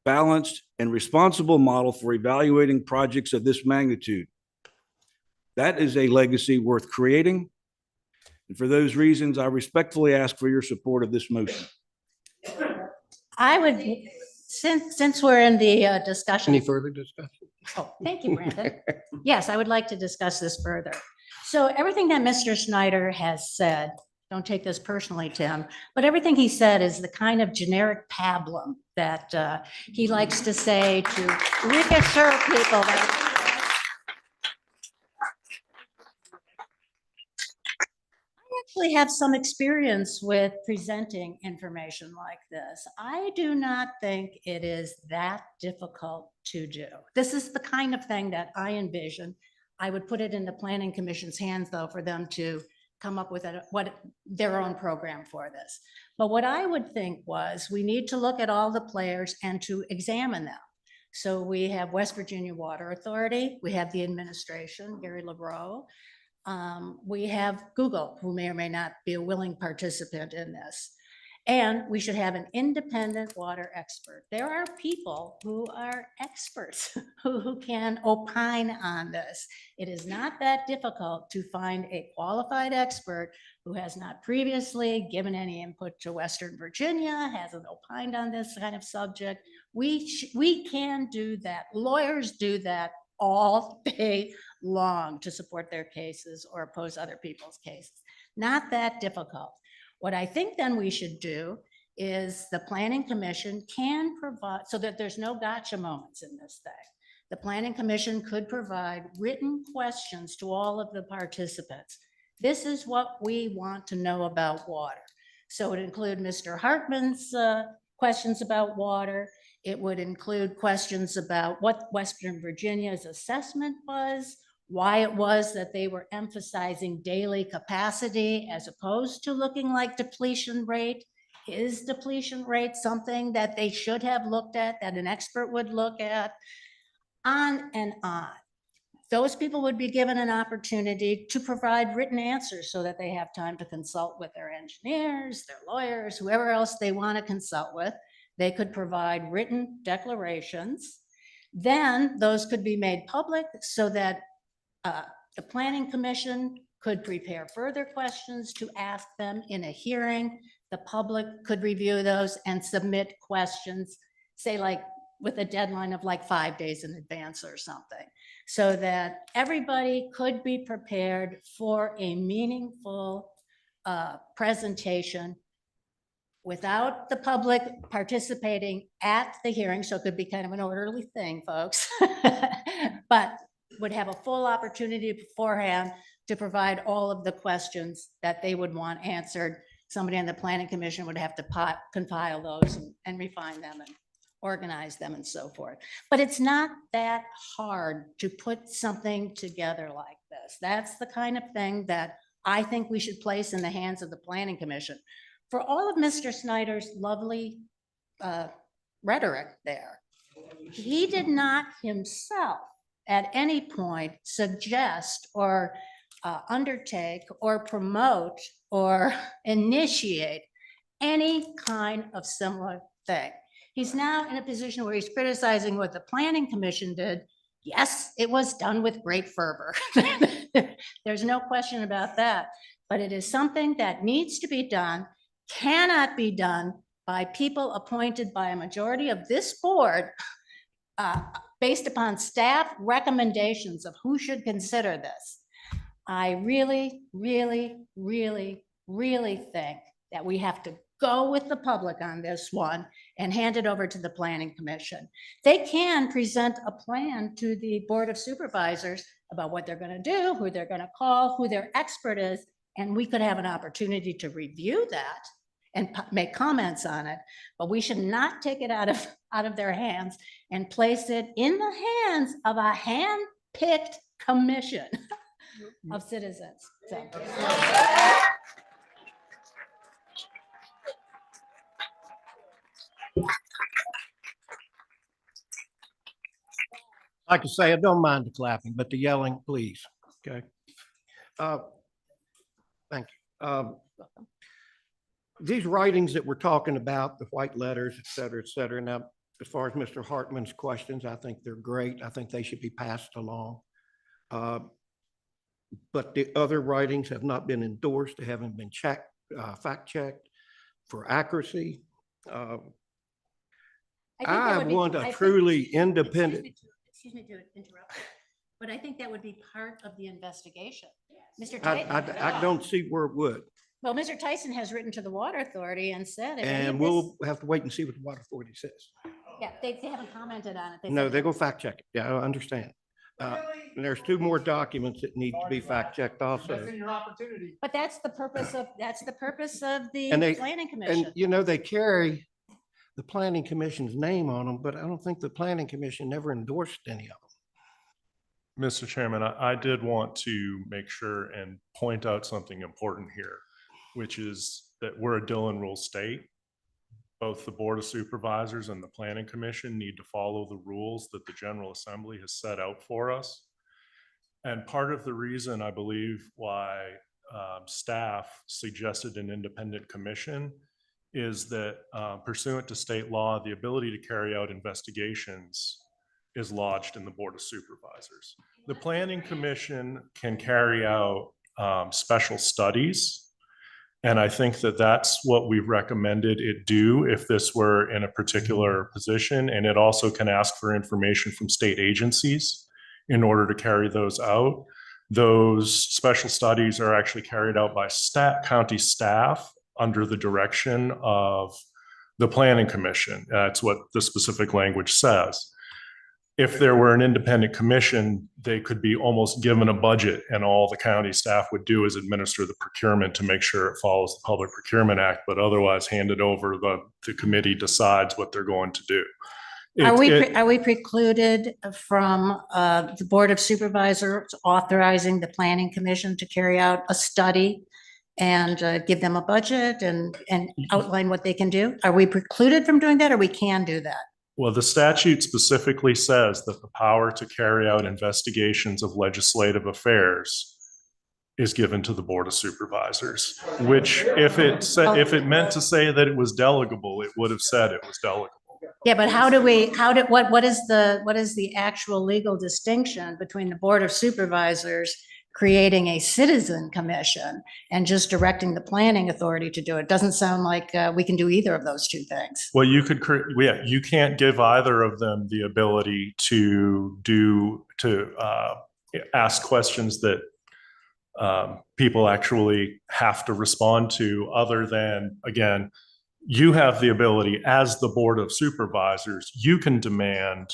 balanced, and responsible model for evaluating projects of this magnitude. That is a legacy worth creating. And for those reasons, I respectfully ask for your support of this motion. I would, since we're in the discussion. Any further discussion? Oh, thank you, Brandon. Yes, I would like to discuss this further. So everything that Mr. Snyder has said, don't take this personally, Tim, but everything he said is the kind of generic pablum that he likes to say to reassure people that actually have some experience with presenting information like this. I do not think it is that difficult to do. This is the kind of thing that I envision. I would put it in the Planning Commission's hands, though, for them to come up with their own program for this. But what I would think was we need to look at all the players and to examine them. So we have West Virginia Water Authority, we have the administration, Gary LaBro. We have Google, who may or may not be a willing participant in this. And we should have an independent water expert. There are people who are experts who can opine on this. It is not that difficult to find a qualified expert who has not previously given any input to Western Virginia, hasn't opined on this kind of subject. We can do that. Lawyers do that all day long to support their cases or oppose other people's cases. Not that difficult. What I think then we should do is the Planning Commission can provide, so that there's no gotcha moments in this thing. The Planning Commission could provide written questions to all of the participants. This is what we want to know about water. So it would include Mr. Hartman's questions about water. It would include questions about what Western Virginia's assessment was, why it was that they were emphasizing daily capacity as opposed to looking like depletion rate. Is depletion rate something that they should have looked at, that an expert would look at? On and on. Those people would be given an opportunity to provide written answers so that they have time to consult with their engineers, their lawyers, whoever else they want to consult with. They could provide written declarations. Then those could be made public so that the Planning Commission could prepare further questions to ask them in a hearing. The public could review those and submit questions, say like with a deadline of like 5 days in advance or something, so that everybody could be prepared for a meaningful presentation without the public participating at the hearing. So it could be kind of an orderly thing, folks, but would have a full opportunity beforehand to provide all of the questions that they would want answered. Somebody on the Planning Commission would have to compile those and refine them and organize them and so forth. But it's not that hard to put something together like this. That's the kind of thing that I think we should place in the hands of the Planning Commission. For all of Mr. Snyder's lovely rhetoric there, he did not himself at any point suggest or undertake or promote or initiate any kind of similar thing. He's now in a position where he's criticizing what the Planning Commission did. Yes, it was done with great fervor. There's no question about that, but it is something that needs to be done, cannot be done by people appointed by a majority of this board based upon staff recommendations of who should consider this. I really, really, really, really think that we have to go with the public on this one and hand it over to the Planning Commission. They can present a plan to the Board of Supervisors about what they're going to do, who they're going to call, who their expert is, and we could have an opportunity to review that and make comments on it, but we should not take it out of their hands and place it in the hands of a hand-picked commission of citizens. So. Like I say, I don't mind the clapping, but the yelling, please. Okay. Thank you. These writings that we're talking about, the white letters, et cetera, et cetera. Now, as far as Mr. Hartman's questions, I think they're great. I think they should be passed along. But the other writings have not been endorsed. They haven't been checked, fact-checked for accuracy. I want a truly independent. Excuse me to interrupt, but I think that would be part of the investigation. Mr. I Tyson. don't see where it would. Well, Mr. Tyson has written to the Water Authority and said. if any of And this- we'll have to wait and see what the Water Authority says. Yeah, they haven't commented on it. No, said- they go fact check it. Yeah, I understand. And there's 2 more documents that need to be fact checked also. your opportunity. But that's the purpose of the And they, planning commission. and you know, they carry the planning commission's name on them, but I don't think the planning commission ever endorsed any of them. Mr. Chairman, I did want to make sure and point out something important here, which is that we're a Dillon Rule state. Both the Board of Supervisors and the Planning Commission need to follow the rules that the General Assembly has set out for us. And part of the reason I believe why staff suggested an independent commission is that pursuant to state law, the ability to carry out investigations is lodged in the Board of Supervisors. The Planning Commission can carry out special studies. And I think that that's what we've recommended it do if this were in a particular position. And it also can ask for information from state agencies in order to carry those out. Those special studies are actually carried out by county staff under the direction of the Planning Commission. That's what the specific language says. If there were an independent commission, they could be almost given a budget and all the county staff would do is administer the procurement to make sure it follows the Public Procurement Act, but otherwise hand it over, the committee decides what they're going to do. Are we precluded from the Board of Supervisors authorizing the Planning Commission to carry out a study and give them a budget and outline what they can do? Are we precluded from doing that, or we can do that? Well, the statute specifically says that the power to carry out investigations of legislative affairs is given to the Board of Supervisors, which if it meant to say that it was delegable, it would have said it was delegable. Yeah, but what is the actual legal distinction between the Board of Supervisors creating a citizen commission and just directing the planning authority to do it? Doesn't sound like we can do either of those 2 things. Well, you can't give either of them the ability to ask questions that people actually have to respond to, other than, again, you have the ability as the Board of Supervisors, you can demand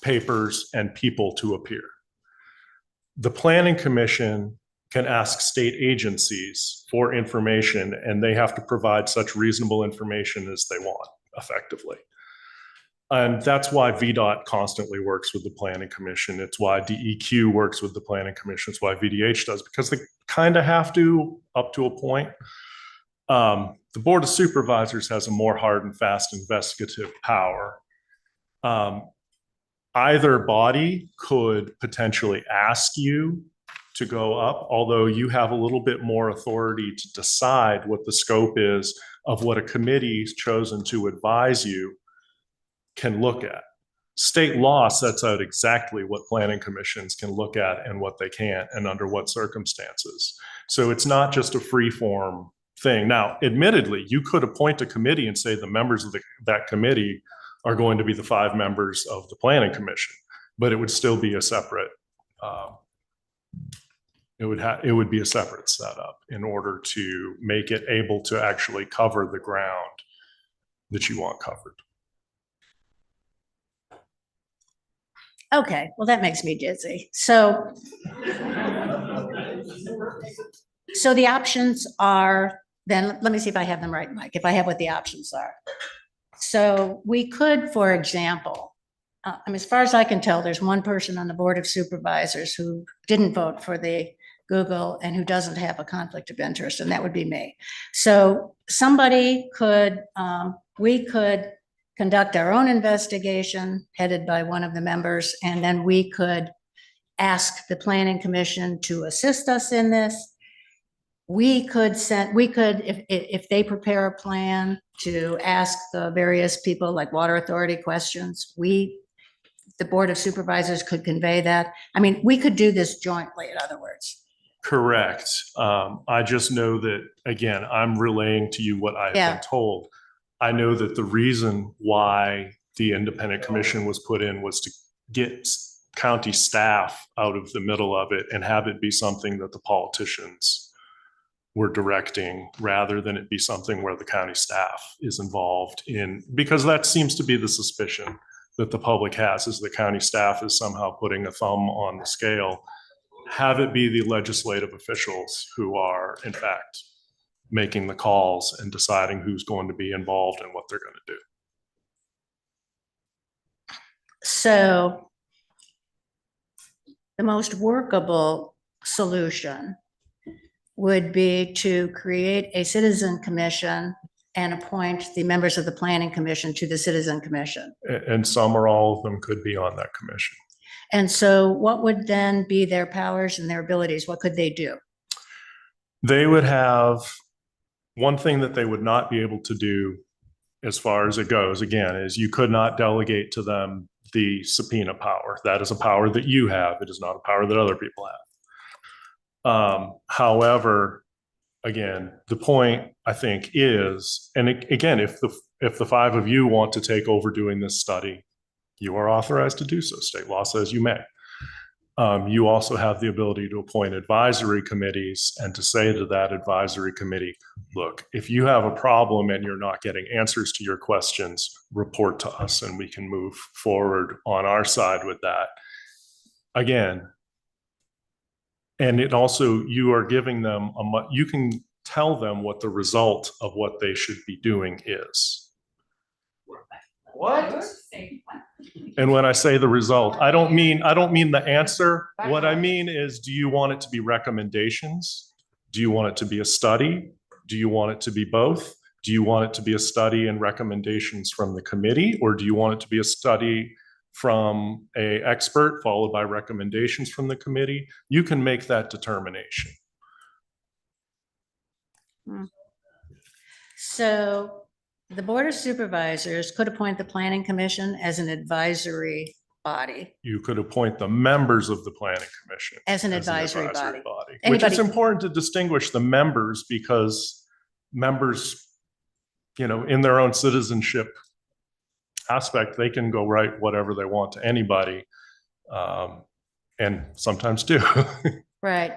papers and people to appear. The Planning Commission can ask state agencies for information, and they have to provide such reasonable information as they want, effectively. And that's why VDOT constantly works with the Planning Commission. It's why DEQ works with the Planning Commission. It's why VDH does, because they kind of have to up to a point. The Board of Supervisors has a more hard and fast investigative power. Either body could potentially ask you to go up, although you have a little bit more authority to decide what the scope is of what a committee chosen to advise you can look at. State law sets out exactly what planning commissions can look at and what they can't, and under what circumstances. So it's not just a free form thing. Now, admittedly, you could appoint a committee and say the members of that committee are going to be the 5 members of the planning commission, but it would still be a separate, it would be a separate setup in order to make it able to actually cover the ground that you want covered. Okay, well, that makes me dizzy. So the options are then let me see if I have them right, Mike, if I have what the options are. So we could, for example, as far as I can tell, there's one person on the Board of Supervisors who didn't vote for the Google and who doesn't have a conflict of interest, and that would be me. So somebody could, we could conduct our own investigation headed by one of the members, and then we could ask the Planning Commission to assist us in this. We could send, if they prepare a plan to ask the various people like Water Authority questions, the Board of Supervisors could convey that. I mean, we could do this jointly, in other words. Correct. I just know that, again, I'm relaying to you what I have been told. I know that the reason why the independent commission was put in was to get county staff out of the middle of it and have it be something that the politicians were directing, rather than it be something where the county staff is involved in, because that seems to be the suspicion that the public has, is the county staff is somehow putting a thumb on the scale. Have it be the legislative officials who are, in fact, making the calls and deciding who's going to be involved and what they're going to do. So the most workable solution would be to create a citizen commission and appoint the members of the Planning Commission to the Citizen Commission. And some or all of them could be on that commission. And so what would then be their powers and their abilities? What could they do? They would have, one thing that they would not be able to do as far as it goes, again, is you could not delegate to them the subpoena power. That is a power that you have. It is not a power that other people have. However, again, the point I think is, and again, if the five of you want to take over doing this study, you are authorized to do so. State law says you may. You also have the ability to appoint advisory committees and to say to that advisory committee, look, if you have a problem and you're not getting answers to your questions, report to us and we can move forward on our side with that. Again, and it also, you are giving them you can tell them what the result of what they should be doing is. What? And when I say the result, I don't mean the answer. What I mean is, do you want it to be recommendations? Do you want it to be a study? Do you want it to be both? Do you want it to be a study and recommendations from the committee? Or do you want it to be a study from an expert followed by recommendations from the committee? You can make that determination. So the Board of Supervisors could appoint the Planning Commission as an advisory body. You could appoint the members of the Planning Commission As an advisory body. Which is important to distinguish the members, because members, in their own citizenship aspect, they can go write whatever they want to anybody, and sometimes do. Right.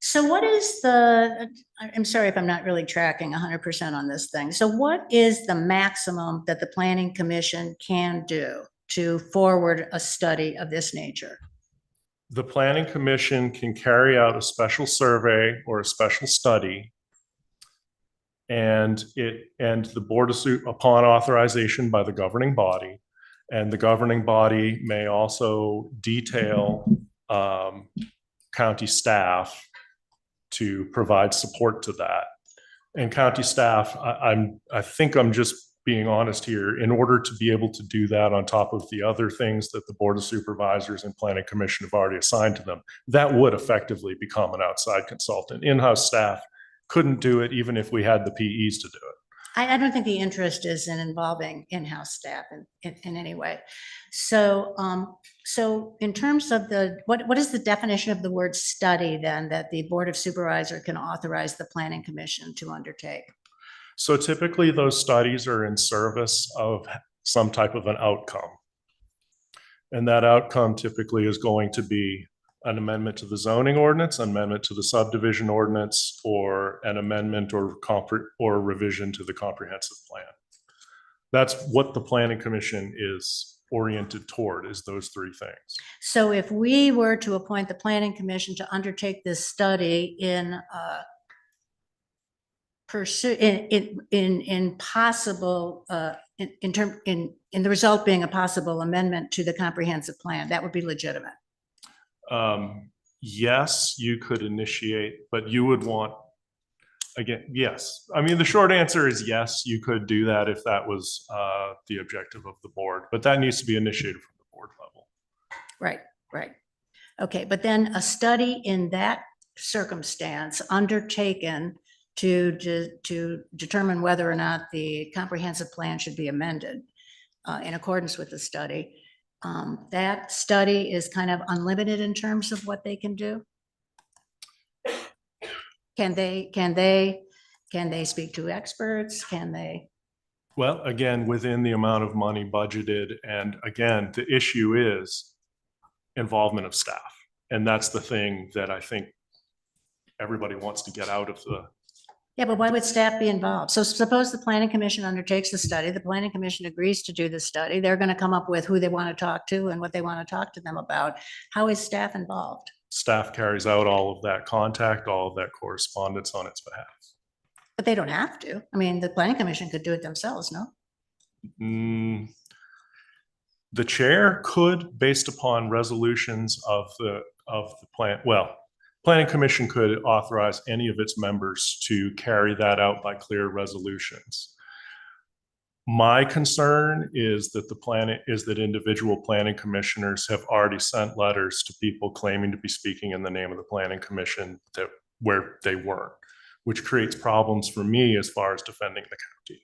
So what is I'm sorry if I'm not really tracking 100% on this thing. So what is the maximum that the Planning Commission can do to forward a study of this nature? The Planning Commission can carry out a special survey or a special study, and the Board of upon authorization by the governing body, and the governing body may also detail county staff to provide support to that. And county staff, I think I'm just being honest here, in order to be able to do that on top of the other things that the Board of Supervisors and Planning Commission have already assigned to them, that would effectively become an outside consultant. In-house staff couldn't do it even if we had the PEs to do it. I don't think the interest is in involving in-house staff in any way. So, so in terms of what is the definition of the word study then that the Board of Supervisors can authorize the Planning Commission to undertake? So typically those studies are in service of some type of an outcome. And that outcome typically is going to be an amendment to the zoning ordinance, an amendment to the subdivision ordinance, or an amendment or revision to the comprehensive plan. That's what the Planning Commission is oriented toward, is those three things. So if we were to appoint the Planning Commission to undertake this study in pursue, in possible, in the result being a possible amendment to the comprehensive plan, that would be legitimate. Yes, you could initiate, but you would want, again, yes. I mean, the short answer is yes, you could do that if that was the objective of the board, but that needs to be initiated from the board level. Right, right. Okay, but then a study in that circumstance undertaken to determine whether or not the comprehensive plan should be amended in accordance with the study. That study is kind of unlimited in terms of what they can do. Can they speak to experts? Can they? Well, again, within the amount of money budgeted, and again, the issue is involvement of staff. And that's the thing that I think everybody wants to get out of the. Yeah, but why would staff be involved? So suppose the planning commission undertakes the study, the planning commission agrees to do the study. They're going to come up with who they want to talk to and what they want to talk to them about. How is staff involved? Staff carries out all of that contact, all of that correspondence on its behalf. But they don't have to. I mean, the planning commission could do it themselves, no? The chair could, based upon resolutions of the plan, well, planning commission could authorize any of its members to carry that out by clear resolutions. My concern is that individual planning commissioners have already sent letters to people claiming to be speaking in the name of the planning commission where they weren't, which creates problems for me as far as defending the county.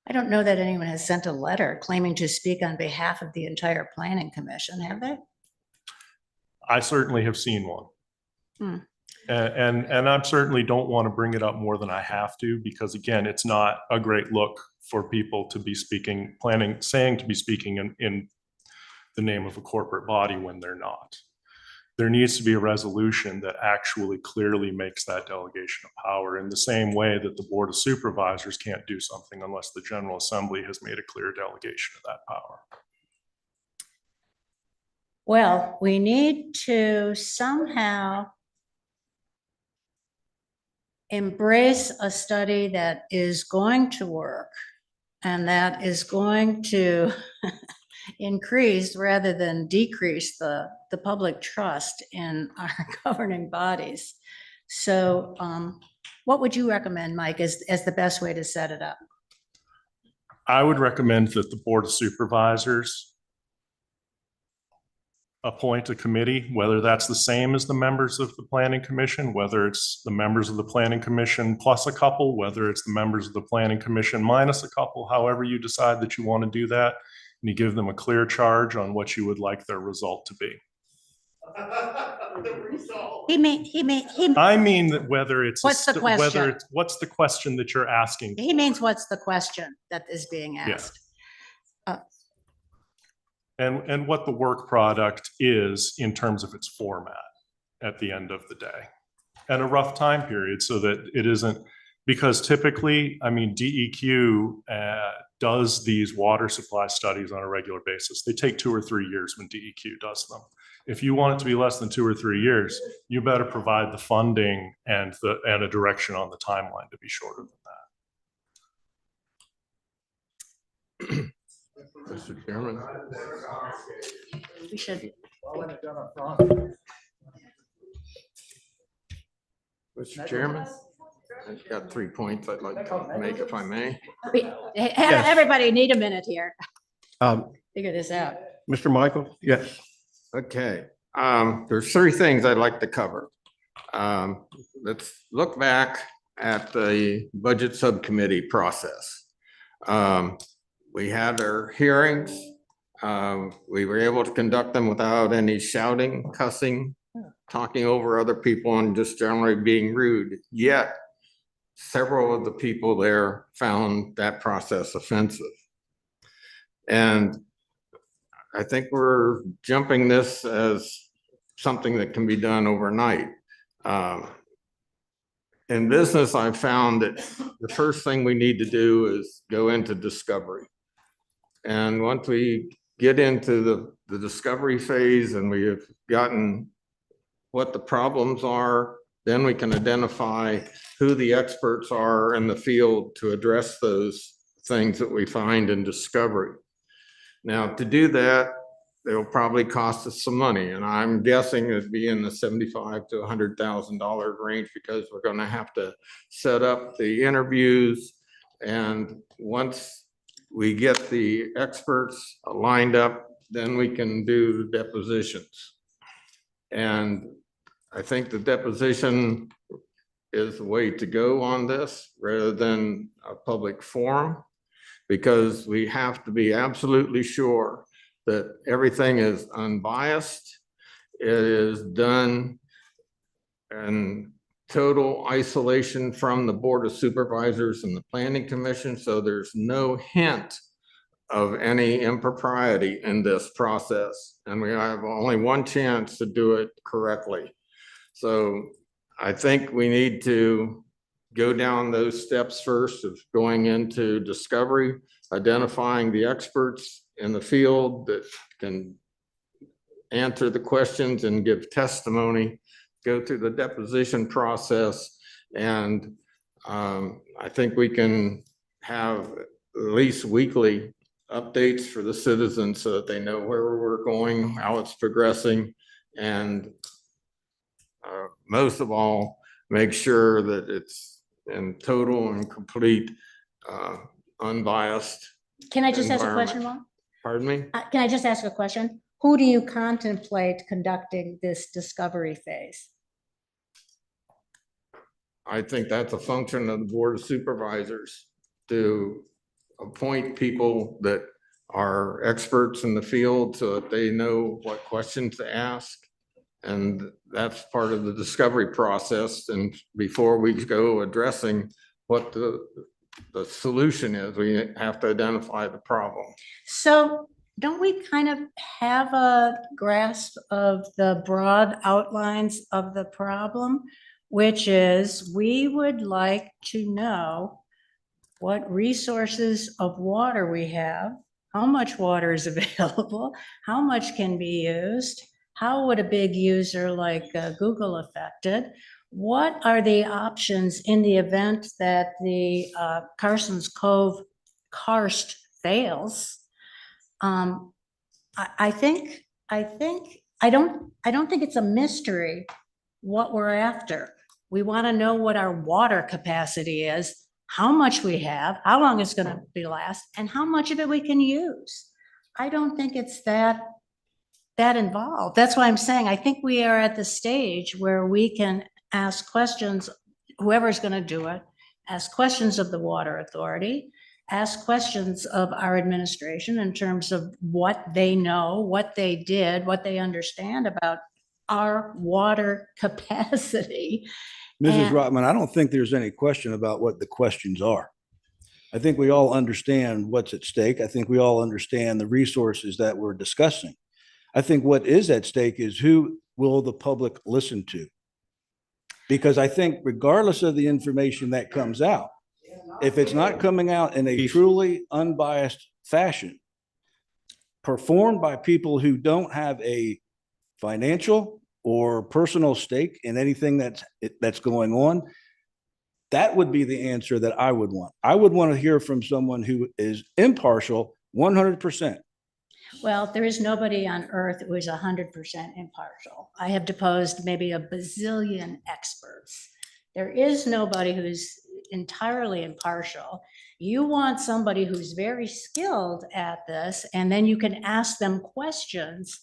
I don't know that anyone has sent a letter claiming to speak on behalf of the entire planning commission, have they? I certainly have seen one. Hmm. And I certainly don't want to bring it up more than I have to, because again, it's not a great look for people to be speaking, saying to be speaking in the name of a corporate body when they're not. There needs to be a resolution that actually clearly makes that delegation of power, in the same way that the Board of Supervisors can't do something unless the General Assembly has made a clear delegation of that power. Well, we need to somehow embrace a study that is going to work and that is going to increase rather than decrease the public trust in our governing bodies. So what would you recommend, Mike, as the best way to set it up? I would recommend that the Board of Supervisors appoint a committee, whether that's the same as the members of the Planning Commission, whether it's the members of the Planning Commission plus a couple, whether it's the members of the Planning Commission minus a couple, however you decide that you want to do that, and you give them a clear charge on what you would like their result to be. I mean that whether it's what's the question? What's the question that you're asking? He means what's the question that is being asked? Yeah. And what the work product is in terms of its format at the end of the day, and a rough time period, so that it isn't, because typically, I mean, DEQ does these water supply studies on a regular basis. They take 2 or 3 years when DEQ does them. If you want it to be less than 2 or 3 years, you better provide the funding and a direction on the timeline to be shorter than that. Mr. Chairman. We should. Mr. Chairman, I've got 3 points I'd like to make, if I may. Everybody need a minute here. Figure this out. Mr. Michael? Yes. Okay. There's 3 things I'd like to cover. Let's look back at the budget subcommittee process. We had our hearings. We were able to conduct them without any shouting, cussing, talking over other people, and just generally being rude. Yet, several of the people there found that process offensive. And I think we're jumping this as something that can be done overnight. In business, I've found that the first thing we need to do is go into discovery. And once we get into the discovery phase and we have gotten what the problems are then we can identify who the experts are in the field to address those things that we find in discovery. Now, to do that, it'll probably cost us some money, and I'm guessing it'd be in the $75,000 to $100,000 range, because we're going to have to set up the interviews. And once we get the experts lined up, then we can do depositions. And I think the deposition is the way to go on this rather than a public forum, because we have to be absolutely sure that everything is unbiased. It is done in total isolation from the Board of Supervisors and the Planning Commission, so there's no hint of any impropriety in this process. And we have only one chance to do it correctly. So I think we need to go down those steps first of going into discovery, identifying the experts in the field that can answer the questions and give testimony, go through the deposition process. And I think we can have at least weekly updates for the citizens so that they know where we're going, how it's progressing, and most of all, make sure that it's in total and complete unbiased. Can I just ask a environment. question, Mom? Pardon me? Can I just ask a question? Who do you contemplate conducting this discovery phase? I think that's a function of the Board of Supervisors to appoint people that are experts in the field so that they know what questions to ask. And that's part of the discovery process. And before we go addressing what the solution is, we have to identify the problem. So don't we kind of have a grasp of the broad outlines of the problem, which is we would like to know what resources of water we have, how much water is available, how much can be used, how would a big user like Google affect it? What are the options in the event that the Carson's Cove karst fails? I don't think it's a mystery what we're after. We want to know what our water capacity is, how much we have, how long it's going to be last, and how much of it we can use. I don't think it's that involved. That's why I'm saying I think we are at the stage where we can ask questions, whoever's going to do it, ask questions of the Water Authority, ask questions of our administration in terms of what they know, what they did, what they understand about our water capacity. Mrs. And- Rotman, I don't think there's any question about what the questions are. I think we all understand what's at stake. I think we all understand the resources that we're discussing. I think what is at stake is who will the public listen to? Because I think regardless of the information that comes out, if it's not coming out in a truly unbiased fashion, performed by people who don't have a financial or personal stake in anything that's going on, that would be the answer that I would want. I would want to hear from someone who is impartial 100%. Well, there is nobody on earth who is 100% impartial. I have deposed maybe a bazillion experts. There is nobody who's entirely impartial. You want somebody who's very skilled at this, and then you can ask them questions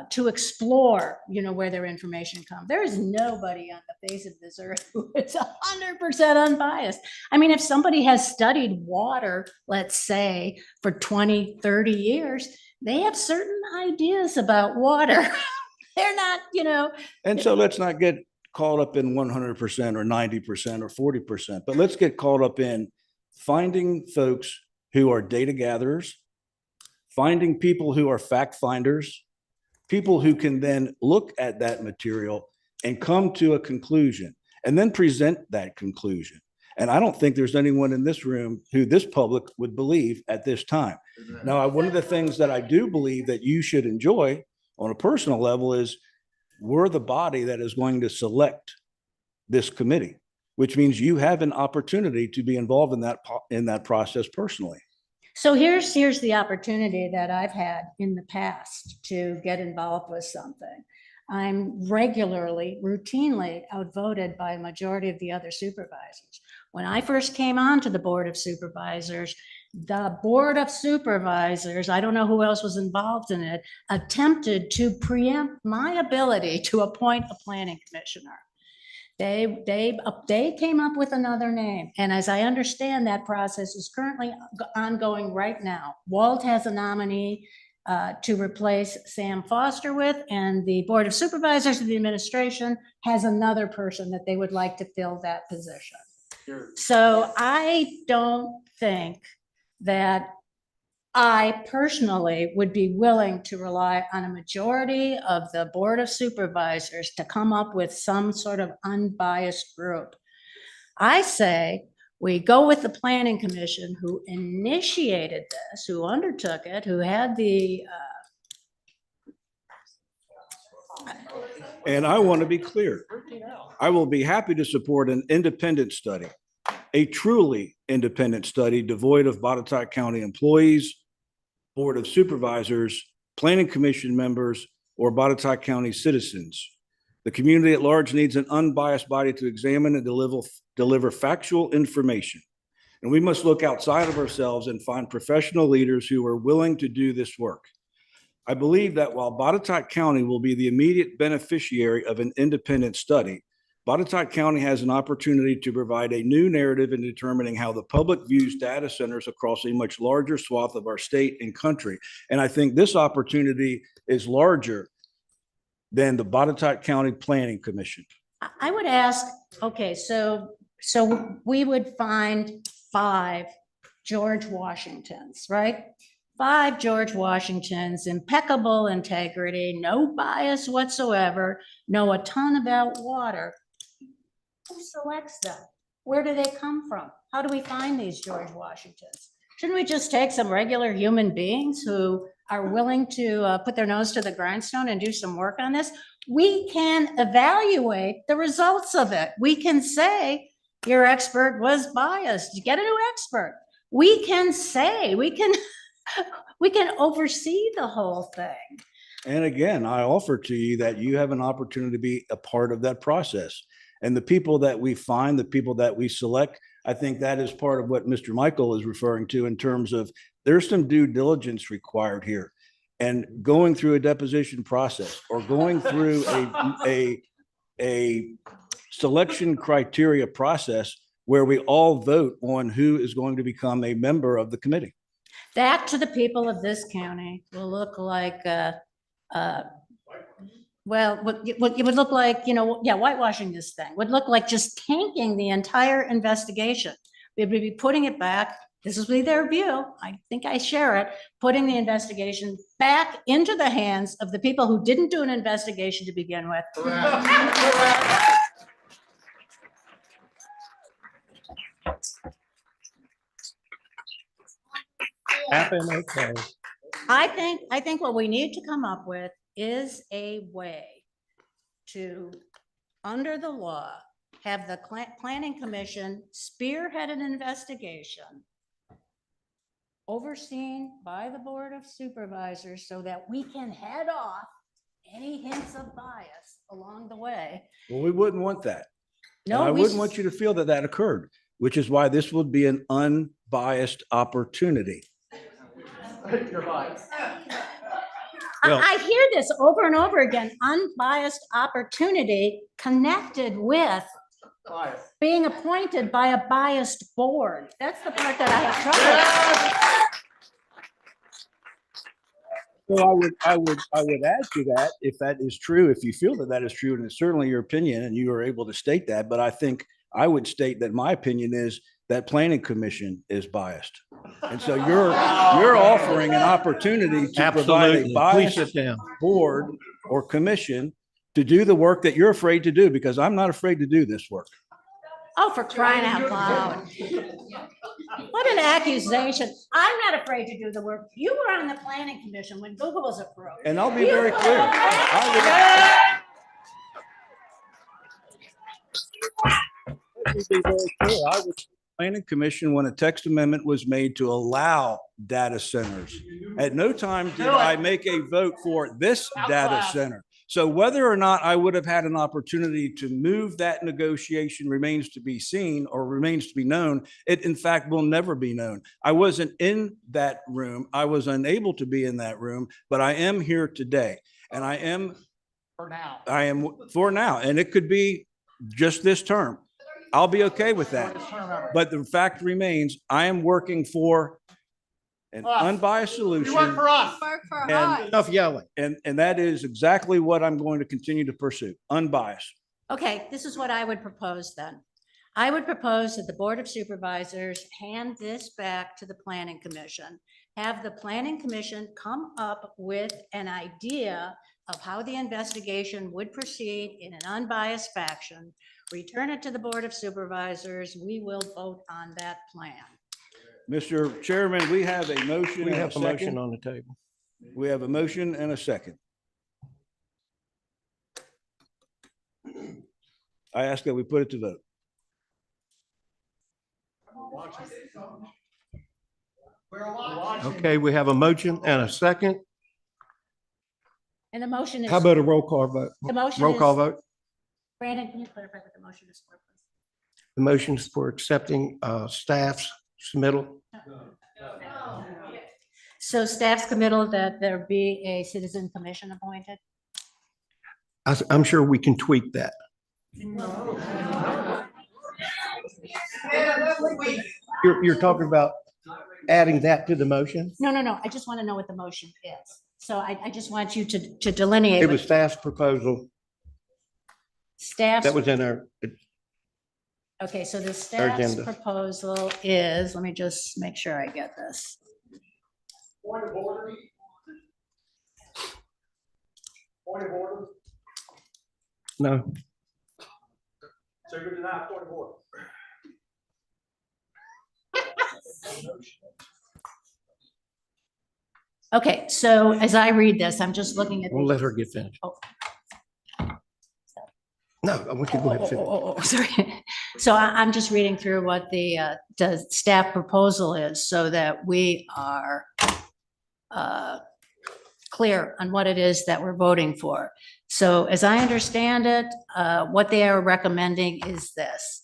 to explore, where their information comes. There is nobody on the face of this earth who is 100% unbiased. I mean, if somebody has studied water, let's say for 20, 30 years, they have certain ideas about water. They're not, And so let's not get caught up in 100% or 90% or 40%, but let's get caught up in finding folks who are data gatherers, finding people who are fact finders, people who can then look at that material and come to a conclusion and then present that conclusion. And I don't think there's anyone in this room who this public would believe at this time. Now, one of the things that I do believe that you should enjoy on a personal level is we're the body that is going to select this committee, which means you have an opportunity to be involved in that process personally. So here's the opportunity that I've had in the past to get involved with something. I'm regularly, routinely outvoted by a majority of the other supervisors. When I first came on to the Board of Supervisors, the Board of Supervisors, I don't know who else was involved in it, attempted to preempt my ability to appoint a planning commissioner. They came up with another name. And as I understand, that process is currently ongoing right now. Walt has a nominee to replace Sam Foster with, and the Board of Supervisors of the administration has another person that they would like to fill that position. So I don't think that I personally would be willing to rely on a majority of the Board of Supervisors to come up with some sort of unbiased group. I say we go with the Planning Commission, who initiated this, who undertook it, who had the And I want to be clear. I will be happy to support an independent study, a truly independent study devoid of Botetourt County employees, Board of Supervisors, Planning Commission members, or Botetourt County citizens. The community at large needs an unbiased body to examine and deliver factual information. And we must look outside of ourselves and find professional leaders who are willing to do this work. I believe that while Botetourt County will be the immediate beneficiary of an independent study, Botetourt County has an opportunity to provide a new narrative in determining how the public views data centers across a much larger swath of our state and country. And I think this opportunity is larger than the Botetourt County Planning Commission. I would ask, okay, so we would find 5 George Washingtons, right? 5 George Washingtons, impeccable integrity, no bias whatsoever, know a ton about water. Who selects them? Where do they come from? How do we find these George Washingtons? Shouldn't we just take some regular human beings who are willing to put their nose to the grindstone and do some work on this? We can evaluate the results of it. We can say your expert was biased. You get a new expert. We can say, we can oversee the whole thing. And again, I offer to you that you have an opportunity to be a part of that process. And the people that we find, the people that we select, I think that is part of what Mr. Michael is referring to in terms of there's some due diligence required here. And going through a deposition process or going through a selection criteria process where we all vote on who is going to become a member of the committee. That to the people of this county will look like, well, it would look like, whitewashing this thing would look like just tanking the entire investigation. We would be putting it back. This is their view. I think I share it. Putting the investigation back into the hands of the people who didn't do an investigation to begin with. Okay. I think what we need to come up with is a way to, under the law, have the Planning Commission spearhead an investigation overseen by the Board of Supervisors so that we can head off any hints of bias along the way. Well, we wouldn't want that. No, and I wouldn't want you to feel that that occurred, which is why this would be an unbiased opportunity. I hear this over and over again, unbiased opportunity connected with being appointed by a biased board. That's the part that I have trouble with. So I would add to that, if that is true, if you feel that that is true, and it's certainly your opinion and you are able to state that, but I think I would state that my opinion is that Planning Commission is biased. And so you're offering an opportunity to provide a biased board or commission to do the work that you're afraid to do, because I'm not afraid to do this work. Oh, for crying out loud. What an accusation. I'm not afraid to do the work. You were on the Planning Commission when BoCo was approved. And I'll be very clear. Let me be very clear. I was planning commission when a text amendment was made to allow data centers. At no time did I make a vote for this data center. So whether or not I would have had an opportunity to move that negotiation remains to be seen or remains to be known. It in fact will never be known. I wasn't in that room. I was unable to be in that room, but I am here today. And I am for now, and it could be just this term. I'll be okay with that. But the fact remains, I am working for an unbiased solution. You work for us. And Enough yelling. And that is exactly what I'm going to continue to pursue, unbiased. Okay, this is what I would propose then. I would propose that the Board of Supervisors hand this back to the Planning Commission. Have the Planning Commission come up with an idea of how the investigation would proceed in an unbiased fashion. Return it to the Board of Supervisors. We will vote on that plan. Mr. Chairman, we have a motion. We and have a motion second. on the table. We have a motion and a second. I ask that we put it to vote. Okay, we have a motion and a second. And the motion is. How about a roll call vote? The motion Roll call is- vote? Brandon, can you clarify what the motion is for, please? The motion's for accepting staff's submittal. So staff's committal that there be a citizen commission appointed? I'm sure we can tweak that. You're talking about adding that to the motion? No. I just want to know what the motion is. So I just want you to delineate. It was staff's proposal. Staff's. That was in our, Okay, so the staff's agenda. proposal is, let me just make sure I get this. Point of order. Point of order. No. So you're denying point of order. Okay, so as I read this, I'm just looking at. We'll let her get finished. Oh. No, I want you to go ahead and finish. Oh, sorry. So I'm just reading through what the staff proposal is so that we are clear on what it is that we're voting for. So as I understand it, what they are recommending is this.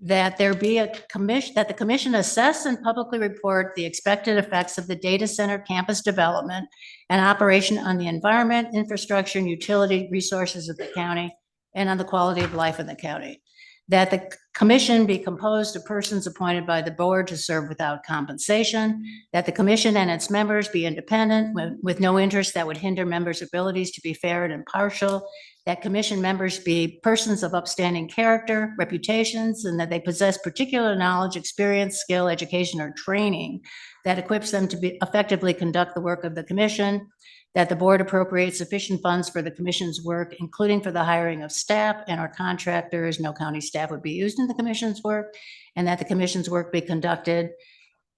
That there be a commission, that the commission assess and publicly report the expected effects of the data center campus development and operation on the environment, infrastructure, and utility resources of the county and on the quality of life in the county. That the commission be composed of persons appointed by the board to serve without compensation. That the commission and its members be independent with no interest that would hinder members' abilities to be fair and impartial. That commission members be persons of upstanding character, reputations, and that they possess particular knowledge, experience, skill, education, or training that equips them to be effectively conduct the work of the commission. That the board appropriates sufficient funds for the commission's work, including for the hiring of staff and our contractors. No county staff would be used in the commission's work, and that the commission's work be conducted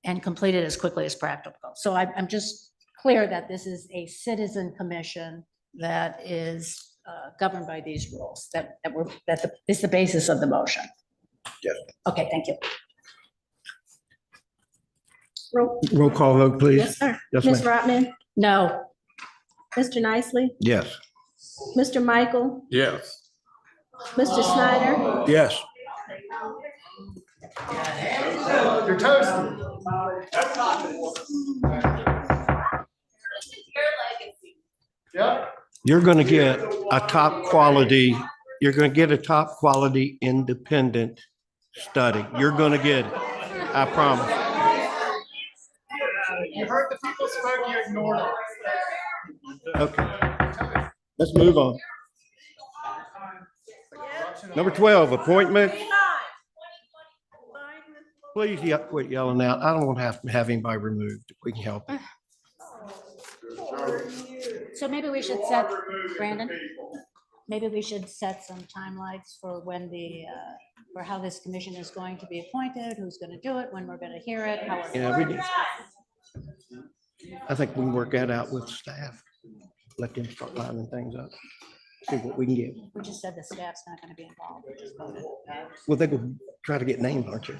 and completed as quickly as practical. So I'm just clear that this is a citizen commission that is governed by these rules, that is the basis of the motion. Yes. Okay, thank you. Roll call vote, please. Yes, sir. Yes, Ms. ma'am. Rotman, No. Mr. Nicely, Yes. Mr. Michael, Yes. Mr. Snyder, Yes. You're toasted. You're going to get a top quality, you're going to get a top quality independent study. You're going to get it. I promise. You heard the people spoke, you ignored them. Okay. Let's move on. Number 12, appointment. Please quit yelling out. I don't want to have anybody removed. We can help you. So maybe we should set, Brandon, maybe we should set some timelines for when for how this commission is going to be appointed, who's going to do it, when we're going to hear it, how. Yeah, we do. I think we can work that out with staff. Let them start lining things up. See what we can get. We just said the staff's not going to be involved. We just voted. Well, they will try to get named, aren't you?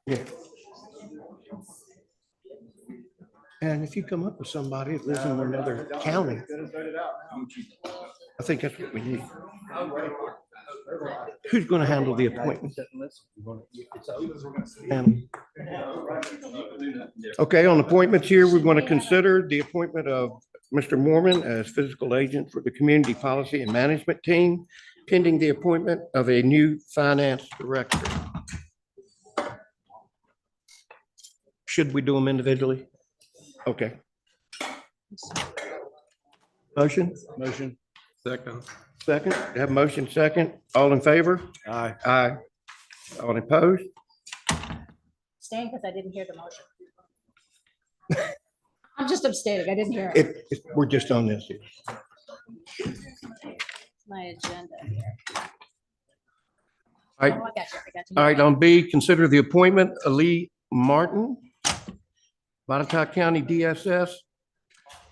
Yeah. And if you come up with somebody that lives in another county, I think that's what we need. Who's going to handle the appointment? Okay, on appointments here, we're going to consider the appointment of Mr. Mormon as physical agent for the Community Policy and Management Team, pending the appointment of a new finance director. Should we do them individually? Okay. Motion? Motion. Second. Second, we have a motion second. All in favor? Aye. Aye. All opposed? Staying because I didn't hear the motion. I'm just abstaining. I didn't hear it. We're just on this here. My agenda here. All right. Oh, I got you. I got you. All right, on B, consider the appointment of Lee Martin, Botetourt County DSS,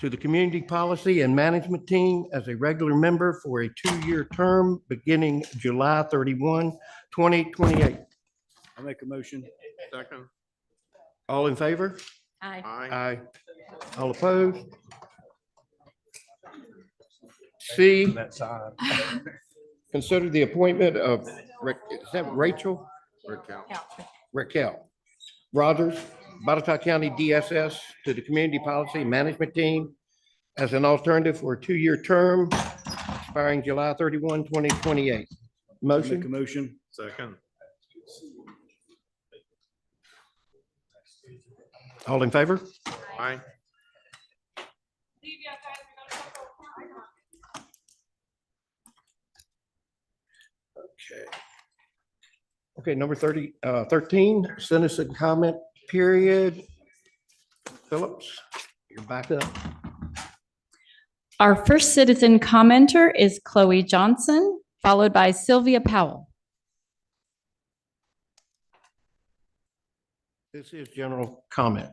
to the Community Policy and Management Team as a regular member for a 2-year term beginning July 31, 2028. I'll make a motion. Second. All in favor? Aye. Aye. All opposed? C, That side. consider the appointment of, is that Rachel? Raquel Rogers, Botetourt County DSS, to the Community Policy Management Team as an alternative for a 2-year term expiring July 31, 2028. Make a Motion? motion. Second. All in favor? Aye. Okay. Okay, number 13, citizen comment period. Phillips, you're back up. Our first citizen commenter is Chloe Johnson, followed by Sylvia Powell. This is general comment.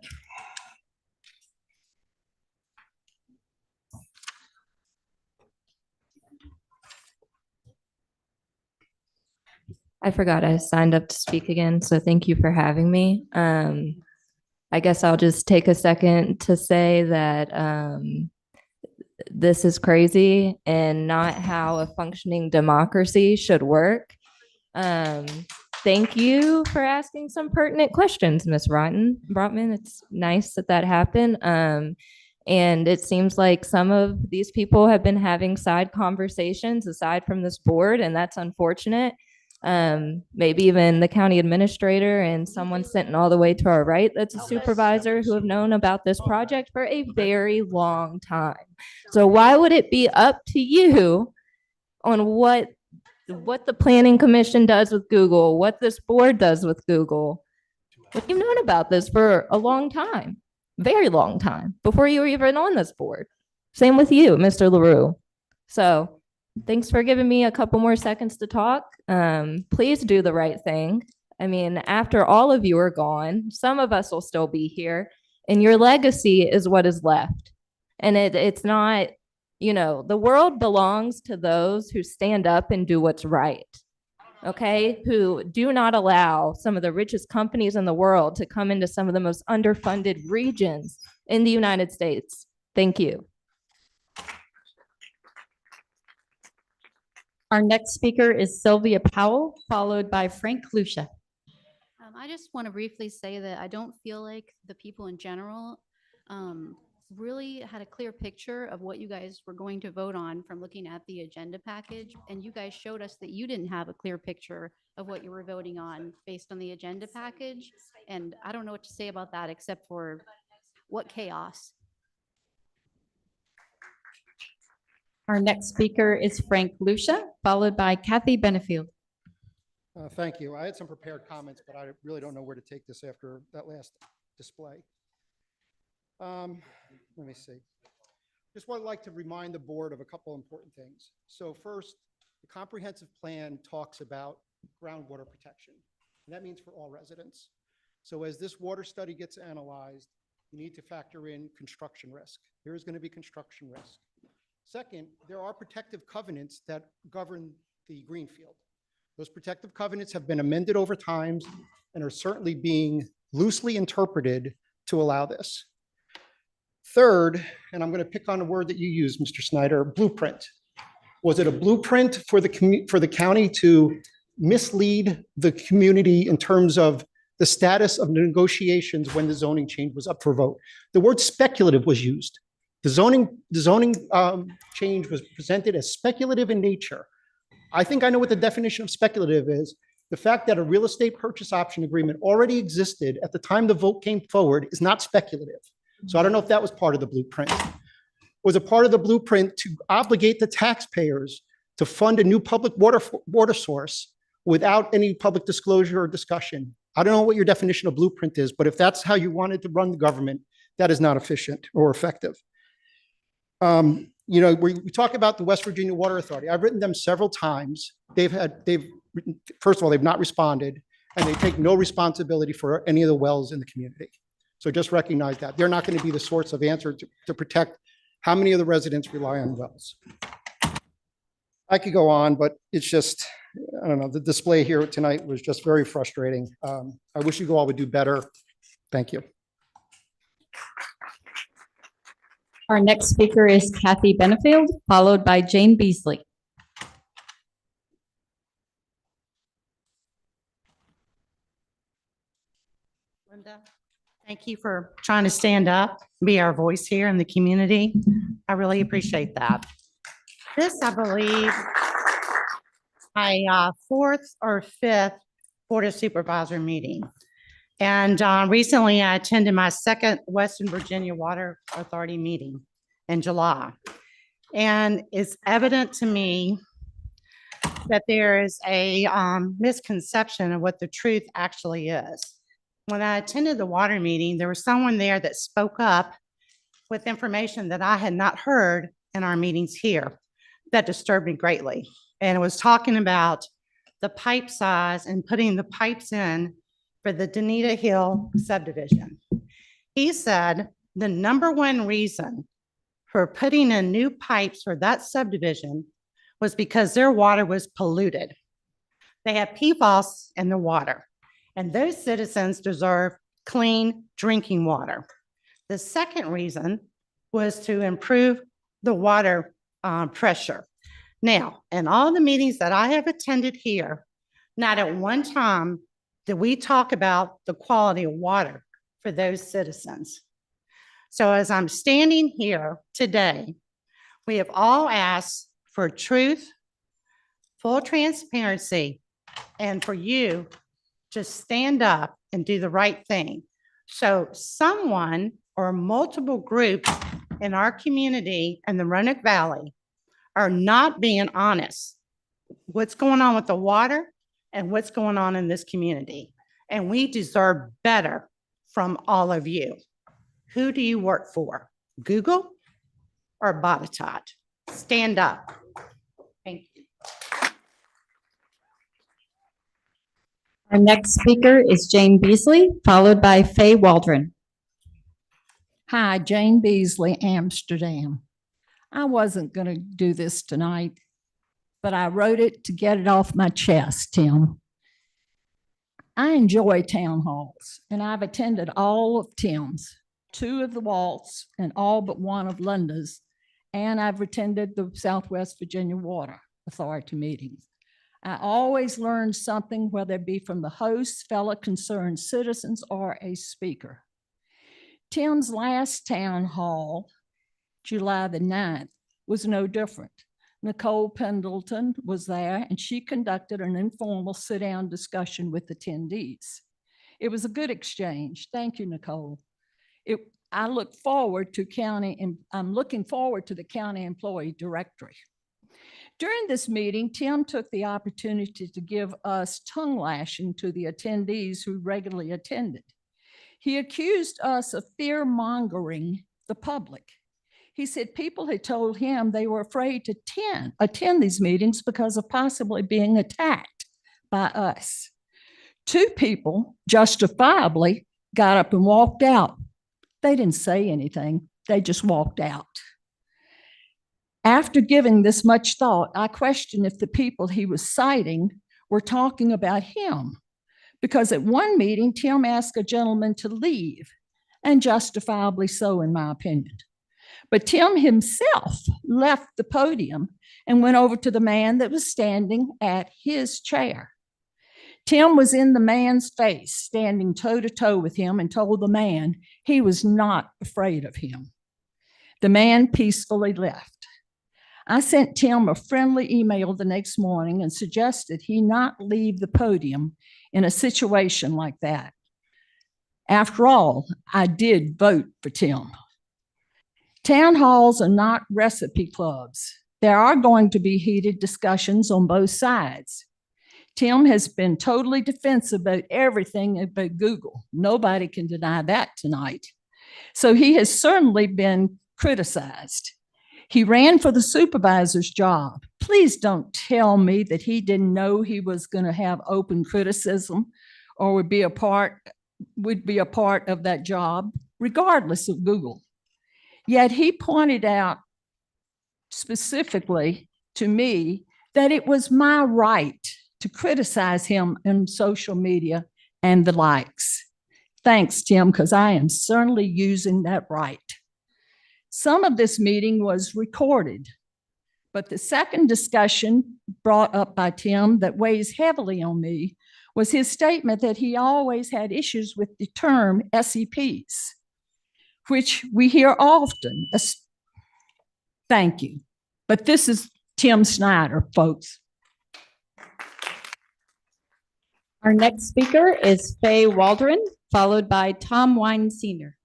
I forgot I signed up to speak again, so thank you for having me. I guess I'll just take a second to say that this is crazy and not how a functioning democracy should work. Thank you for asking some pertinent questions, Ms. Brotman. It's nice that that happened. And it seems like some of these people have been having side conversations aside from this board, and that's unfortunate. Maybe even the county administrator and someone sitting all the way to our right that's a supervisor who have known about this project for a very long time. So why would it be up to you on what the planning commission does with Google, what this board does with Google? But you've known about this for a long time, very long time, before you were even on this board. Same with you, Mr. LaRue. So thanks for giving me a couple more seconds to talk. Please do the right thing. I mean, after all of you are gone, some of us will still be here, and your legacy is what is left. And it's not, you know, the world belongs to those who stand up and do what's right. Okay, who do not allow some of the richest companies in the world to come into some of the most underfunded regions in the United States. Thank you. Our next speaker is Sylvia Powell, followed by Frank Lucia. I just want to briefly say that I don't feel like the people in general really had a clear picture of what you guys were going to vote on from looking at the agenda package. And you guys showed us that you didn't have a clear picture of what you were voting on based on the agenda package. And I don't know what to say about that except for what chaos. Our next speaker is Frank Lucia, followed by Kathy Benefield. Thank you. I had some prepared comments, but I really don't know where to take this after that last display. Let me see. Just would like to remind the board of a couple important things. So first, the comprehensive plan talks about groundwater protection, and that means for all residents. So as this water study gets analyzed, you need to factor in construction risk. There is going to be construction risk. Second, there are protective covenants that govern the greenfield. Those protective covenants have been amended over time and are certainly being loosely interpreted to allow this. Third, and I'm going to pick on a word that you used, Mr. Snyder, blueprint. Was it a blueprint for the county to mislead the community in terms of the status of negotiations when the zoning change was up for vote? The word speculative was used. The zoning change was presented as speculative in nature. I think I know what the definition of speculative is. The fact that a real estate purchase option agreement already existed at the time the vote came forward is not speculative. So I don't know if that was part of the blueprint. Was a part of the blueprint to obligate the taxpayers to fund a new public water source without any public disclosure or discussion. I don't know what your definition of blueprint is, but if that's how you wanted to run the government, that is not efficient or effective. You know, we talk about the West Virginia Water Authority. I've written them several times. First of all, they've not responded, and they take no responsibility for any of the wells in the community. So just recognize that. They're not going to be the source of answer to protect how many of the residents rely on wells. I could go on, but it's just, I don't know, the display here tonight was just very frustrating. I wish you all would do better. Thank you. Our next speaker is Kathy Benefield, followed by Jane Beasley. Linda, thank you for trying to stand up, be our voice here in the community. I really appreciate that. This, I believe, my fourth or fifth Board of Supervisor meeting. And recently I attended my second Western Virginia Water Authority meeting in July. And it's evident to me that there is a misconception of what the truth actually is. When I attended the water meeting, there was someone there that spoke up with information that I had not heard in our meetings here. That disturbed me greatly. And it was talking about the pipe size and putting the pipes in for the Danita Hill subdivision. He said the number one reason for putting in new pipes for that subdivision was because their water was polluted. They have PFAS in the water, and those citizens deserve clean drinking water. The second reason was to improve the water pressure. Now, in all the meetings that I have attended here, not at one time did we talk about the quality of water for those citizens. So as I'm standing here today, we have all asked for truth, full transparency, and for you to stand up and do the right thing. So someone or multiple groups in our community in the Roanoke Valley are not being honest. What's going on with the water and what's going on in this community. And we deserve better from all of you. Who do you work for? Google or Botetourt? Stand up. Thank you. Our next speaker is Jane Beasley, followed by Faye Waldron. Hi, Jane Beasley, Amsterdam. I wasn't going to do this tonight, but I wrote it to get it off my chest, Tim. I enjoy town halls, and I've attended all of Tim's, 2 of the Waltz, and all but 1 of Linda's, and I've attended the Southwest Virginia Water Authority meetings. I always learn something, whether it be from the hosts, fellow concerned citizens, or a speaker. Tim's last town hall, July the 9th, was no different. Nicole Pendleton was there, and she conducted an informal sit-down discussion with attendees. It was a good exchange. Thank you, Nicole. I'm looking forward to the county employee directory. During this meeting, Tim took the opportunity to give us tongue lashing to the attendees who regularly attended. He accused us of fear-mongering the public. He said people had told him they were afraid to attend these meetings because of possibly being attacked by us. 2 people justifiably got up and walked out. They didn't say anything. They just walked out. After giving this much thought, I question if the people he was citing were talking about him, because at one meeting, Tim asked a gentleman to leave, and justifiably so, in my opinion. But Tim himself left the podium and went over to the man that was standing at his chair. Tim was in the man's face, standing toe to toe with him, and told the man he was not afraid of him. The man peacefully left. I sent Tim a friendly email the next morning and suggested he not leave the podium in a situation like that. After all, I did vote for Tim. Town halls are not recipe clubs. There are going to be heated discussions on both sides. Tim has been totally defensive about everything about Google. Nobody can deny that tonight. So he has certainly been criticized. He ran for the supervisor's job. Please don't tell me that he didn't know he was going to have open criticism or would be a part of that job, regardless of Google. Yet he pointed out specifically to me that it was my right to criticize him in social media and the likes. Thanks, Tim, because I am certainly using that right. Some of this meeting was recorded, but the second discussion brought up by Tim that weighs heavily on me was his statement that he always had issues with the term SEPs, which we hear often. Thank you. But this is Tim Snyder, folks. Our next speaker is Faye Waldron, followed by Tom Wine Sr.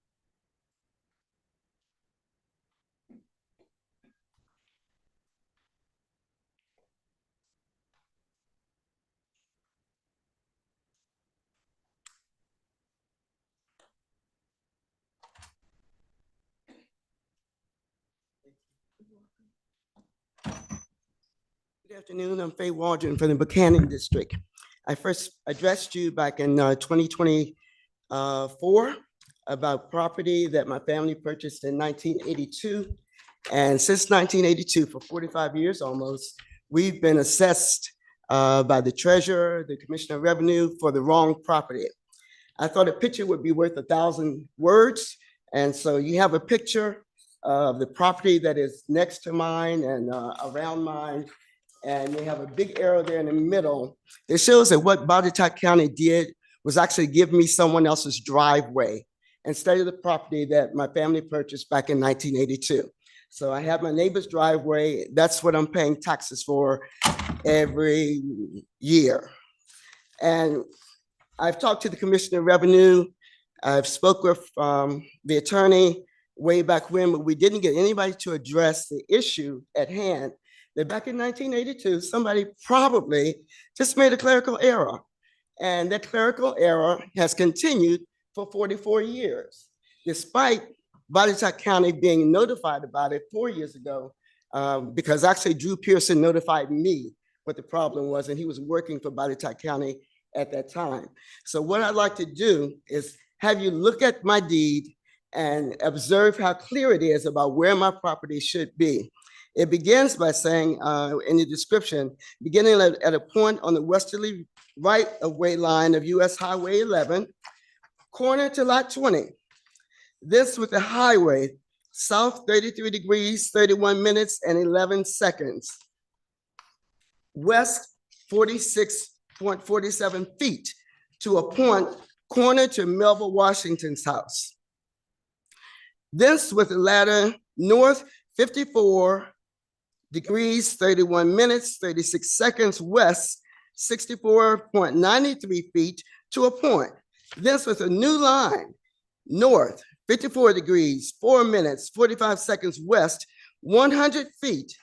Good afternoon. I'm Faye Waldron from the Buchanan District. I first addressed you back in 2024 about property that my family purchased in 1982. And since 1982, for 45 years almost, we've been assessed by the treasurer, the commissioner of revenue for the wrong property. I thought a picture would be worth 1,000 words. And so you have a picture of the property that is next to mine and around mine. And they have a big arrow there in the middle. It shows that what Botetourt County did was actually give me someone else's driveway instead of the property that my family purchased back in 1982. So I have my neighbor's driveway. That's what I'm paying taxes for every year. And I've talked to the Commissioner of Revenue. I've spoke with the attorney way back when, but we didn't get anybody to address the issue at hand. That back in 1982, somebody probably just made a clerical error. And that clerical error has continued for 44 years, despite Botetourt County being notified about it 4 years ago, because actually Drew Pearson notified me what the problem was, and he was working for Botetourt County at that time. So what I'd like to do is have you look at my deed and observe how clear it is about where my property should be. It begins by saying in the description, beginning at a point on the westerly right-of-way line of US Highway 11, corner to lot 20. This with the highway, south 33 degrees, 31 minutes and 11 seconds. West 46.47 feet to a point corner to Melville Washington's house. This with the ladder north 54 degrees, 31 minutes, 36 seconds, west 64.93 feet to a point. This with a new line, north 54 degrees, 4 minutes, 45 seconds, west 100 feet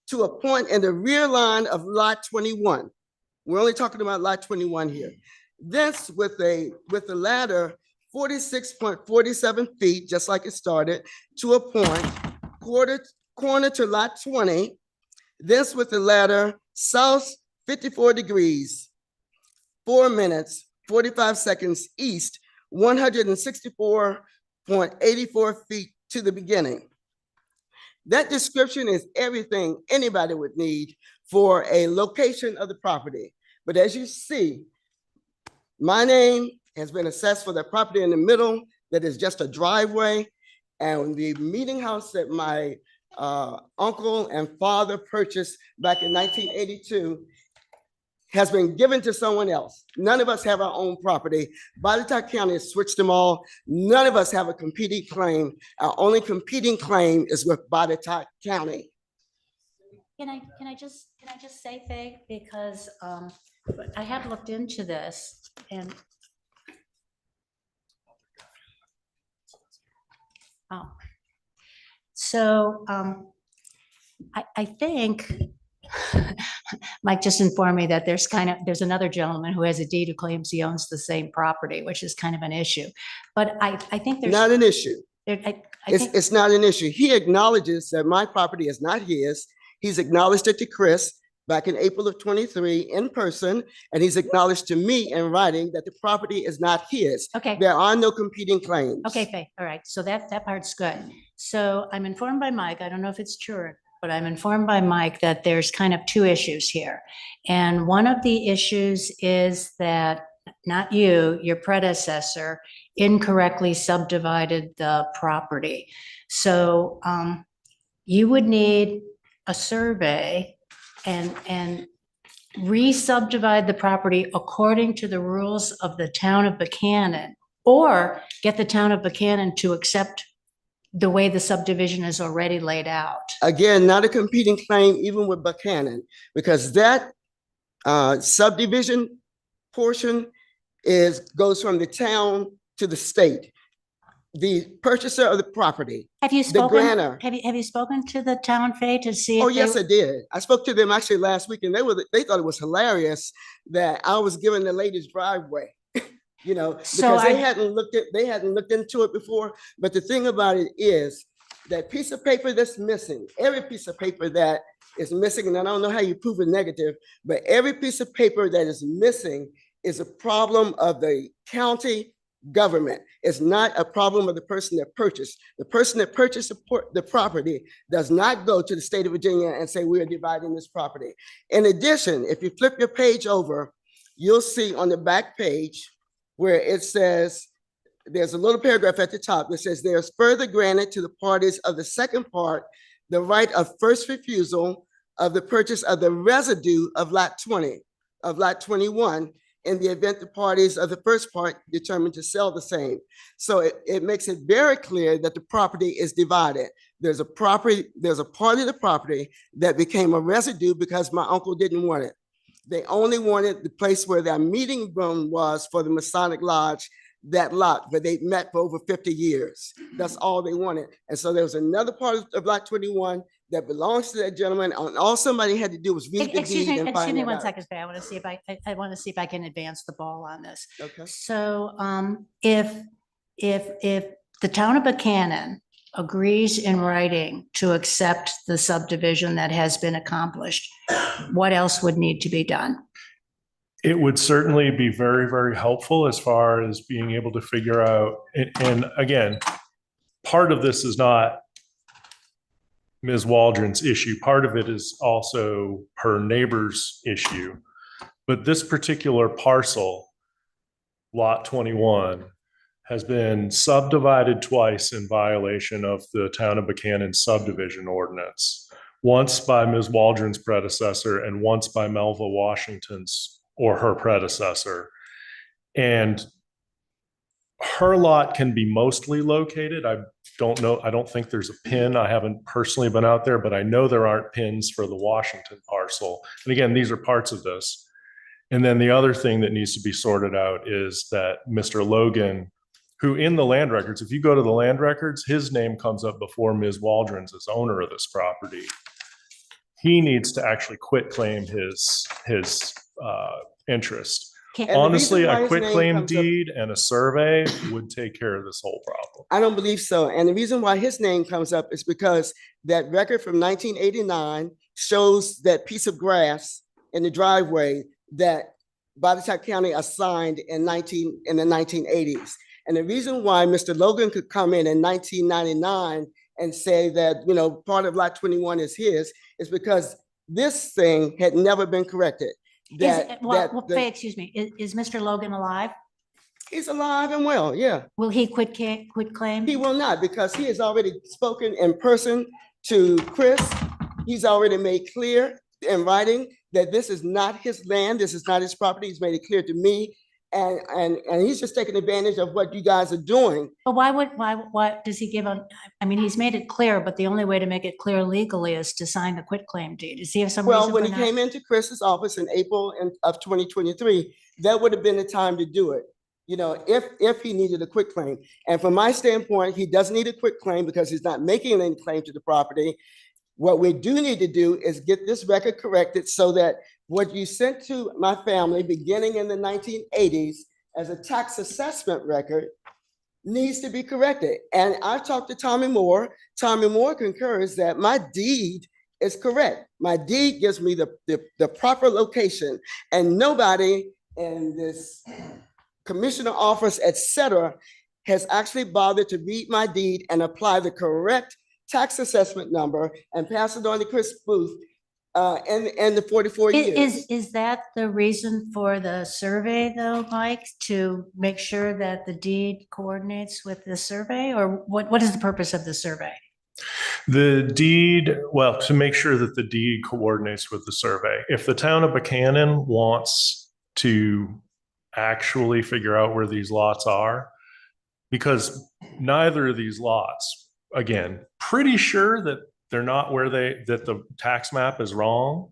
to a point in the rear line of lot 21. We're only talking about lot 21 here. This with the ladder 46.47 feet, just like it started, to a point, corner to lot 20. This with the ladder south 54 degrees, 4 minutes, 45 seconds east, 164.84 feet to the beginning. That description is everything anybody would need for a location of the property. But as you see, my name has been assessed for the property in the middle that is just a driveway. And the meeting house that my uncle and father purchased back in 1982 has been given to someone else. None of us have our own property. Botetourt County has switched them all. None of us have a competing claim. Our only competing claim is with Botetourt County. Can I just say, Faye, because I have looked into this and so I think Mike just informed me that there's another gentleman who has a deed who claims he owns the same property, which is kind of an issue. But I think there's not an issue. It's not an issue. He acknowledges that my property is not his. He's acknowledged it to Chris back in April of 23 in person, and he's acknowledged to me in writing that the property is not his. Okay. There are no competing claims. Okay, Faye. All right. So that part's good. So I'm informed by Mike. I don't know if it's true, but I'm informed by Mike that there's kind of two issues here. And one of the issues is that not you, your predecessor, incorrectly subdivided the property. So you would need a survey and re-subdivide the property according to the rules of the town of Buchanan, or get the town of Buchanan to accept the way the subdivision is already laid out. Again, not a competing claim even with Buchanan, because that subdivision portion goes from the town to the state. The purchaser of the property, Have you the spoken? grantor. Have you spoken to the town, Faye, to see? Oh, if yes, they- I did. I spoke to them actually last week, and they thought it was hilarious that I was giving the lady's driveway. You know, So because they I- hadn't looked into it before. But the thing about it is that piece of paper that's missing, every piece of paper that is missing, and I don't know how you prove a negative, but every piece of paper that is missing is a problem of the county government. It's not a problem of the person that purchased. The person that purchased the property does not go to the state of Virginia and say, we are dividing this property. In addition, if you flip your page over, you'll see on the back page where it says, there's a little paragraph at the top that says, there's further granted to the parties of the second part, the right of first refusal of the purchase of the residue of lot 20, of lot 21, in the event the parties of the first part determined to sell the same. So it makes it very clear that the property is divided. There's a part of the property that became a residue because my uncle didn't want it. They only wanted the place where their meeting room was for the Masonic Lodge, that lot where they met for over 50 years. That's all they wanted. And so there was another part of lot 21 that belongs to that gentleman. And all somebody had to do was read the Excuse deed me, and excuse find me it one out. second, Faye. I want to see if I can advance the ball on this. Okay. So if the town of Buchanan agrees in writing to accept the subdivision that has been accomplished, what else would need to be done? It would certainly be very, very helpful as far as being able to figure out, and again, part of this is not Ms. Waldron's issue. Part of it is also her neighbor's issue. But this particular parcel, lot 21, has been subdivided twice in violation of the town of Buchanan subdivision ordinance. Once by Ms. Waldron's predecessor and once by Melva Washington's or her predecessor. And her lot can be mostly located. I don't know. I don't think there's a pin. I haven't personally been out there, but I know there aren't pins for the Washington parcel. And again, these are parts of this. And then the other thing that needs to be sorted out is that Mr. Logan, who in the land records, if you go to the land records, his name comes up before Ms. Waldron's as owner of this property. He needs to actually quit claim his interest. Honestly, a quit claim deed and a survey would take care of this whole problem. I don't believe so. And the reason why his name comes up is because that record from 1989 shows that piece of grass in the driveway that Botetourt County assigned in the 1980s. And the reason why Mr. Logan could come in 1999 and say that, you know, part of lot 21 is his, is because this thing had never been corrected. Faye, excuse me, is Mr. Logan alive? He's alive and well, yeah. Will he quit claim? He will not, because he has already spoken in person to Chris. He's already made clear in writing that this is not his land, this is not his property. He's made it clear to me. And he's just taking advantage of what you guys are doing. But why does he give on? I mean, he's made it clear, but the only way to make it clear legally is to sign the quitclaim deed. Does he have some reason Well, when for he not? came into Chris's office in April of 2023, that would have been the time to do it. You know, if he needed a quitclaim. And from my standpoint, he doesn't need a quitclaim because he's not making any claim to the property. What we do need to do is get this record corrected so that what you sent to my family beginning in the 1980s as a tax assessment record needs to be corrected. And I've talked to Tommy Moore. Tommy Moore concurs that my deed is correct. My deed gives me the proper location, and nobody in this commissioner office, et cetera, has actually bothered to read my deed and apply the correct tax assessment number and pass it on to Chris Booth and the 44 years. Is that the reason for the survey though, Mike, to make sure that the deed coordinates with the survey, or what is the purpose of the survey? The deed, well, to make sure that the deed coordinates with the survey. If the town of Buchanan wants to actually figure out where these lots are, because neither of these lots, again, pretty sure that they're not where that the tax map is wrong,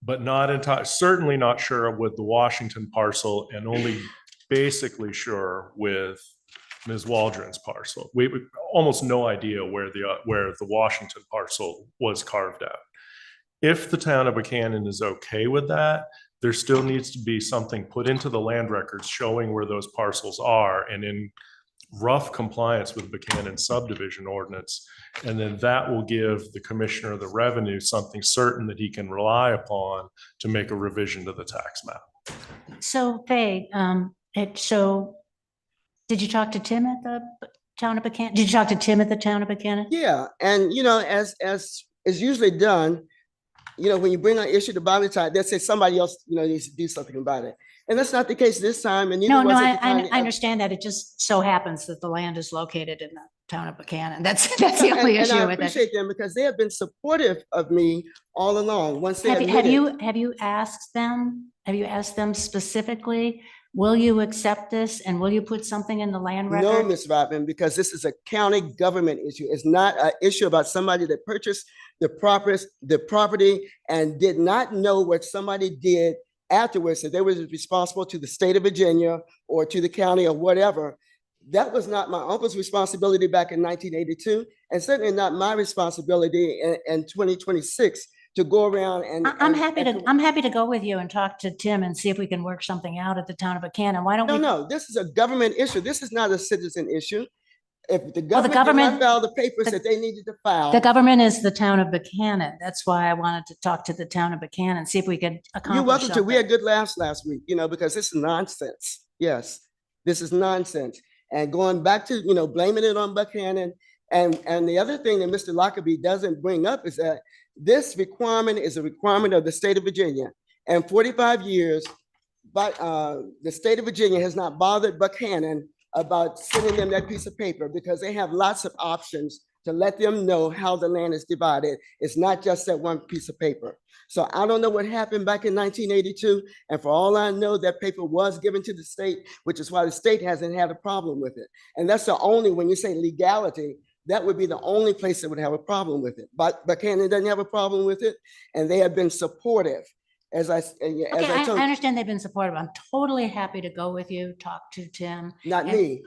but not entirely, certainly not sure with the Washington parcel, and only basically sure with Ms. Waldron's parcel. We almost no idea where the Washington parcel was carved out. If the town of Buchanan is okay with that, there still needs to be something put into the land records showing where those parcels are and in rough compliance with Buchanan subdivision ordinance. And then that will give the commissioner of the revenue something certain that he can rely upon to make a revision to the tax map. So Faye, did you talk to Tim at the town of Buchanan? Did you talk to Tim at the town of Buchanan? Yeah, and you know, as is usually done, you know, when you bring an issue to Botetourt, they'll say somebody else, you know, needs to do something about it. And that's not the case this time. And No, I understand that. It just so happens that the land is located in the town of Buchanan. That's the only issue and I with it. appreciate them because they have been supportive of me all along. Once they Have admitted- you asked them? Have you asked them specifically? Will you accept this and will you put something in the land record? No, Ms. Robin, because this is a county government issue. It's not an issue about somebody that purchased the property and did not know what somebody did afterwards, that they were responsible to the state of Virginia or to the county or whatever. That was not my uncle's responsibility back in 1982, and certainly not my responsibility in 2026 to go around and. I'm happy to go with you and talk to Tim and see if we can work something out at the town of Buchanan. Why don't we? No, this is a government issue. This is not a citizen issue. If the Well, government did not file the papers that they needed to file. The government is the town of Buchanan. That's why I wanted to talk to the town of Buchanan, see if we could accomplish You're welcome to. We something. had good laughs last week, you know, because this is nonsense. Yes, this is nonsense. And going back to, you know, blaming it on Buchanan. And the other thing that Mr. Lockerbie doesn't bring up is that this requirement is a requirement of the state of Virginia. And 45 years, but the state of Virginia has not bothered Buchanan about sending them that piece of paper because they have lots of options to let them know how the land is divided. It's not just that one piece of paper. So I don't know what happened back in 1982. And for all I know, that paper was given to the state, which is why the state hasn't had a problem with it. And that's the only, when you say legality, that would be the only place that would have a problem with it. But Buchanan doesn't have a problem with it. And they have been supportive. As I told I understand they've been supportive. I'm totally happy to go with you, talk to Tim. Not me,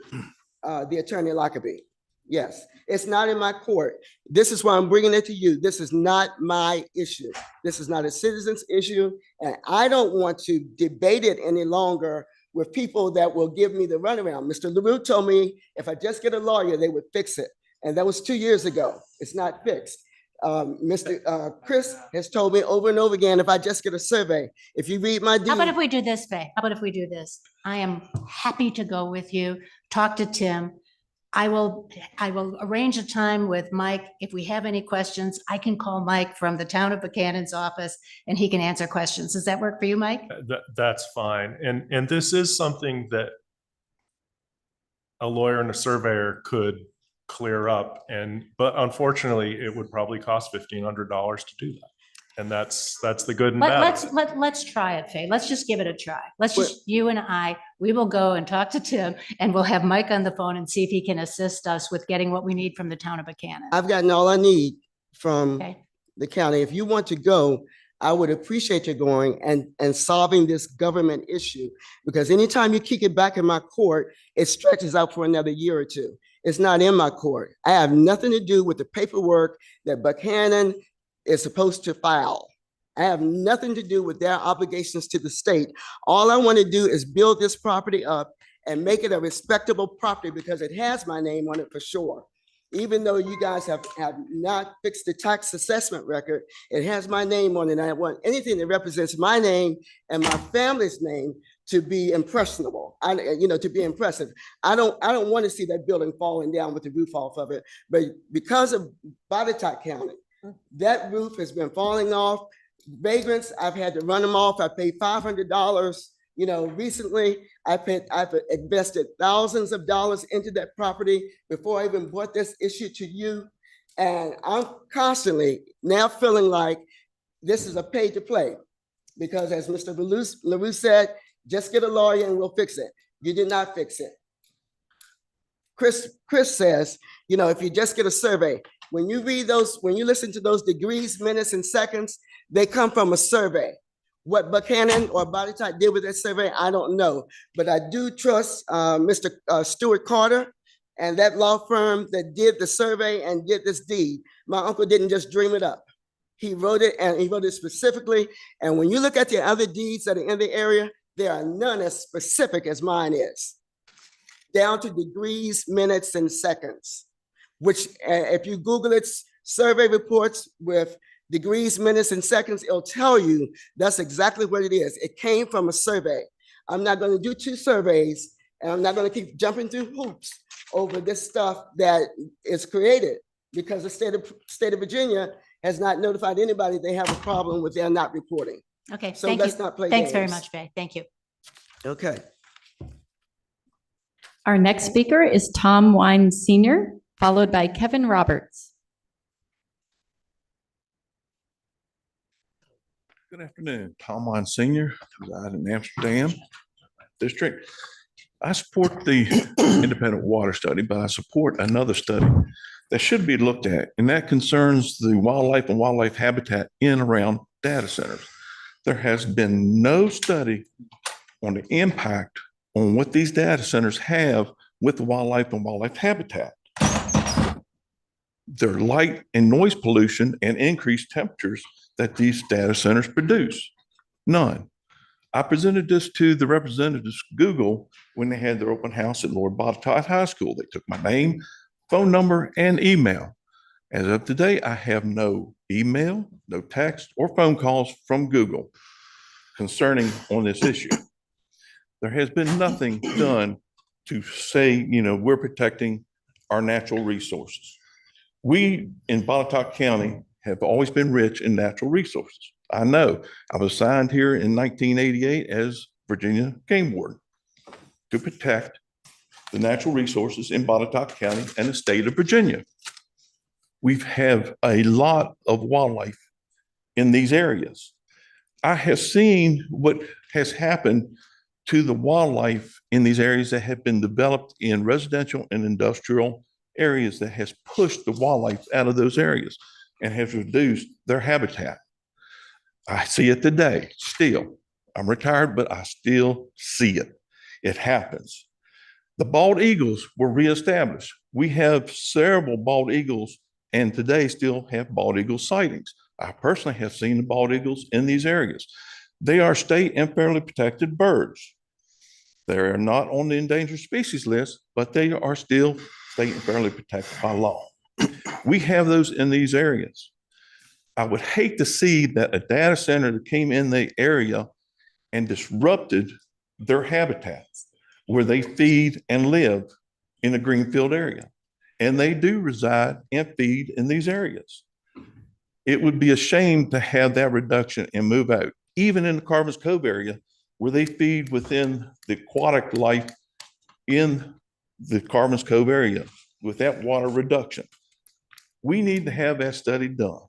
the attorney Lockerbie. Yes, it's not in my court. This is why I'm bringing it to you. This is not my issue. This is not a citizen's issue. And I don't want to debate it any longer with people that will give me the runaround. Mr. LaRue told me if I just get a lawyer, they would fix it. And that was 2 years ago. It's not fixed. Mr. Chris has told me over and over again, if I just get a survey, if you read my deed. How about if we do this, Faye? How about if we do this? I am happy to go with you, talk to Tim. I will arrange a time with Mike. If we have any questions, I can call Mike from the town of Buchanan's office and he can answer questions. Does that work for you, Mike? That's fine. And this is something that a lawyer and a surveyor could clear up, but unfortunately it would probably cost $1,500 to do that. And that's the good and bad. Let's try it, Faye. Let's just give it a try. Let's just, you and I, we will go and talk to Tim and we'll have Mike on the phone and see if he can assist us with getting what we need from the town of Buchanan. I've gotten all I need from the county. If you want to go, I would appreciate you going and solving this government issue, because anytime you kick it back in my court, it stretches out for another year or two. It's not in my court. I have nothing to do with the paperwork that Buchanan is supposed to file. I have nothing to do with their obligations to the state. All I want to do is build this property up and make it a respectable property, because it has my name on it for sure. Even though you guys have not fixed the tax assessment record, it has my name on it. And I want anything that represents my name and my family's name to be impressionable, to be impressive. I don't want to see that building falling down with the roof off of it. But because of Botetourt County, that roof has been falling off. Vagrants, I've had to run them off. I paid $500. Recently I've invested thousands of dollars into that property before I even brought this issue to you. And I'm constantly now feeling like this is a pay to play, because as Mr. LaRue said, just get a lawyer and we'll fix it. You did not fix it. Chris says, if you just get a survey, when you listen to those degrees, minutes, and seconds, they come from a survey. What Buchanan or Botetourt did with that survey, I don't know. But I do trust Mr. Stuart Carter and that law firm that did the survey and did this deed. My uncle didn't just dream it up. He wrote it, and he wrote it specifically. And when you look at the other deeds that are in the area, there are none as specific as mine is, down to degrees, minutes, and seconds, which if you Google it, survey reports with degrees, minutes, and seconds, it'll tell you that's exactly what it is. It came from a survey. I'm not going to do 2 surveys, and I'm not going to keep jumping through hoops over this stuff that is created, because the state of Virginia has not notified anybody they have a problem with their not reporting. Okay, so thank let's you. not play Thanks games. very much, Faye. Thank you. Okay. Our next speaker is Tom Wine Sr., followed by Kevin Roberts. Good afternoon. Tom Wine Sr., reside in Amsterdam District. I support the independent water study, but I support another study that should be looked at, and that concerns the wildlife and wildlife habitat in and around data centers. There has been no study on the impact on what these data centers have with the wildlife and wildlife habitat. Their light and noise pollution and increased temperatures that these data centers produce. None. I presented this to the representatives of Google when they had their open house at Lord Botetourt High School. They took my name, phone number, and email. As of today, I have no email, no text, or phone calls from Google concerning on this issue. There has been nothing done to say, we're protecting our natural resources. We in Botetourt County have always been rich in natural resources. I know. I was assigned here in 1988 as Virginia Game Warden to protect the natural resources in Botetourt County and the state of Virginia. We have a lot of wildlife in these areas. I have seen what has happened to the wildlife in these areas that have been developed in residential and industrial areas that has pushed the wildlife out of those areas and has reduced their habitat. I see it today still. I'm retired, but I still see it. It happens. The bald eagles were reestablished. We have several bald eagles and today still have bald eagle sightings. I personally have seen the bald eagles in these areas. They are state and federally protected birds. They are not on the endangered species list, but they are still state and federally protected by law. We have those in these areas. I would hate to see that a data center that came in the area and disrupted their habitats where they feed and live in the Greenfield area. And they do reside and feed in these areas. It would be a shame to have that reduction and move out, even in the Carvers Cove area, where they feed within the aquatic life in the Carvers Cove area with that water reduction. We need to have that study done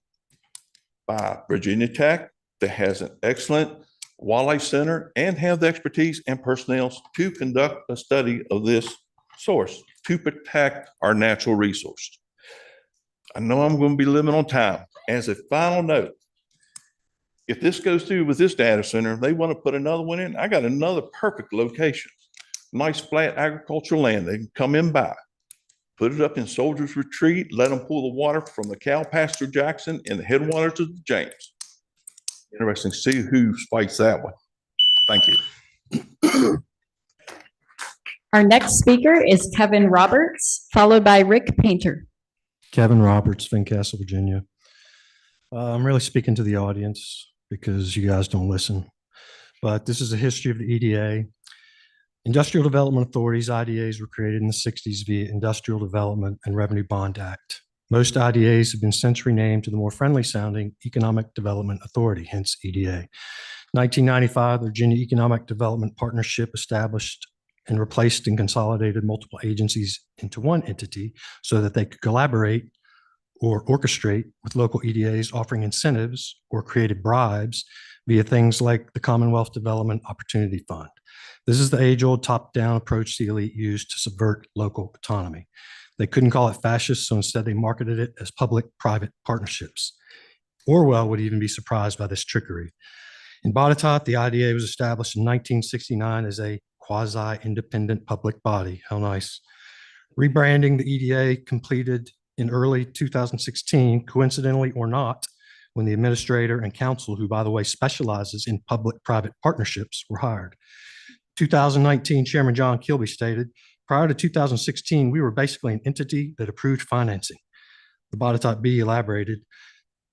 by Virginia Tech that has an excellent wildlife center and have the expertise and personnel to conduct a study of this source to protect our natural resource. I know I'm going to be limited on time. As a final note, if this goes through with this data center, they want to put another one in. I got another perfect location, nice flat agricultural land. They can come in by, put it up in Soldiers Retreat, let them pull the water from the cow pasture Jackson and the headwaters of the James. Interesting to see who fights that one. Thank you. Our next speaker is Kevin Roberts, followed by Rick Painter. Kevin Roberts, Fincastle, Virginia. I'm really speaking to the audience because you guys don't listen, but this is a history of the EDA. Industrial Development Authorities, IDAs, were created in the 60s via Industrial Development and Revenue Bond Act. Most IDAs have been since renamed to the more friendly sounding Economic Development Authority, hence EDA. 1995, the Virginia Economic Development Partnership established and replaced and consolidated multiple agencies into one entity so that they could collaborate or orchestrate with local EDAs, offering incentives or created bribes via things like the Commonwealth Development Opportunity Fund. This is the age-old top-down approach the elite used to subvert local autonomy. They couldn't call it fascist, so instead they marketed it as public-private partnerships. Orwell would even be surprised by this trickery. In Botetourt, the IDA was established in 1969 as a quasi-independent public body. How nice. Rebranding the EDA completed in early 2016, coincidentally or not, when the administrator and counsel, who by the way specializes in public-private partnerships, were hired. 2019, Chairman John Kilby stated, prior to 2016, we were basically an entity that approved financing. The Botetourt B elaborated,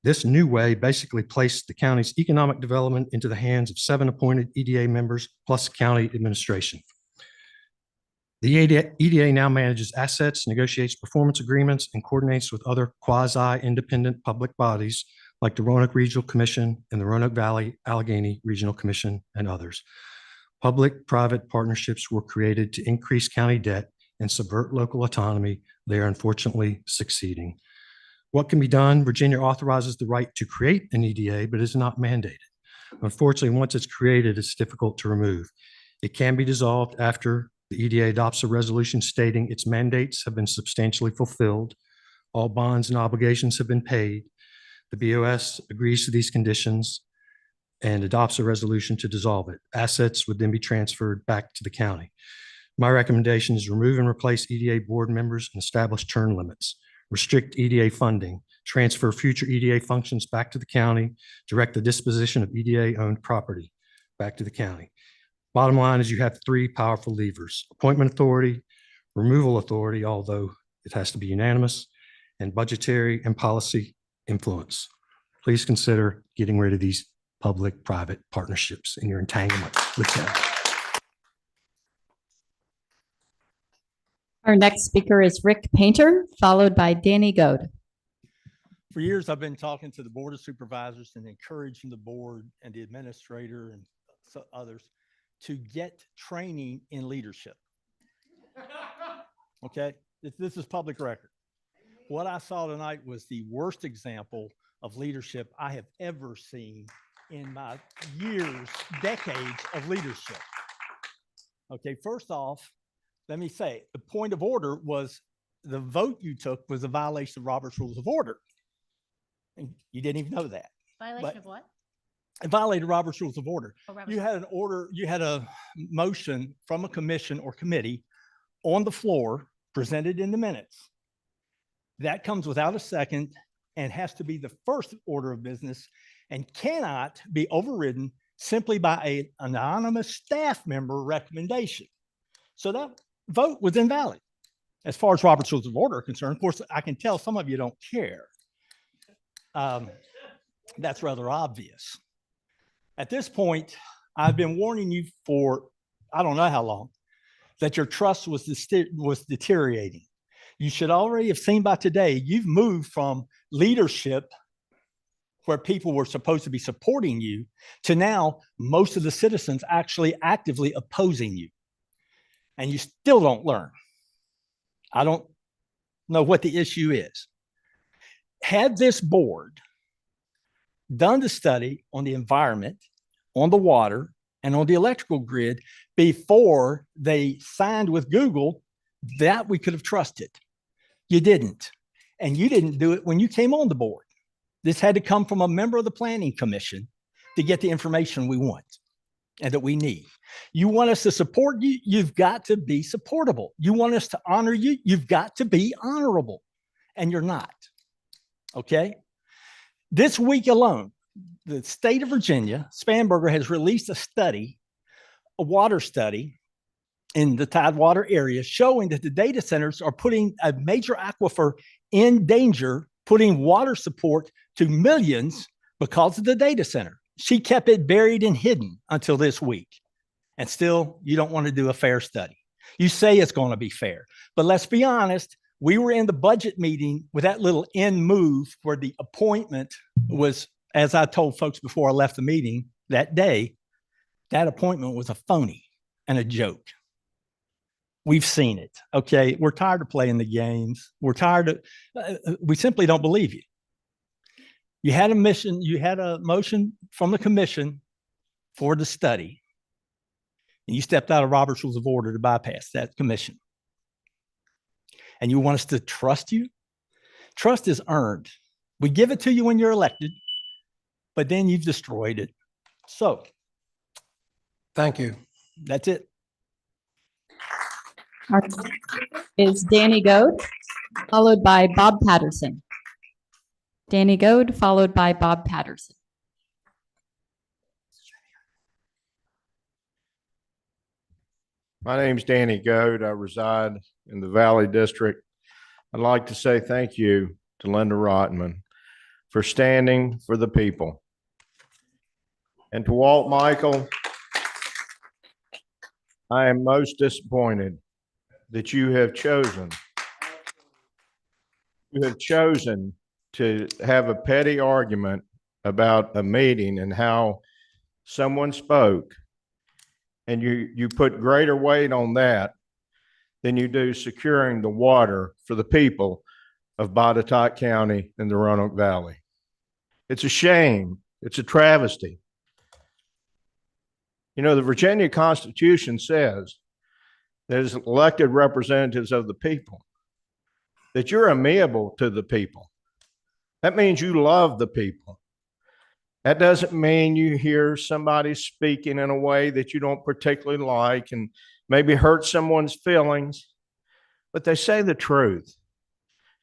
this new way basically placed the county's economic development into the hands of 7 appointed EDA members plus county administration. The EDA now manages assets, negotiates performance agreements, and coordinates with other quasi-independent public bodies like the Roanoke Regional Commission and the Roanoke Valley Allegheny Regional Commission and others. Public-private partnerships were created to increase county debt and subvert local autonomy. They are unfortunately succeeding. What can be done? Virginia authorizes the right to create an EDA, but is not mandated. Unfortunately, once it's created, it's difficult to remove. It can be dissolved after the EDA adopts a resolution stating its mandates have been substantially fulfilled, all bonds and obligations have been paid, the BOS agrees to these conditions, and adopts a resolution to dissolve it. Assets would then be transferred back to the county. My recommendation is remove and replace EDA board members and establish term limits, restrict EDA funding, transfer future EDA functions back to the county, direct the disposition of EDA-owned property back to the county. Bottom line is you have 3 powerful levers: appointment authority, removal authority, although it has to be unanimous, and budgetary and policy influence. Please consider getting rid of these public-private partnerships in your entanglement with them. Our next speaker is Rick Painter, followed by Danny Goad. For years, I've been talking to the Board of Supervisors and encouraging the board and the administrator and others to get training in leadership. Okay, this is public record. What I saw tonight was the worst example of leadership I have ever seen in my years, decades of leadership. Okay, first off, let me say, the point of order was the vote you took was a violation of Robert's Rules of Order. And you didn't even know that. Violation of what? It violated Robert's Rules of Order. Oh, Robert's You had an order, you had a motion from a commission or committee on the floor presented in the minutes. That comes without a second and has to be the first order of business and cannot be overridden simply by an anonymous staff member recommendation. So that vote was invalid. As far as Robert's Rules of Order are concerned, of course, I can tell some of you don't care. That's rather obvious. At this point, I've been warning you for, I don't know how long, that your trust was deteriorating. You should already have seen by today, you've moved from leadership where people were supposed to be supporting you to now most of the citizens actually actively opposing you. And you still don't learn. I don't know what the issue is. Had this board done the study on the environment, on the water, and on the electrical grid before they signed with Google, that we could have trusted. You didn't. And you didn't do it when you came on the board. This had to come from a member of the Planning Commission to get the information we want and that we need. You want us to support you, you've got to be supportable. You want us to honor you, you've got to be honorable. And you're not. Okay? This week alone, the state of Virginia, Spanberger has released a study, a water study in the Tidewater area showing that the data centers are putting a major aquifer in danger, putting water support to millions because of the data center. She kept it buried and hidden until this week. And still, you don't want to do a fair study. You say it's going to be fair, but let's be honest. We were in the budget meeting with that little end move where the appointment was, as I told folks before I left the meeting that day, that appointment was a phony and a joke. We've seen it. Okay. We're tired of playing the games. We're tired of, we simply don't believe you. You had a mission, you had a motion from the commission for the study, and you stepped out of Robert's Rules of Order to bypass that commission. And you want us to trust you? Trust is earned. We give it to you when you're elected, but then you've destroyed it. So, Thank you. That's it. Our next is Danny Goad, followed by Bob Patterson. Danny Goad, followed by Bob Patterson. My name's Danny Goad. I reside in the Valley District. I'd like to say thank you to Linda Rotman for standing for the people. And to Walt Michael, I am most disappointed that you have chosen to have a petty argument about a meeting and how someone spoke, and you put greater weight on that than you do securing the water for the people of Botetourt County and the Roanoke Valley. It's a shame. It's a travesty. You know, the Virginia Constitution says that as elected representatives of the people, that you're amenable to the people. That means you love the people. That doesn't mean you hear somebody speaking in a way that you don't particularly like and maybe hurt someone's feelings, but they say the truth,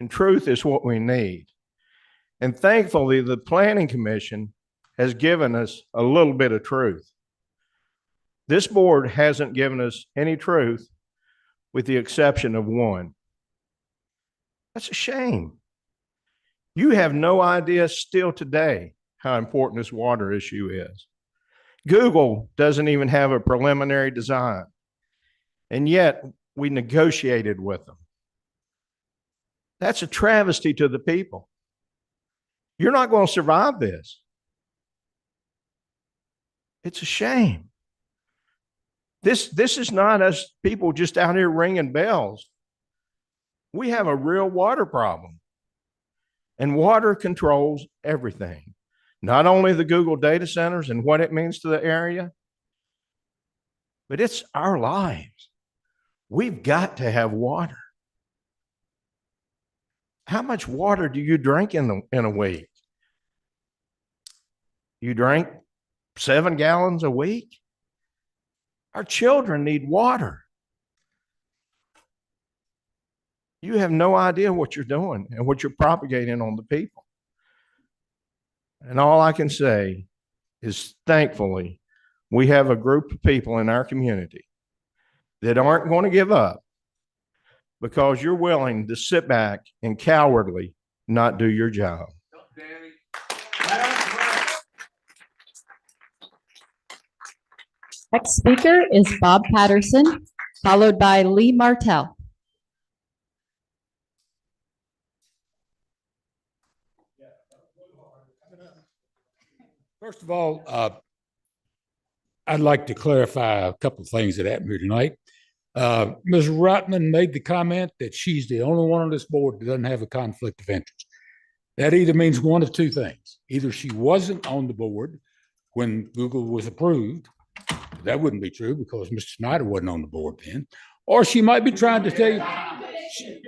and truth is what we need. And thankfully, the Planning Commission has given us a little bit of truth. This board hasn't given us any truth with the exception of one. That's a shame. You have no idea still today how important this water issue is. Google doesn't even have a preliminary design, and yet we negotiated with them. That's a travesty to the people. You're not going to survive this. It's a shame. This is not us people just out here ringing bells. We have a real water problem. And water controls everything. Not only the Google data centers and what it means to the area, but it's our lives. We've got to have water. How much water do you drink in a week? You drink 7 gallons a week? Our children need water. You have no idea what you're doing and what you're propagating on the people. And all I can say is, thankfully, we have a group of people in our community that aren't going to give up because you're willing to sit back and cowardly not do your job. Next speaker is Bob Patterson, followed by Lee Martell. First of all, I'd like to clarify a couple of things that happened here tonight. Ms. Rotman made the comment that she's the only one on this board that doesn't have a conflict of interest. That either means one of two things. Either she wasn't on the board when Google was approved. That wouldn't be true because Mr. Snyder wasn't on the board then. Or she might be trying to tell you,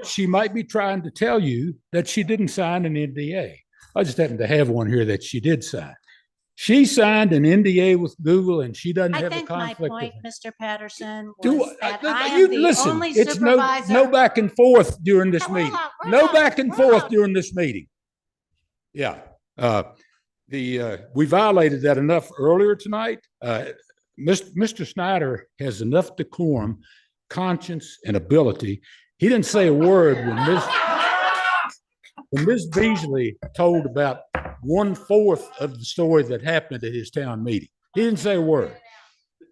she might be trying to tell you that she didn't sign an NDA. I just happen to have one here that she did sign. She signed an NDA with Google and she doesn't I have a think my conflict. point, Mr. Patterson, Do was I- that I you am the listen, only it's supervisor. no back and forth during this Yeah, we're meeting. not- we're No not- back and we're forth not- during this meeting. Yeah. We violated that enough earlier tonight. Mr. Snyder has enough decorum, conscience, and ability. He didn't say a word when Ms. Beasley told about 1/4 of the story that happened at his town meeting. He didn't say a word.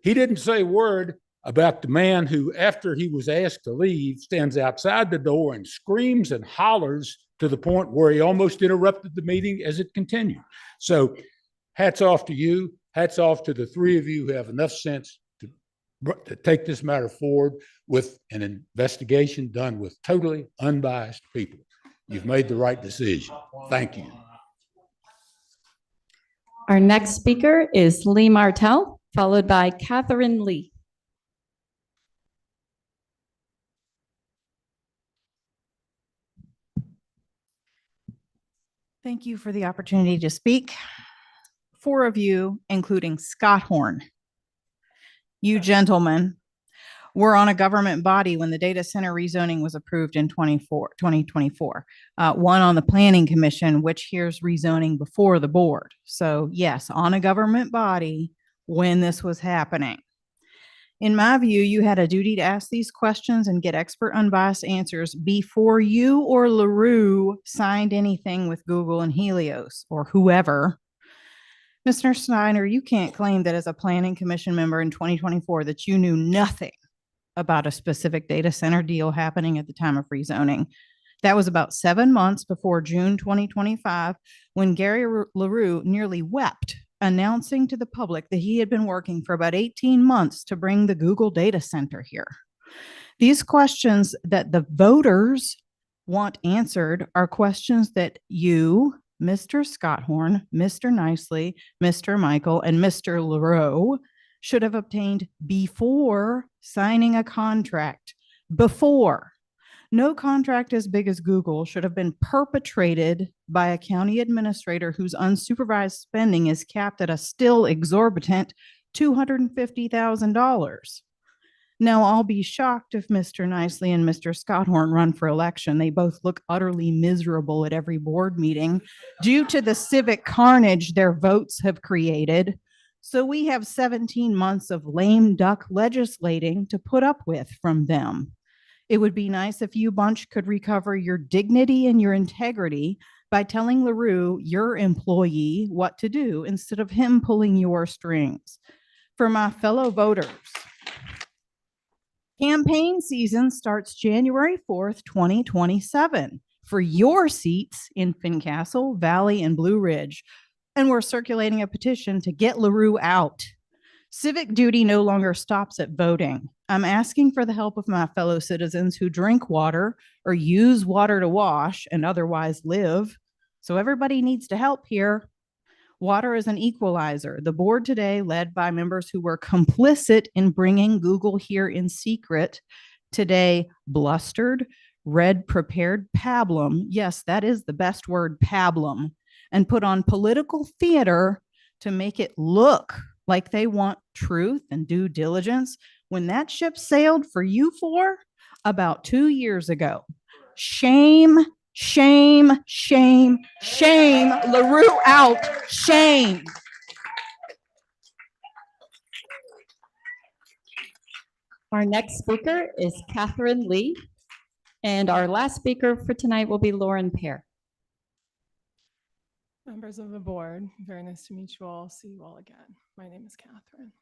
He didn't say a word about the man who, after he was asked to leave, stands outside the door and screams and hollers to the point where he almost interrupted the meeting as it continued. So hats off to you. Hats off to the three of you who have enough sense to take this matter forward with an investigation done with totally unbiased people. You've made the right decision. Thank you. Our next speaker is Lee Martell, followed by Catherine Lee. Thank you for the opportunity to speak. 4 of you, including Scott Horn, you gentlemen were on a government body when the data center rezoning was approved in 2024. One on the planning commission, which hears rezoning before the board. So yes, on a government body when this was happening. In my view, you had a duty to ask these questions and get expert unbiased answers before you or LaRue signed anything with Google and Helios or whoever. Mr. Snyder, you can't claim that as a planning commission member in 2024 that you knew nothing about a specific data center deal happening at the time of rezoning. That was about 7 months before June 2025, when Gary LaRue nearly wept, announcing to the public that he had been working for about 18 months to bring the Google data center here. These questions that the voters want answered are questions that you, Mr. Scott Horn, Mr. Nicely, Mr. Michael, and Mr. LaRue should have obtained before signing a contract. Before. No contract as big as Google should have been perpetrated by a county administrator whose unsupervised spending is capped at a still exorbitant $250,000. Now, I'll be shocked if Mr. Nicely and Mr. Scott Horn run for election. They both look utterly miserable at every board meeting due to the civic carnage their votes have created. So we have 17 months of lame duck legislating to put up with from them. It would be nice if you bunch could recover your dignity and your integrity by telling LaRue, your employee, what to do instead of him pulling your strings. For my fellow voters, campaign season starts January 4th, 2027 for your seats in Fincastle, Valley, and Blue Ridge. And we're circulating a petition to get LaRue out. Civic duty no longer stops at voting. I'm asking for the help of my fellow citizens who drink water or use water to wash and otherwise live. So everybody needs to help here. Water is an equalizer. The board today, led by members who were complicit in bringing Google here in secret, today blustered, read prepared pablum. Yes, that is the best word, pablum, and put on political theater to make it look like they want truth and due diligence when that ship sailed for you four about 2 years ago. Shame, shame, shame, shame. LaRue out. Shame. Our next speaker is Catherine Lee, and our last speaker for tonight will be Lauren Pear. Members of the board, very nice to meet you all. See you all again. My name is Catherine.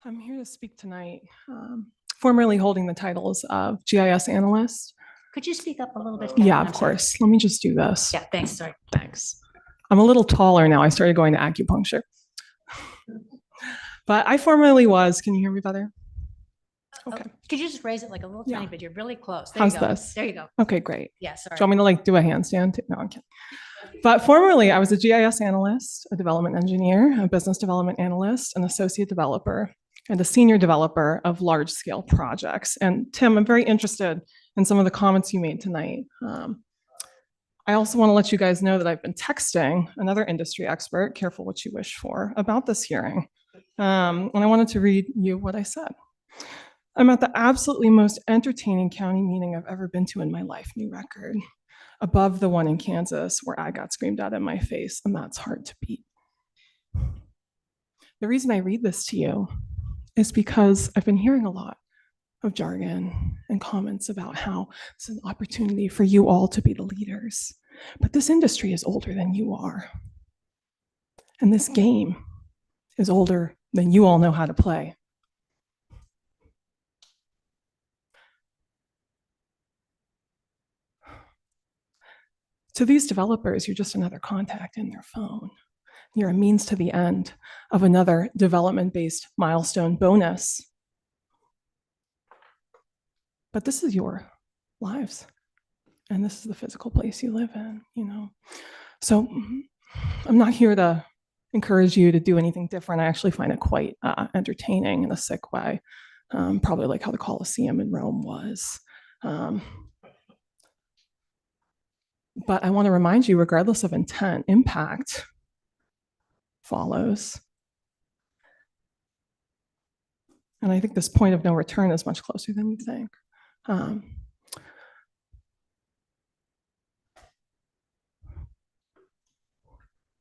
I'm here to speak tonight, formerly holding the titles of GIS analyst. Could you speak up a little bit? Yeah, Kevin? of I'm sorry. course. Let me just do this. Yeah, thanks. Sorry. Thanks. I'm a little taller now. I started going to acupuncture. But I formerly was, can you hear me better? Okay. Could you just raise it like a little tiny Yeah. bit? You're really close. There How's you go. this? There you go. Okay, great. Yeah, sorry. Do you want me to like do a handstand? No, I'm kidding. But formerly I was a GIS analyst, a development engineer, a business development analyst, an associate developer, and a senior developer of large scale projects. And Tim, I'm very interested in some of the comments you made tonight. I also want to let you guys know that I've been texting another industry expert, careful what you wish for, about this hearing. And I wanted to read you what I said. I'm at the absolutely most entertaining county meeting I've ever been to in my life, new record, above the one in Kansas where I got screamed at in my face, and that's hard to beat. The reason I read this to you is because I've been hearing a lot of jargon and comments about how it's an opportunity for you all to be the leaders. But this industry is older than you are. And this game is older than you all know how to play. To these developers, you're just another contact in their phone. You're a means to the end of another development-based milestone bonus. But this is your lives, and this is the physical place you live in, you know? So I'm not here to encourage you to do anything different. I actually find it quite entertaining in a sick way, probably like how the Colosseum in Rome was. But I want to remind you, regardless of intent, impact follows. And I think this point of no return is much closer than you think.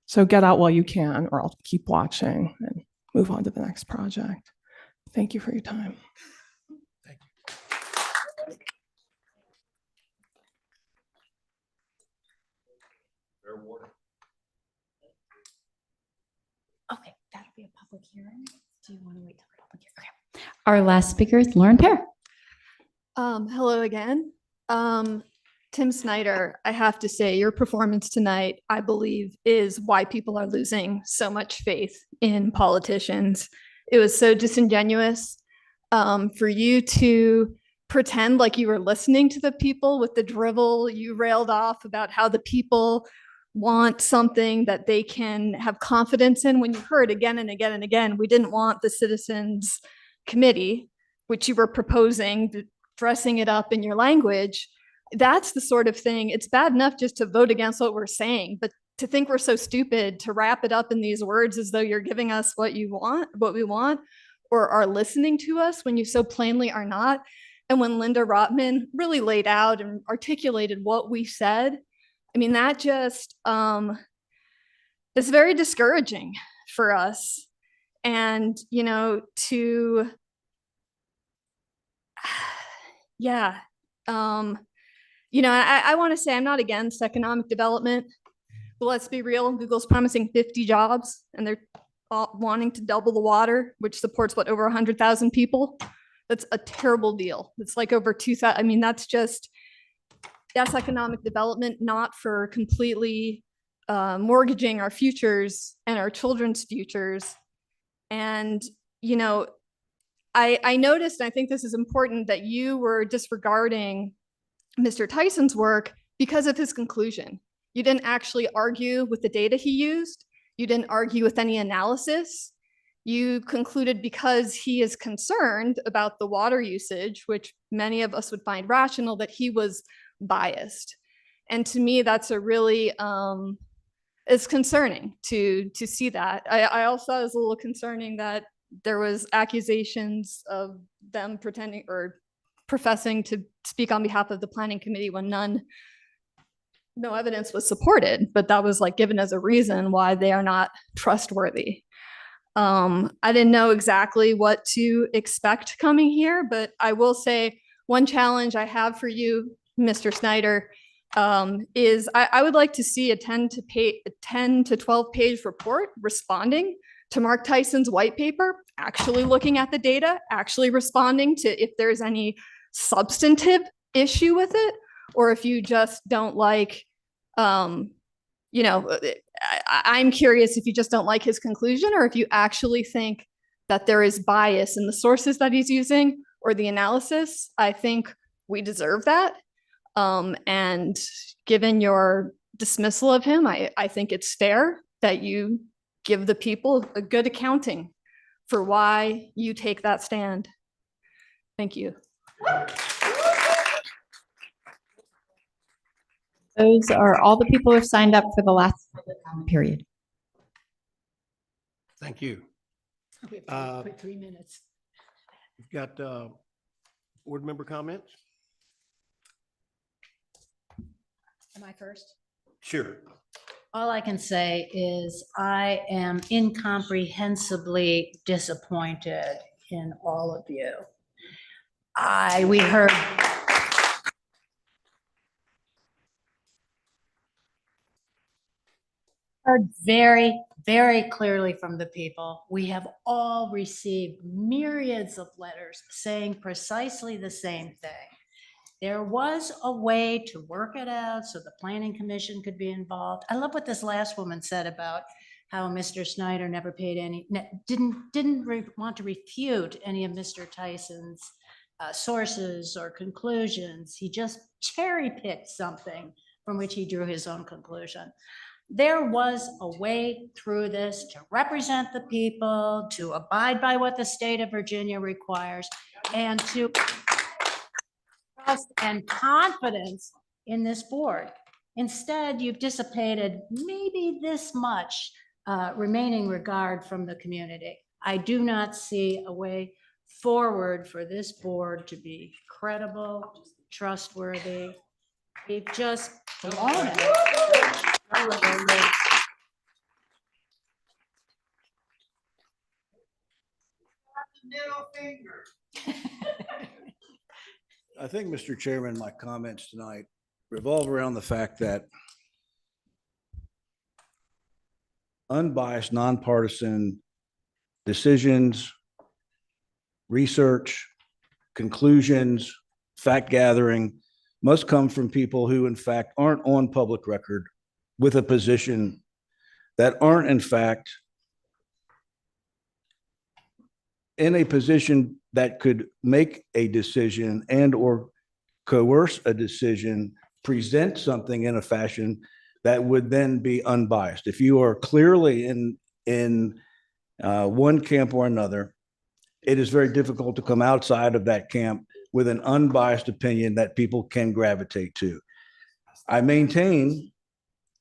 So get out while you can, or I'll keep watching and move on to the next project. Thank you for your time. Thank you. Okay, that'll be a public hearing. Do you want to wait till the public hearing? Okay. Our last speaker is Lauren Pear. Hello again. Tim Snyder, I have to say your performance tonight, I believe, is why people are losing so much faith in politicians. It was so disingenuous for you to pretend like you were listening to the people with the drivel you railed off about how the people want something that they can have confidence in, when you heard again and again and again, we didn't want the citizens committee, which you were proposing, dressing it up in your language. That's the sort of thing, it's bad enough just to vote against what we're saying, but to think we're so stupid to wrap it up in these words as though you're giving us what you want, what we want, or are listening to us when you so plainly are not. And when Linda Rotman really laid out and articulated what we said, I mean, that just is very discouraging for us. And, you know, to, yeah, you know, I want to say I'm not against economic development, but let's be real. Google's promising 50 jobs and they're wanting to double the water, which supports what, over 100,000 people. That's a terrible deal. It's like over 2,000. I mean, that's economic development, not for completely mortgaging our futures and our children's futures. And, you know, I noticed, and I think this is important, that you were disregarding Mr. Tyson's work because of his conclusion. You didn't actually argue with the data he used. You didn't argue with any analysis. You concluded because he is concerned about the water usage, which many of us would find rational, that he was biased. And to me, that's a really, it's concerning to see that. I also was a little concerning that there was accusations of them pretending or professing to speak on behalf of the planning committee when no evidence was supported, but that was like given as a reason why they are not trustworthy. I didn't know exactly what to expect coming here, but I will say one challenge I have for you, Mr. Snyder, is I would like to see a 10 to 12 page report responding to Mark Tyson's white paper, actually looking at the data, actually responding to if there's any substantive issue with it, or if you just don't like, I'm curious if you just don't like his conclusion, or if you actually think that there is bias in the sources that he's using or the analysis. I think we deserve that. And given your dismissal of him, I think it's fair that you give the people a good accounting for why you take that stand. Thank you. Those are all the people who have signed up for the last public comment period. Thank you. We have 3 minutes. We've got board member comments. Am I first? Sure. All I can say is I am incomprehensibly disappointed in all of you. We heard very, very clearly from the people. We have all received myriads of letters saying precisely the same thing. There was a way to work it out so the planning commission could be involved. I love what this last woman said about how Mr. Snyder never paid any, didn't want to refute any of Mr. Tyson's sources or conclusions. He just cherry picked something from which he drew his own conclusion. There was a way through this to represent the people, to abide by what the state of Virginia requires, and to trust and confidence in this board. Instead, you've dissipated maybe this much remaining regard from the community. I do not see a way forward for this board to be credible, trustworthy. We've just blown it. I think, Mr. Chairman, my comments tonight revolve around the fact that unbiased, nonpartisan decisions, research, conclusions, fact gathering must come from people who, in fact, aren't on public record with a position, that aren't, in fact, in a position that could make a decision and or coerce a decision, present something in a fashion that would then be unbiased. If you are clearly in one camp or another, it is very difficult to come outside of that camp with an unbiased opinion that people can gravitate to. I maintain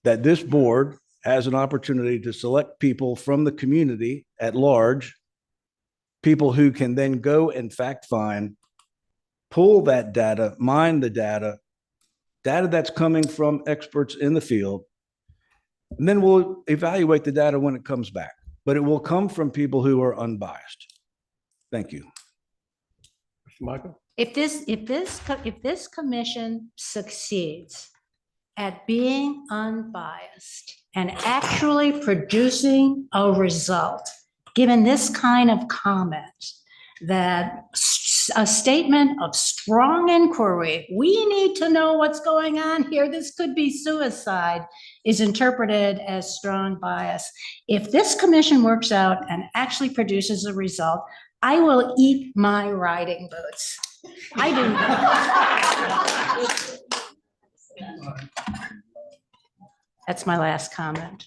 that this board has an opportunity to select people from the community at large, people who can then go and fact find, pull that data, mine the data that's coming from experts in the field, and then we'll evaluate the data when it comes back. But it will come from people who are unbiased. Thank you. Mr. Michael? If this commission succeeds at being unbiased and actually producing a result, given this kind of comment, that a statement of strong inquiry, we need to know what's going on here, this could be suicide, is interpreted as strong bias. If this commission works out and actually produces a result, I will eat my riding boots. I do. That's my last comment.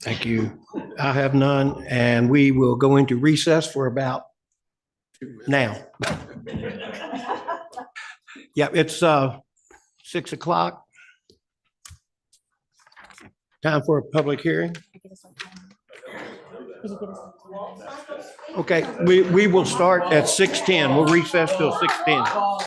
Thank you. I have none, and we will go into recess for about now. Yeah, it's 6 o'clock. Time for a public hearing. Okay, we will start at 6:10. We'll recess till 6:10.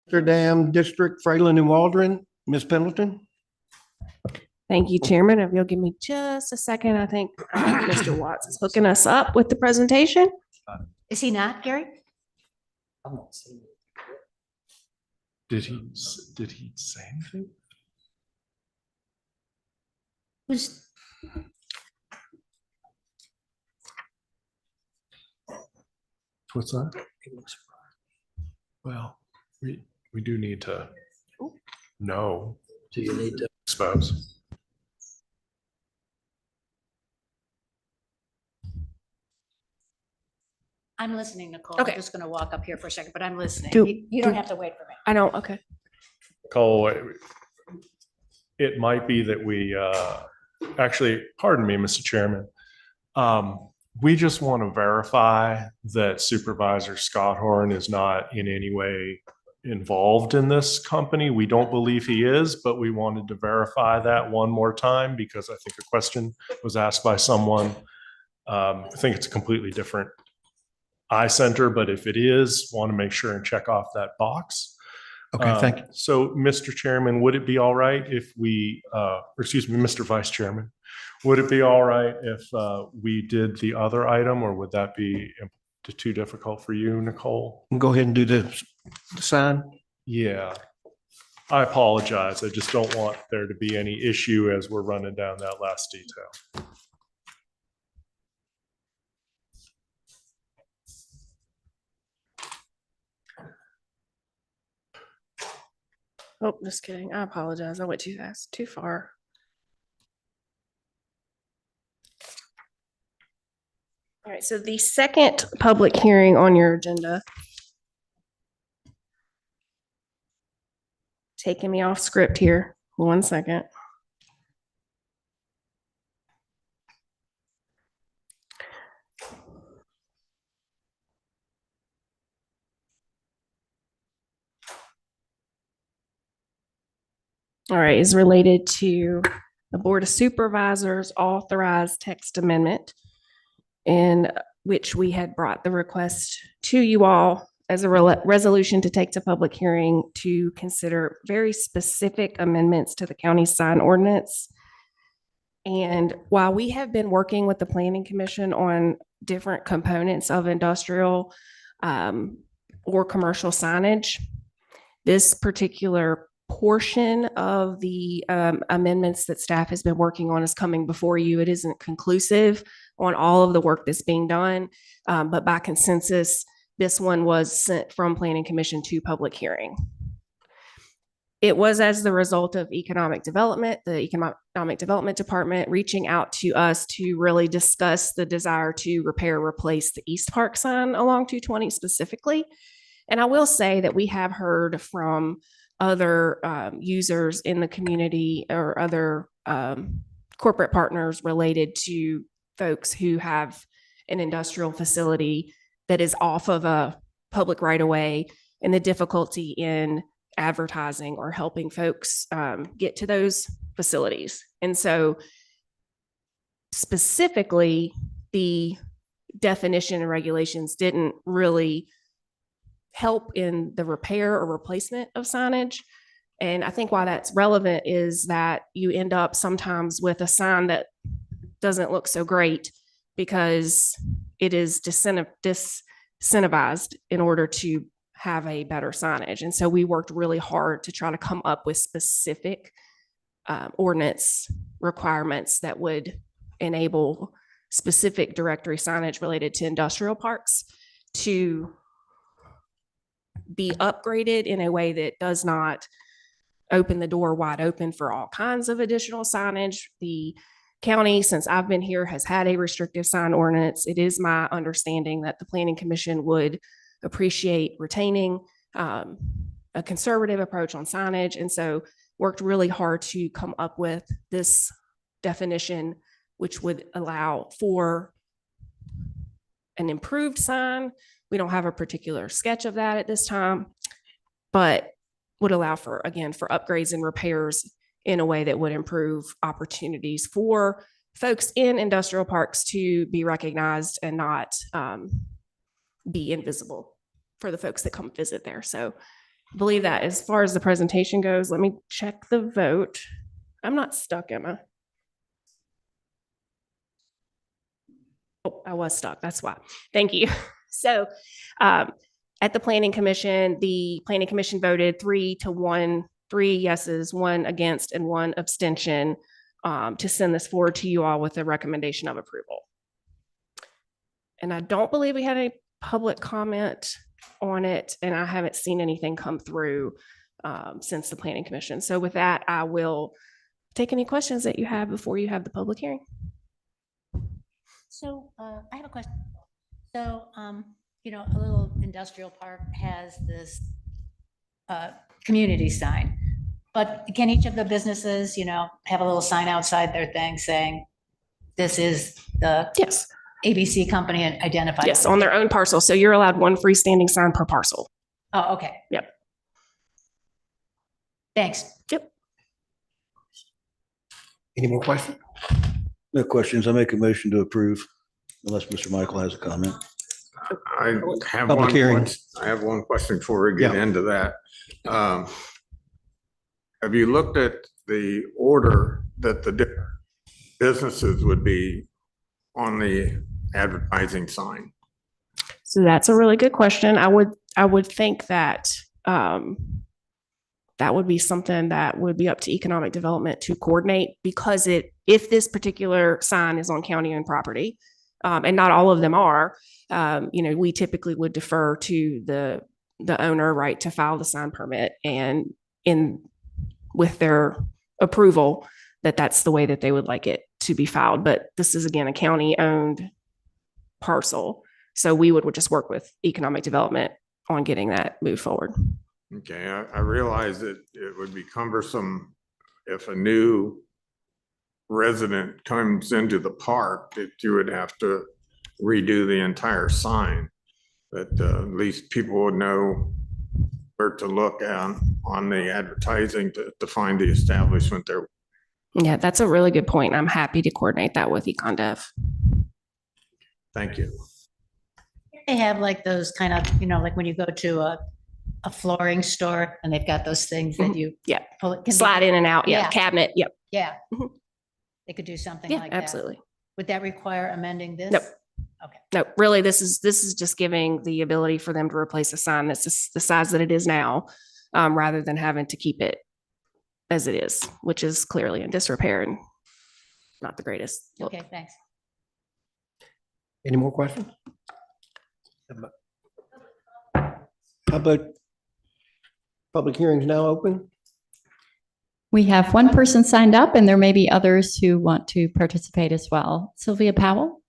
Amsterdam District, Fralin and Waldron, Ms. Pendleton. Thank you, Chairman. If you'll give me just a second, I think Mr. Watts is hooking us up with the presentation. Is he not, Gary? Did he say anything? Who's, What's that? Well, we do need to know. Do you need to? Suppose. I'm listening, Nicole. Okay. I'm just going to walk up here for a second, but I'm listening. Do- You don't do- have to wait for me. I don't, okay. Cole, it might be that we, actually, pardon me, Mr. Chairman. We just want to verify that Supervisor Scott Horn is not in any way involved in this company. We don't believe he is, but we wanted to verify that one more time because I think a question was asked by someone. I think it's a completely different eye center, but if it is, want to make sure and check off that box. Okay, thank you. So, Mr. Chairman, would it be all right if we, or excuse me, Mr. Vice Chairman, would it be all right if we did the other item, or would that be too difficult for you, Nicole? Go ahead and do the sign. Yeah, I apologize. I just don't want there to be any issue as we're running down that last detail. Oh, just kidding. I apologize. I went too fast, too far. All right, so the second public hearing on your agenda. Taking me off script here. 1 second. All right, is related to the Board of Supervisors authorized text amendment, in which we had brought the request to you all as a resolution to take to public hearing to consider very specific amendments to the county sign ordinance. And while we have been working with the Planning Commission on different components of industrial or commercial signage, this particular portion of the amendments that staff has been working on is coming before you. It isn't conclusive on all of the work that's being done, but by consensus, this one was sent from Planning Commission to public hearing. It was as the result of economic development, the Economic Development Department reaching out to us to really discuss the desire to repair, replace the East Park sign along 220 specifically. And I will say that we have heard from other users in the community or other corporate partners related to folks who have an industrial facility that is off of a public right of way, and the difficulty in advertising or helping folks get to those facilities. And so specifically, the definition and regulations didn't really help in the repair or replacement of signage. And I think why that's relevant is that you end up sometimes with a sign that doesn't look so great because it is disincentivized in order to have a better signage. And so we worked really hard to try to come up with specific ordinance requirements that would enable specific directory signage related to industrial parks to be upgraded in a way that does not open the door wide open for all kinds of additional signage. The county, since I've been here, has had a restrictive sign ordinance. It is my understanding that the Planning Commission would appreciate retaining a conservative approach on signage. And so worked really hard to come up with this definition, which would allow for an improved sign. We don't have a particular sketch of that at this time, but would allow for, again, for upgrades and repairs in a way that would improve opportunities for folks in industrial parks to be recognized and not be invisible for the folks that come visit there. So believe that as far as the presentation goes, let me check the vote. I'm not stuck, am I? Oh, I was stuck. That's why. Thank you. So at the Planning Commission voted 3-1, 3 yeses, 1 against, and 1 abstention to send this forward to you all with a recommendation of approval. And I don't believe we had any public comment on it, and I haven't seen anything come through since the Planning Commission. So with that, I will take any questions that you have before you have the public hearing. So I have a question. So, you know, a little industrial park has this community sign, but can each of the businesses, you know, have a little sign outside their thing saying, this is the ABC company and identified? Yes, on their own parcel. So you're allowed 1 freestanding sign per parcel. Oh, okay. Yep. Thanks. Yep. Any more questions? No questions. I make a motion to approve unless Mr. Michael has a comment. I have Public one, hearing. I have one question before we get Yeah. into that. Have you looked at the order that the different businesses would be on the advertising sign? So that's a really good question. I would think that that would be something that would be up to economic development to coordinate, because if this particular sign is on county-owned property, and not all of them are, you know, we typically would defer to the owner, right, to file the sign permit, and with their approval, that's the way that they would like it to be filed. But this is, again, a county-owned parcel, so we would just work with economic development on getting that moved forward. Okay, I realize that it would be cumbersome if a new resident comes into the park, that you would have to redo the entire sign. But at least people would know where to look on the advertising to find the establishment there. Yeah, that's a really good point. I'm happy to coordinate that with Econ Dev. Thank you. They have like those kind of, you know, like when you go to a flooring store and they've got those things that you pull it. Slide in and out. Yeah. Cabinet. Yep. Yeah. They could do something Yeah, like that. absolutely. Would that require amending this? Nope. Okay. No, really, this is just giving the ability for them to replace a sign that's just the size that it is now, rather than having to keep it as it is, which is clearly in disrepair and not the greatest look. Okay, thanks. Any more questions? How about public hearings now open? We have one person signed up, and there may be others who want to participate as well. Sylvia Powell.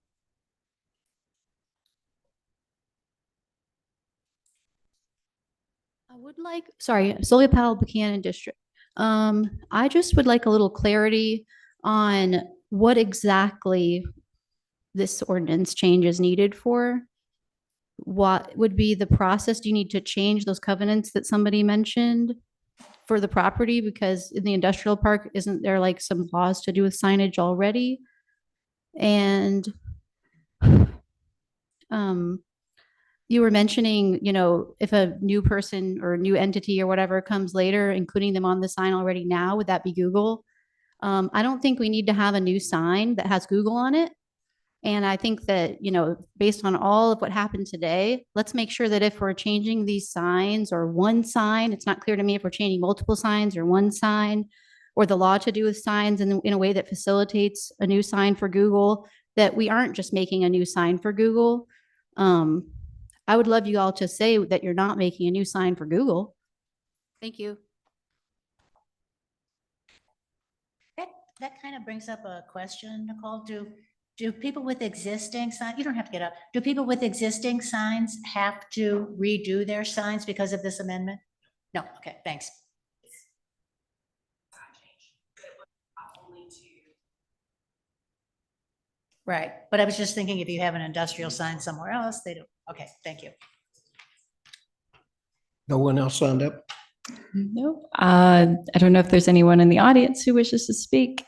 I would like, sorry, Sylvia Powell, Buchanan District. I just would like a little clarity on what exactly this ordinance change is needed for. What would be the process? Do you need to change those covenants that somebody mentioned for the property? Because in the industrial park, isn't there like some laws to do with signage already? And you were mentioning, you know, if a new person or a new entity or whatever comes later, including them on the sign already now, would that be Google? I don't think we need to have a new sign that has Google on it. And I think that, you know, based on all of what happened today, let's make sure that if we're changing these signs or one sign, it's not clear to me if we're changing multiple signs or one sign, or the law to do with signs in a way that facilitates a new sign for Google, that we aren't just making a new sign for Google. I would love you all to say that you're not making a new sign for Google. Thank you. That kind of brings up a question, Nicole. Do people with existing signs, you don't have to get up, do people with existing signs have to redo their signs because of this amendment? No, okay, thanks. Right, but I was just thinking if you have an industrial sign somewhere else, they don't, okay, thank you. No one else signed up? No. I don't know if there's anyone in the audience who wishes to speak.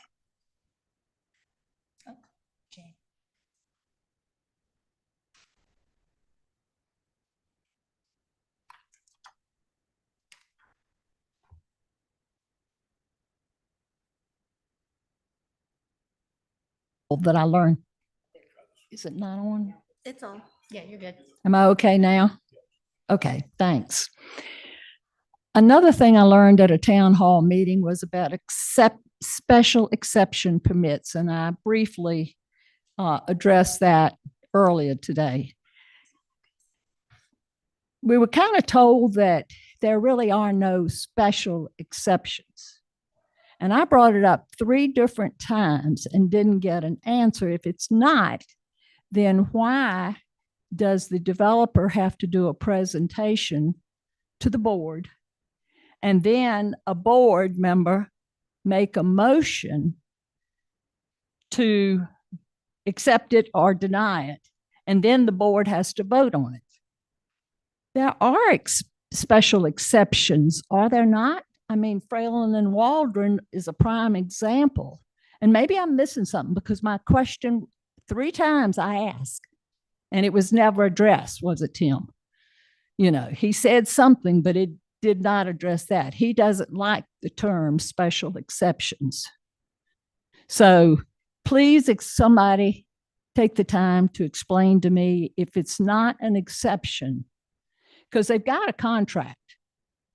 that I learned. Is it not on? It's on. Yeah, you're good. Am I okay now? Okay, thanks. Another thing I learned at a town hall meeting was about special exception permits, and I briefly addressed that earlier today. We were kind of told that there really are no special exceptions. And I brought it up 3 different times and didn't get an answer. If it's not, then why does the developer have to do a presentation to the board and then a board member make a motion to accept it or deny it, and then the board has to vote on it? There are special exceptions, are there not? I mean, Fralin and Waldron is a prime example. And maybe I'm missing something, because my question 3 times I asked, and it was never addressed, was it, Tim? You know, he said something, but it did not address that. He doesn't like the term special exceptions. So please, somebody take the time to explain to me if it's not an exception, because they've got a contract.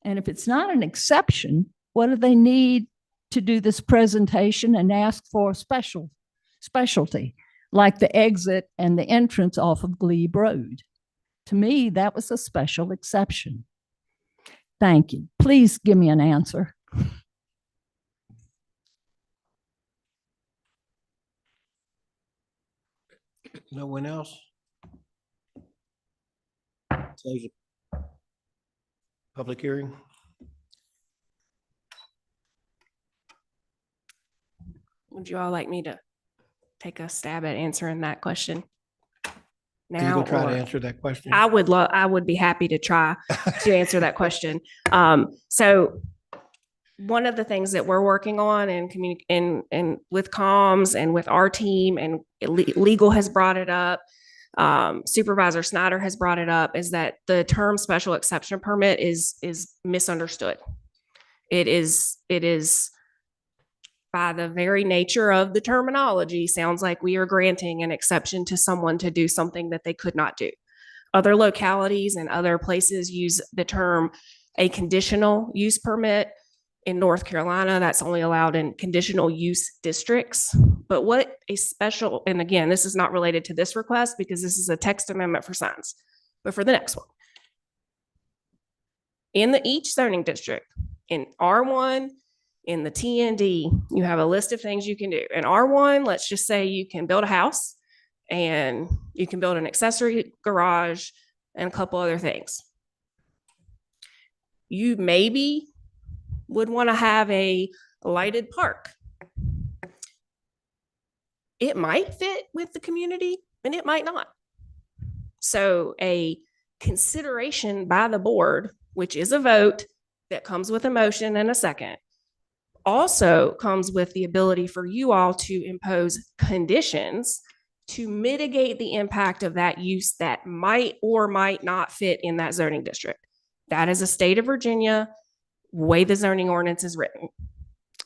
And if it's not an exception, what do they need to do this presentation and ask for specialty, like the exit and the entrance off of Glebe Road? To me, that was a special exception. Thank you. Please give me an answer. No one else? Close the public hearing. Would you all like me to take a stab at answering that question Are you now? gonna try to or- answer that question? I would be happy to try to answer that question. So one of the things that we're working on and with comms and with our team, and legal has brought it up, Supervisor Snyder has brought it up, is that the term special exception permit is misunderstood. It is by the very nature of the terminology, sounds like we are granting an exception to someone to do something that they could not do. Other localities and other places use the term a conditional use permit. In North Carolina, that's only allowed in conditional use districts. But what a special, and again, this is not related to this request because this is a text amendment for signs, but for the next one. In each zoning district, in R1, in the TND, you have a list of things you can do. In R1, let's just say you can build a house and you can build an accessory garage and a couple other things. You maybe would want to have a lighted park. It might fit with the community and it might not. So a consideration by the board, which is a vote that comes with a motion and a second, also comes with the ability for you all to impose conditions to mitigate the impact of that use that might or might not fit in that zoning district. That is a state of Virginia way the zoning ordinance is written.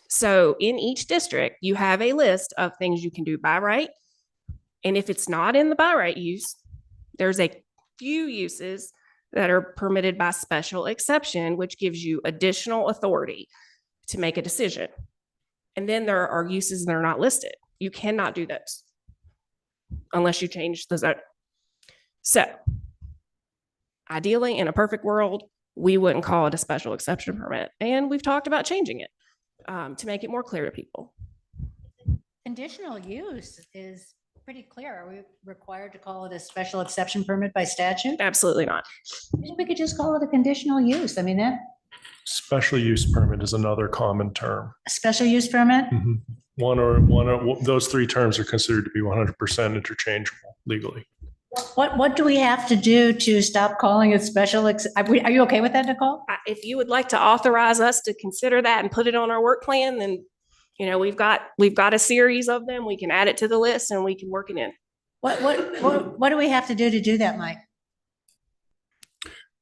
So in each district, you have a list of things you can do by right. And if it's not in the by right use, there's a few uses that are permitted by special exception, which gives you additional authority to make a decision. And then there are uses that are not listed. You cannot do those unless you change the zone. So ideally, in a perfect world, we wouldn't call it a special exception permit. And we've talked about changing it to make it more clear to people. Conditional use is pretty clear. Are we required to call it a special exception permit by statute? Absolutely not. We could just call it a conditional use. I mean, that Special use permit is another common term. a special use permit? One or those 3 terms are considered to be 100% interchangeable legally. What do we have to do to stop calling it special? Are you okay with that, Nicole? If you would like to authorize us to consider that and put it on our work plan, then, you know, we've got a series of them. We can add it to the list and we can work it in. What do we have to do that, Mike?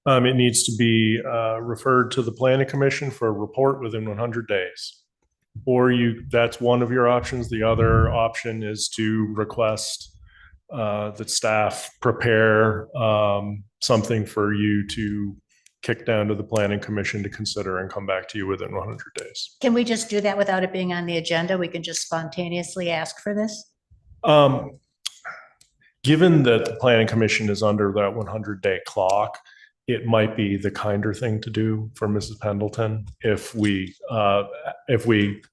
It needs to be referred to the planning commission for a report within 100 days. that's one of your options. The other option is to request that staff prepare something for you to kick down to the planning commission to consider and come back to you within 100 days. Can we just do that without it being on the agenda? We can just spontaneously ask for this? Given that the planning commission is under that 100-day clock, it might be the kinder thing to do for Mrs. Pendleton if we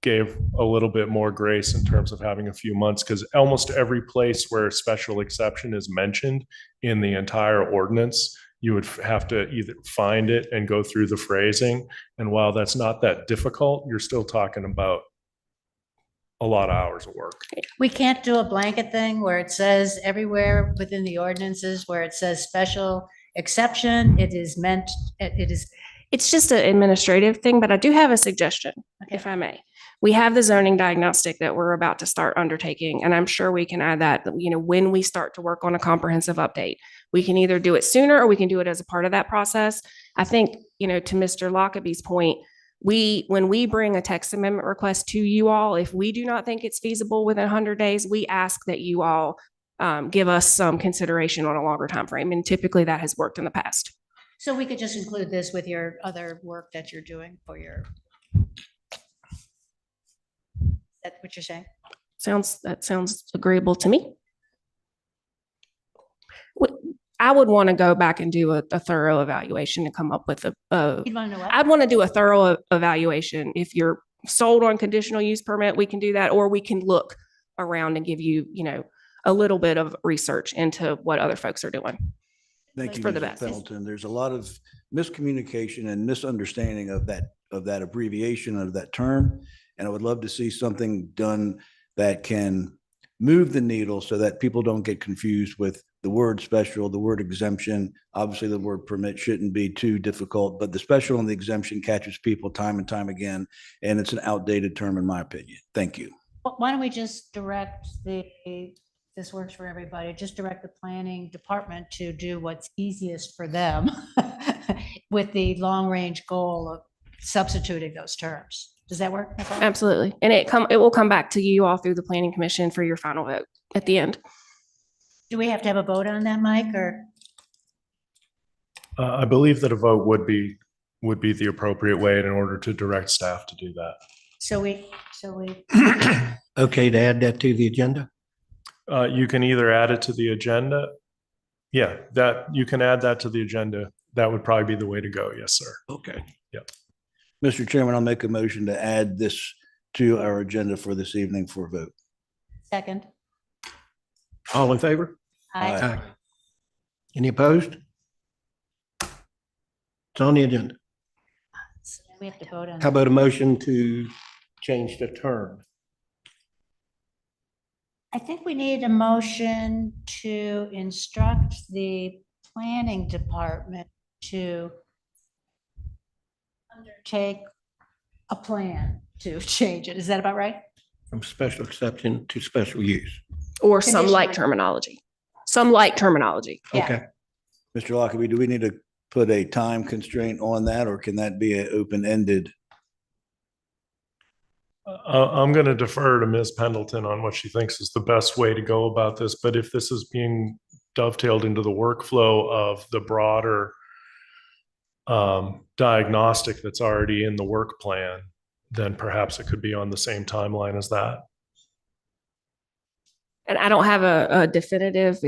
gave a little bit more grace in terms of having a few months, because almost every place where a special exception is mentioned in the entire ordinance, you would have to either find it and go through the phrasing. And while that's not that difficult, you're still talking about a lot of hours of work. We can't do a blanket thing where it says everywhere within the ordinances where it says special exception, it is meant, it is. It's just an administrative thing, but I do have a suggestion, if I may. We have the zoning diagnostic that we're about to start undertaking, and I'm sure we can add that, when we start to work on a comprehensive update. We can either do it sooner or we can do it as a part of that process. I think, to Mr. Lockaby's point, when we bring a text amendment request to you all, if we do not think it's feasible within 100 days, we ask that you all give us some consideration on a longer time frame, and typically that has worked in the past. So we could just include this with your other work that you're doing for your. That's what you're saying? That sounds agreeable to me. I would want to go back and do a thorough evaluation to come up with You'd want to know what? I'd want to do a thorough evaluation. If you're sold on conditional use permit, we can do that, or we can look around and give you, a little bit of research into what other folks are doing. Thank you, For the Mrs. best. Pendleton. There's a lot of miscommunication and misunderstanding of that abbreviation of that term. And I would love to see something done that can move the needle so that people don't get confused with the word special, the word exemption. Obviously, the word permit shouldn't be too difficult, but the special and the exemption catches people time and time again. And it's an outdated term, in my opinion. Thank you. Why don't we just direct this works for everybody, just direct the planning department to do what's easiest for them with the long-range goal of substituting those terms. Does that work? Absolutely. And it will come back to you all through the planning commission for your final vote at the end. Do we have to have a vote on that, Mike, or? I believe that a vote would be the appropriate way in order to direct staff to do that. So we. Okay to add that to the agenda? You can either add it to the agenda. Yeah, you can add that to the agenda. That would probably be the way to go. Yes, sir. Okay. Yep. Mr. Chairman, I'll make a motion to add this to our agenda for this evening for a vote. Second. All in favor? Aye. Any opposed? It's on the agenda. So we have to vote on. How about a motion to change the term? I think we need a motion to instruct the planning department to undertake a plan to change it. Is that about right? From special exception to special use. Or some light Conditional. terminology. Yeah. Okay. Mr. Lockaby, do we need to put a time constraint on that, or can that be an open-ended? I'm going to defer to Ms. Pendleton on what she thinks is the best way to go about this. But if this is being dovetailed into the workflow of the broader diagnostic that's already in the work plan, then perhaps it could be on the same timeline as that. And I don't have a definitive,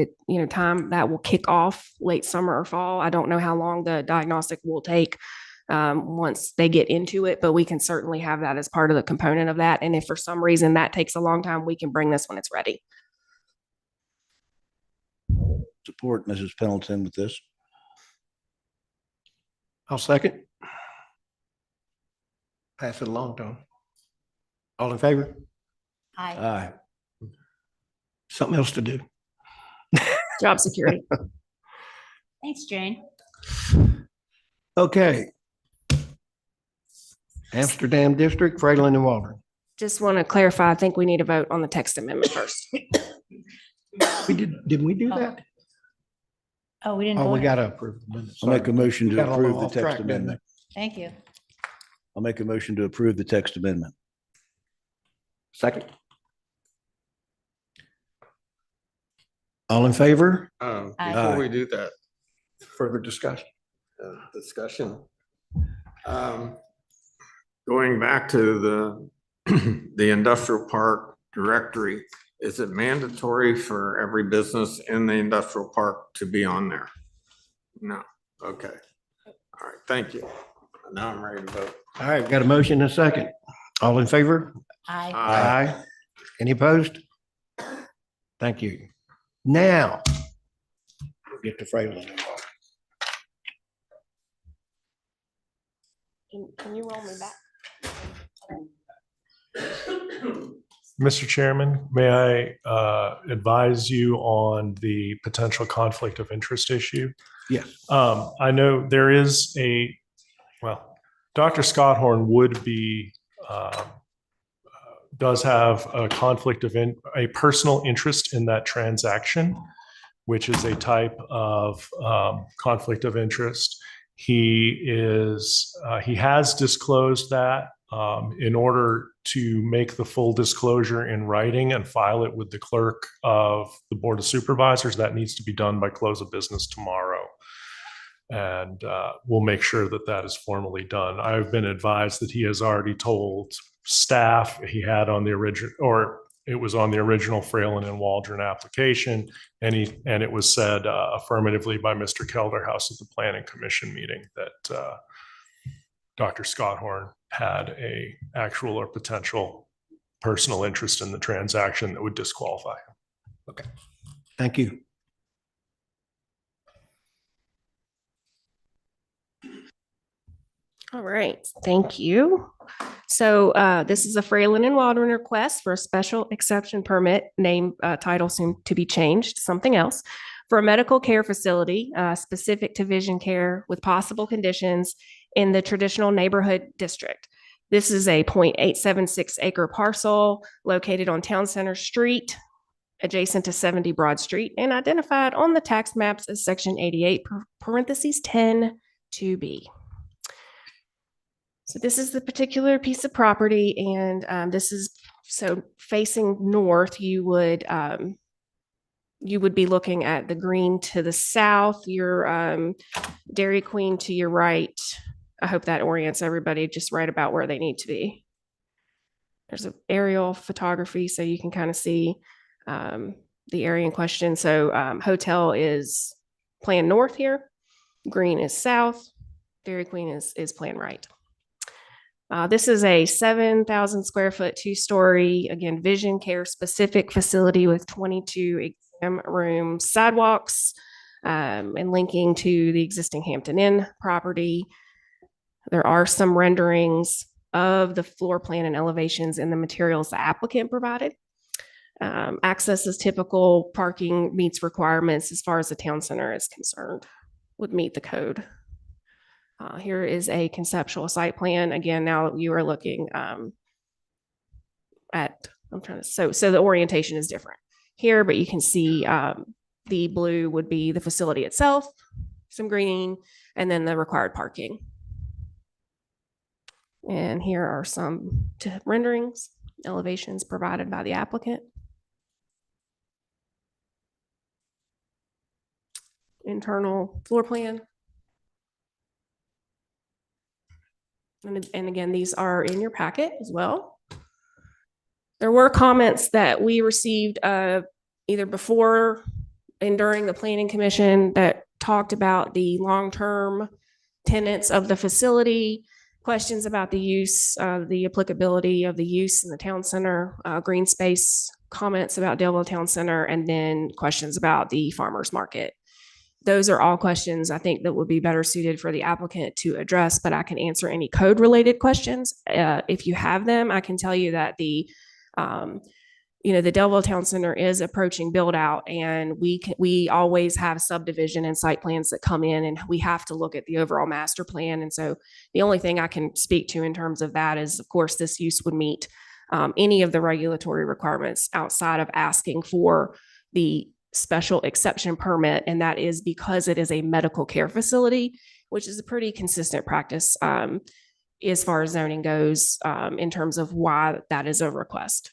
time that will kick off late summer or fall. I don't know how long the diagnostic will take once they get into it, but we can certainly have that as part of the component of that. And if for some reason that takes a long time, we can bring this when it's ready. Support Mrs. Pendleton with this. I'll second. Pass it along, Tom. All in favor? Aye. Aye. Something else to do. Job security. Thanks, Jane. Okay. Amsterdam District, Franklin and Waldron. Just want to clarify, I think we need to vote on the text amendment first. Did we do that? Oh, we didn't. Oh, we vote. got to approve the minutes. I'll make a motion to Got a little approve the off track, text didn't amendment. Thank you. I'll make a motion to approve the text amendment. Second. All in favor? Before we do that, Further discussion? discussion. Going back to the industrial park directory, is it mandatory for every business in the industrial park to be on there? No. Okay. All right. Thank you. Now I'm ready to vote. All right, got a motion and a second. All in favor? Aye. Aye. Any opposed? Thank you. Now, we'll get to Freeland. Can you roll me back? Mr. Chairman, may I advise you on the potential conflict of interest issue? Yes. I know there is Dr. Scotthorn would be, does have a conflict of a personal interest in that transaction, which is a type of conflict of interest. He has disclosed that. In order to make the full disclosure in writing and file it with the clerk of the Board of Supervisors, that needs to be done by close of business tomorrow. And we'll make sure that that is formally done. I've been advised that he has already told staff he had on the original, or it was on the original Fralin and Waldron application, and it was said affirmatively by Mr. Kelderhouse at the Planning Commission meeting that Dr. Scotthorn had a actual or potential personal interest in the transaction that would disqualify him. Okay, thank you. All right, thank you. So this is a Fralin and Waldron request for a special exception permit, name title soon to be changed to something else, for a medical care facility specific to vision care with possible conditions in the traditional neighborhood district. This is a 0.876 acre parcel located on Town Center Street, adjacent to 70 Broad Street, and identified on the tax maps as section 88 parentheses 10 2B. So this is the particular piece of property, and this is, so facing north, you would be looking at the green to the south, your Dairy Queen to your right. I hope that orients everybody just right about where they need to be. There's an aerial photography so you can kind of see the area in question. So hotel is planned north here, green is south, Dairy Queen is planned right. This is a 7,000 square foot, 2-story, again, vision care specific facility with 22 exam room sidewalks and linking to the existing Hampton Inn property. There are some renderings of the floor plan and elevations in the materials the applicant provided. Access is typical, parking meets requirements as far as the town center is concerned, would meet the code. Here is a conceptual site plan. Again, now you are looking at, so the orientation is different here, but you can see the blue would be the facility itself, some green, and then the required parking. And here are some renderings, elevations provided by the applicant. Internal floor plan. And again, these are in your packet as well. There were comments that we received either before and during the Planning Commission that talked about the long-term tenants of the facility, questions about the use, the applicability of the use in the town center, green space comments about Daleville Town Center, and then questions about the farmers market. Those are all questions I think that would be better suited for the applicant to address, but I can answer any code related questions. If you have them, I can tell you that the Daleville Town Center is approaching build out, and we always have subdivision and site plans that come in, and we have to look at the overall master plan. And so the only thing I can speak to in terms of that is, of course, this use would meet any of the regulatory requirements outside of asking for the special exception permit, and that is because it is a medical care facility, which is a pretty consistent practice as far as zoning goes in terms of why that is a request.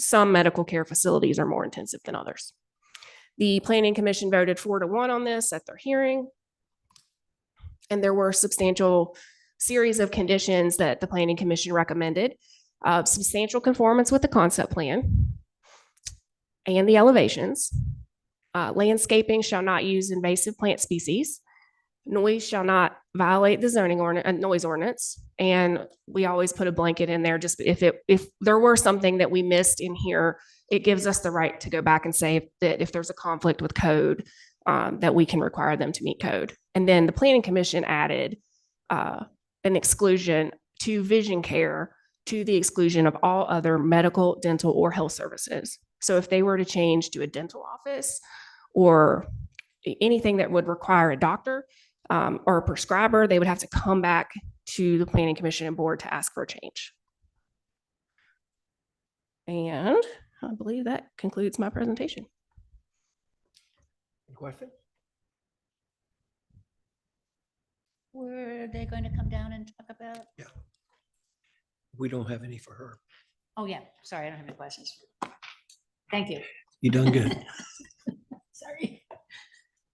some medical care facilities are more intensive than others. The Planning Commission voted 4-1 on this at their hearing. And there were substantial series of conditions that the Planning Commission recommended. Substantial conformance with the concept plan and the elevations. Landscaping shall not use invasive plant species. Noise shall not violate the zoning noise ordinance. And we always put a blanket in there, just if there were something that we missed in here, it gives us the right to go back and say that if there's a conflict with code, that we can require them to meet code. And then the Planning Commission added an exclusion to vision care, to the exclusion of all other medical, dental, or health services. So if they were to change to a dental office or anything that would require a doctor or a prescriber, they would have to come back to the Planning Commission and board to ask for a change. And I believe that concludes my presentation. Any questions? Were they going to come down and talk about? Yeah. We don't have any for her. Oh, yeah. Sorry, I don't have any questions. Thank you. You done good. Sorry.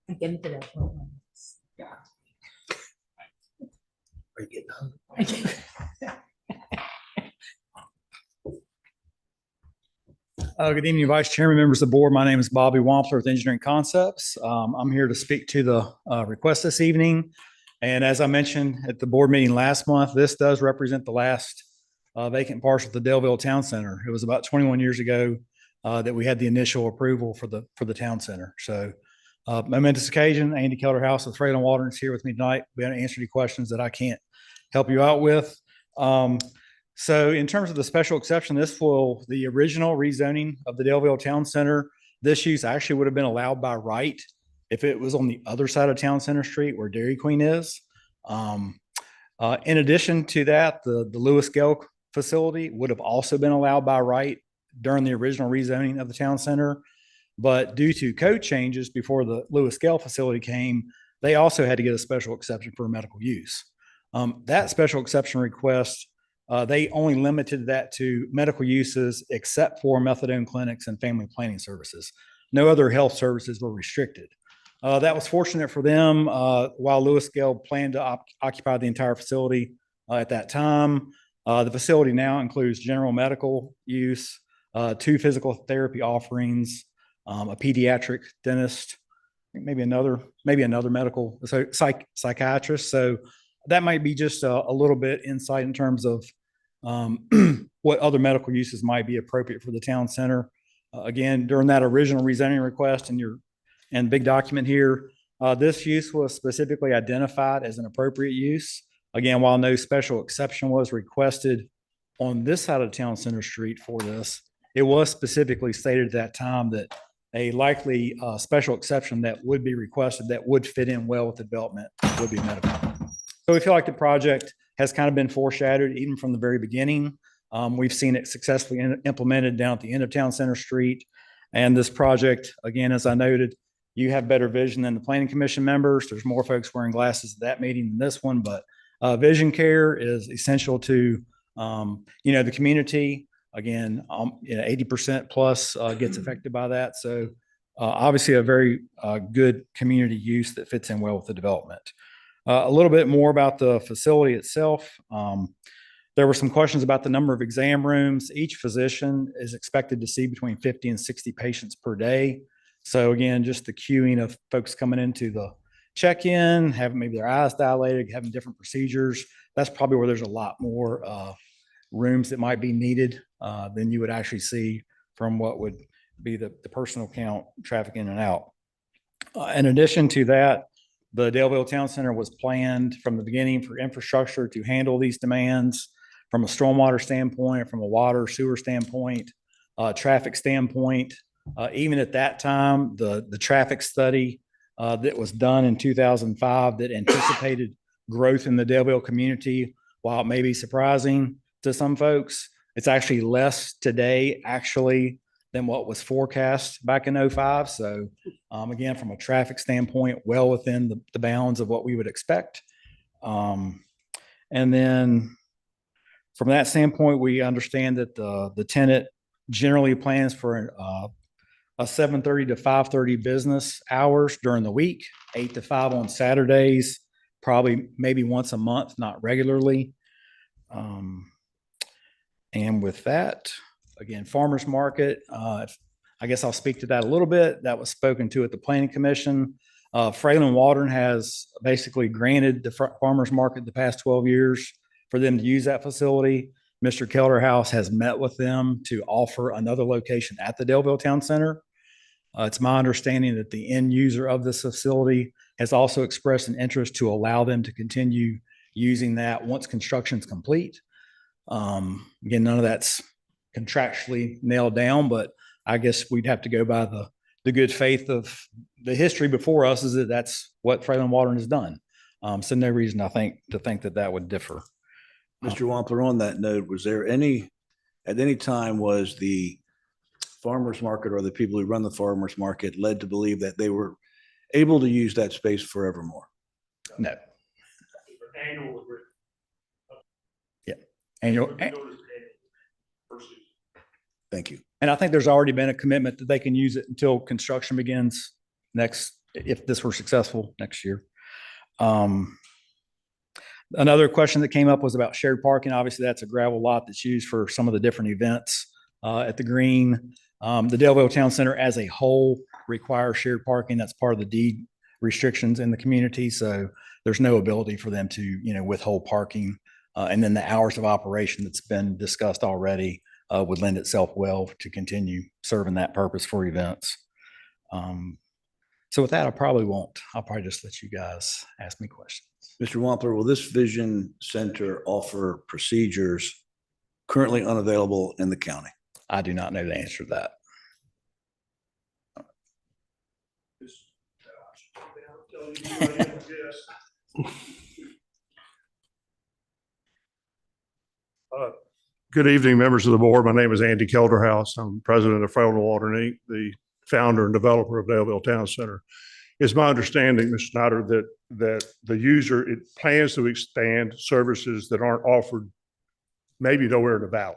I'm getting to that point. Yeah. Are you getting hungry? Good evening, Vice Chairman, members of the board. My name is Bobby Wampler with Engineering Concepts. I'm here to speak to the request this evening. And as I mentioned at the board meeting last month, this does represent the last vacant parcel at the Daleville Town Center. It was about 21 years ago that we had the initial approval for the town center. So momentous occasion. Andy Kelderhouse with Frail and Waldron is here with me tonight. We're going to answer any questions that I can't help you out with. So in terms of the special exception, the original rezoning of the Daleville Town Center, this use actually would have been allowed by right if it was on the other side of Town Center Street where Dairy Queen is. In addition to that, the Lewis Gale facility would have also been allowed by right during the original rezoning of the town center. But due to code changes before the Lewis Gale facility came, they also had to get a special exception for medical use. That special exception request, they only limited that to medical uses except for methadone clinics and family planning services. No other health services were restricted. That was fortunate for them. While Lewis Gale planned to occupy the entire facility at that time, the facility now includes general medical use, 2 physical therapy offerings, a pediatric dentist, maybe another medical psychiatrist. So that might be just a little bit insight in terms of what other medical uses might be appropriate for the town center. Again, during that original rezoning request and big document here, this use was specifically identified as an appropriate use. Again, while no special exception was requested on this side of Town Center Street for this, it was specifically stated at that time that a likely special exception that would be requested that would fit in well with the development would be medical. So we feel like the project has kind of been foreshadowed even from the very beginning. We've seen it successfully implemented down at the end of Town Center Street. And this project, again, as I noted, you have better vision than the Planning Commission members. There's more folks wearing glasses at that meeting than this one, but vision care is essential to, the community. Again, 80% plus gets affected by that. So obviously a very good community use that fits in well with the development. A little bit more about the facility itself. There were some questions about the number of exam rooms. Each physician is expected to see between 50 and 60 patients per day. So again, just the queuing of folks coming into the check-in, having maybe their eyes dilated, having different procedures. That's probably where there's a lot more rooms that might be needed than you would actually see from what would be the personal count traffic in and out. In addition to that, the Daleville Town Center was planned from the beginning for infrastructure to handle these demands from a stormwater standpoint, from a water sewer standpoint, traffic standpoint. Even at that time, the traffic study that was done in 2005 that anticipated growth in the Daleville community, while it may be surprising to some folks, it's actually less today actually than what was forecast back in 2005. So again, from a traffic standpoint, well within the bounds of what we would expect. And then from that standpoint, we understand that the tenant generally plans for a 7:30 to 5:30 business hours during the week, 8 to 5 on Saturdays, probably maybe once a month, not regularly. And with that, again, farmer's market, I guess I'll speak to that a little bit. That was spoken to at the planning commission. Fralin Waldron has basically granted the farmer's market the past 12 years for them to use that facility. Mr. Kelderhouse has met with them to offer another location at the Daleville Town Center. It's my understanding that the end user of this facility has also expressed an interest to allow them to continue using that once construction's complete. Again, none of that's contractually nailed down, but I guess we'd have to go by the good faith of the history before us is that that's what Fralin Waldron has done. So no reason to think that would differ. Mr. Wampler, on that note, was there at any time was the farmer's market or the people who run the farmer's market led to believe that they were able to use that space forevermore? No. Yeah. Annual. Thank you. And I think there's already been a commitment that they can use it until construction begins if this were successful next year. Another question that came up was about shared parking. Obviously, that's a gravel lot that's used for some of the different events at the green. The Daleville Town Center as a whole requires shared parking. That's part of the deed restrictions in the community. So there's no ability for them to, withhold parking. And then the hours of operation that's been discussed already would lend itself well to continue serving that purpose for events. So with that, I'll probably just let you guys ask me questions. Mr. Wampler, will this Vision Center offer procedures currently unavailable in the county? I do not know the answer to that. Good evening, members of the board. My name is Andy Kelderhouse. I'm president of Fralin Waldron Inc., the founder and developer of Daleville Town Center. It's my understanding, Mr. Snyder, that the user, it plans to expand services that aren't offered maybe nowhere in the valley.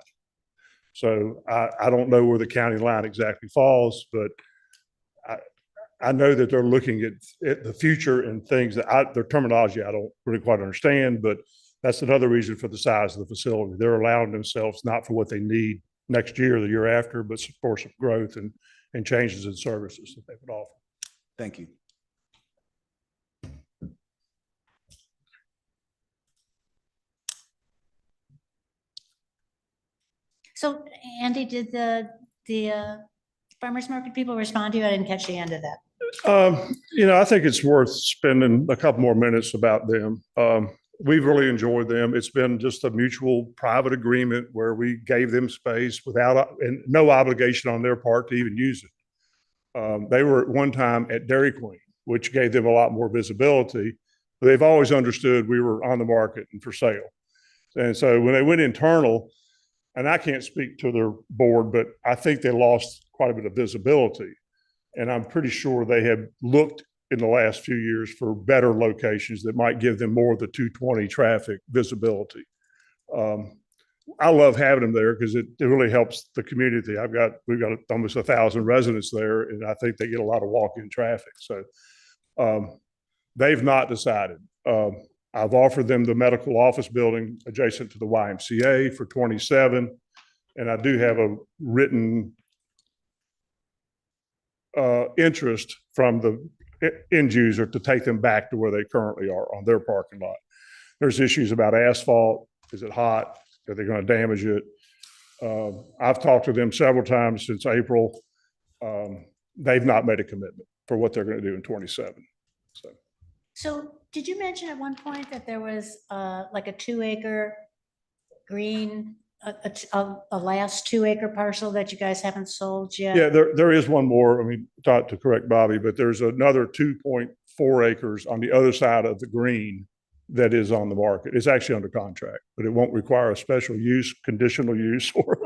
So I don't know where the county line exactly falls, but I know that they're looking at the future and things that their terminology I don't really quite understand, but that's another reason for the size of the facility. They're allowing themselves not for what they need next year or the year after, but for some growth and changes in services that they would offer. Thank you. So Andy, did the farmer's market people respond to you? I didn't catch the end of that. I think it's worth spending a couple more minutes about them. We've really enjoyed them. It's been just a mutual private agreement where we gave them space and no obligation on their part to even use it. They were at one time at Dairy Queen, which gave them a lot more visibility. They've always understood we were on the market and for sale. And so when they went internal, and I can't speak to their board, but I think they lost quite a bit of visibility. And I'm pretty sure they have looked in the last few years for better locations that might give them more of the 220 traffic visibility. I love having them there because it really helps the community. We've got almost 1,000 residents there, and I think they get a lot of walk-in traffic. So they've not decided. I've offered them the medical office building adjacent to the YMCA for 27, and I do have a written interest from the end user to take them back to where they currently are on their parking lot. There's issues about asphalt. Is it hot? Are they going to damage it? I've talked to them several times since April. They've not made a commitment for what they're going to do in 27. So did you mention at one point that there was like a 2-acre green, a last 2-acre parcel that you guys haven't sold yet? Yeah, there is one more. I mean, not to correct Bobby, but there's another 2.4 acres on the other side of the green that is on the market. It's actually under contract, but it won't require a special use, conditional use or.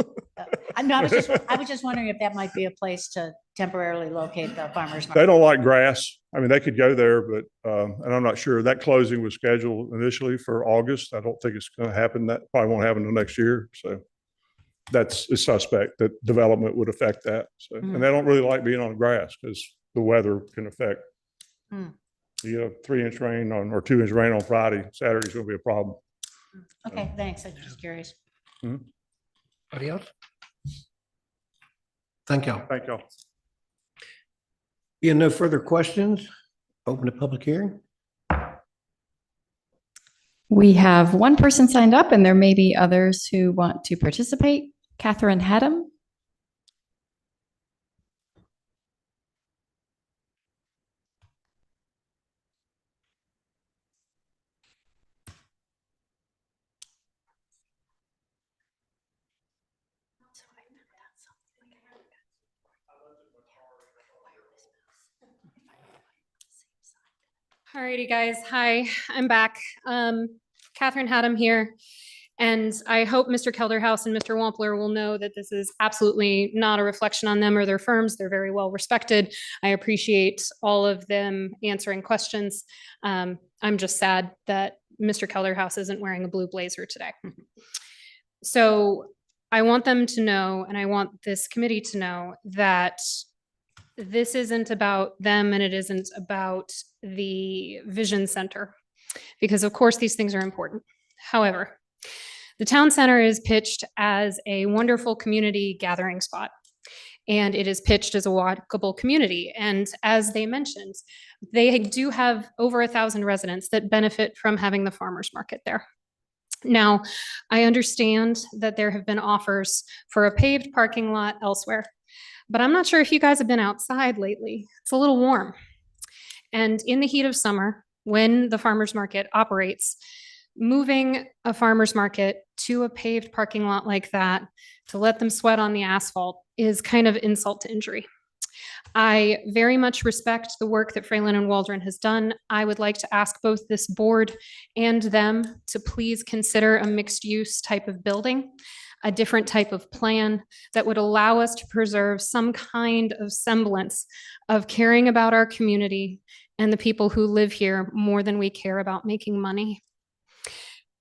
No, I was just wondering if that might be a place to temporarily locate the farmer's market. They don't like grass. I mean, they could go there, but, and I'm not sure. That closing was scheduled initially for August. I don't think it's going to happen. That probably won't happen until next year. So that's a suspect that development would affect that. So, Mhm. and they don't really like being on grass because the weather can affect. Hmm. You know, 3-inch rain or 2-inch rain on Friday, Saturday's gonna be a problem. Okay, thanks. I'm just curious. Anybody else? Thank y'all. Thank y'all. Being no further questions, open the public hearing. We have one person signed up and there may be others who want to participate. Catherine Haddam. Alrighty, guys. Hi, I'm back. Catherine Haddam here. And I hope Mr. Kelderhouse and Mr. Wampler will know that this is absolutely not a reflection on them or their firms. They're very well respected. I appreciate all of them answering questions. I'm just sad that Mr. Kelderhouse isn't wearing a blue blazer today. So I want them to know, and I want this committee to know, that this isn't about them and it isn't about the Vision Center, because of course these things are important. However, the town center is pitched as a wonderful community gathering spot, and it is pitched as a walkable community. And as they mentioned, they do have over 1,000 residents that benefit from having the farmers market there. Now, I understand that there have been offers for a paved parking lot elsewhere, but I'm not sure if you guys have been outside lately. It's a little warm. And in the heat of summer, when the farmers market operates, moving a farmers market to a paved parking lot like that to let them sweat on the asphalt is kind of insult to injury. I very much respect the work that Fralin and Waldron has done. I would like to ask both this board and them to please consider a mixed use type of building, a different type of plan that would allow us to preserve some kind of semblance of caring about our community and the people who live here more than we care about making money.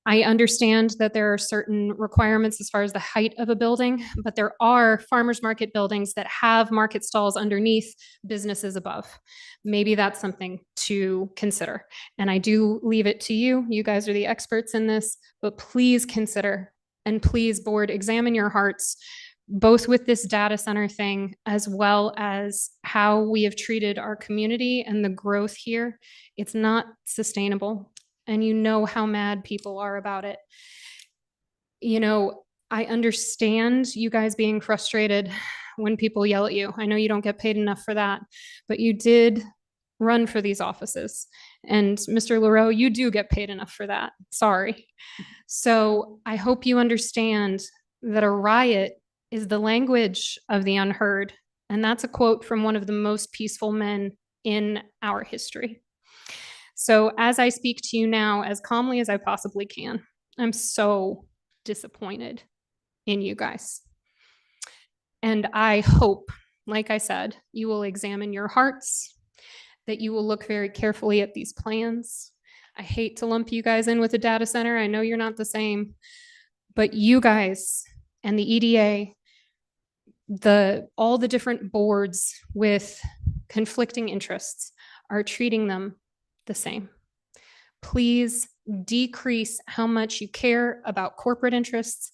I understand that there are certain requirements as far as the height of a building, but there are farmers market buildings that have market stalls underneath, businesses above. Maybe that's something to consider. And I do leave it to you. You guys are the experts in this, but please consider, and please, board, examine your hearts, both with this data center thing, as well as how we have treated our community and the growth here. It's not sustainable. And you know how mad people are about it. You know, I understand you guys being frustrated when people yell at you. I know you don't get paid enough for that, but you did run for these offices. And Mr. Leroux, you do get paid enough for that. Sorry. So I hope you understand that a riot is the language of the unheard. And that's a quote from one of the most peaceful men in our history. So as I speak to you now, as calmly as I possibly can, I'm so disappointed in you guys. And I hope, like I said, you will examine your hearts, that you will look very carefully at these plans. I hate to lump you guys in with a data center. I know you're not the same, but you guys and the EDA, all the different boards with conflicting interests are treating them the same. Please decrease how much you care about corporate interests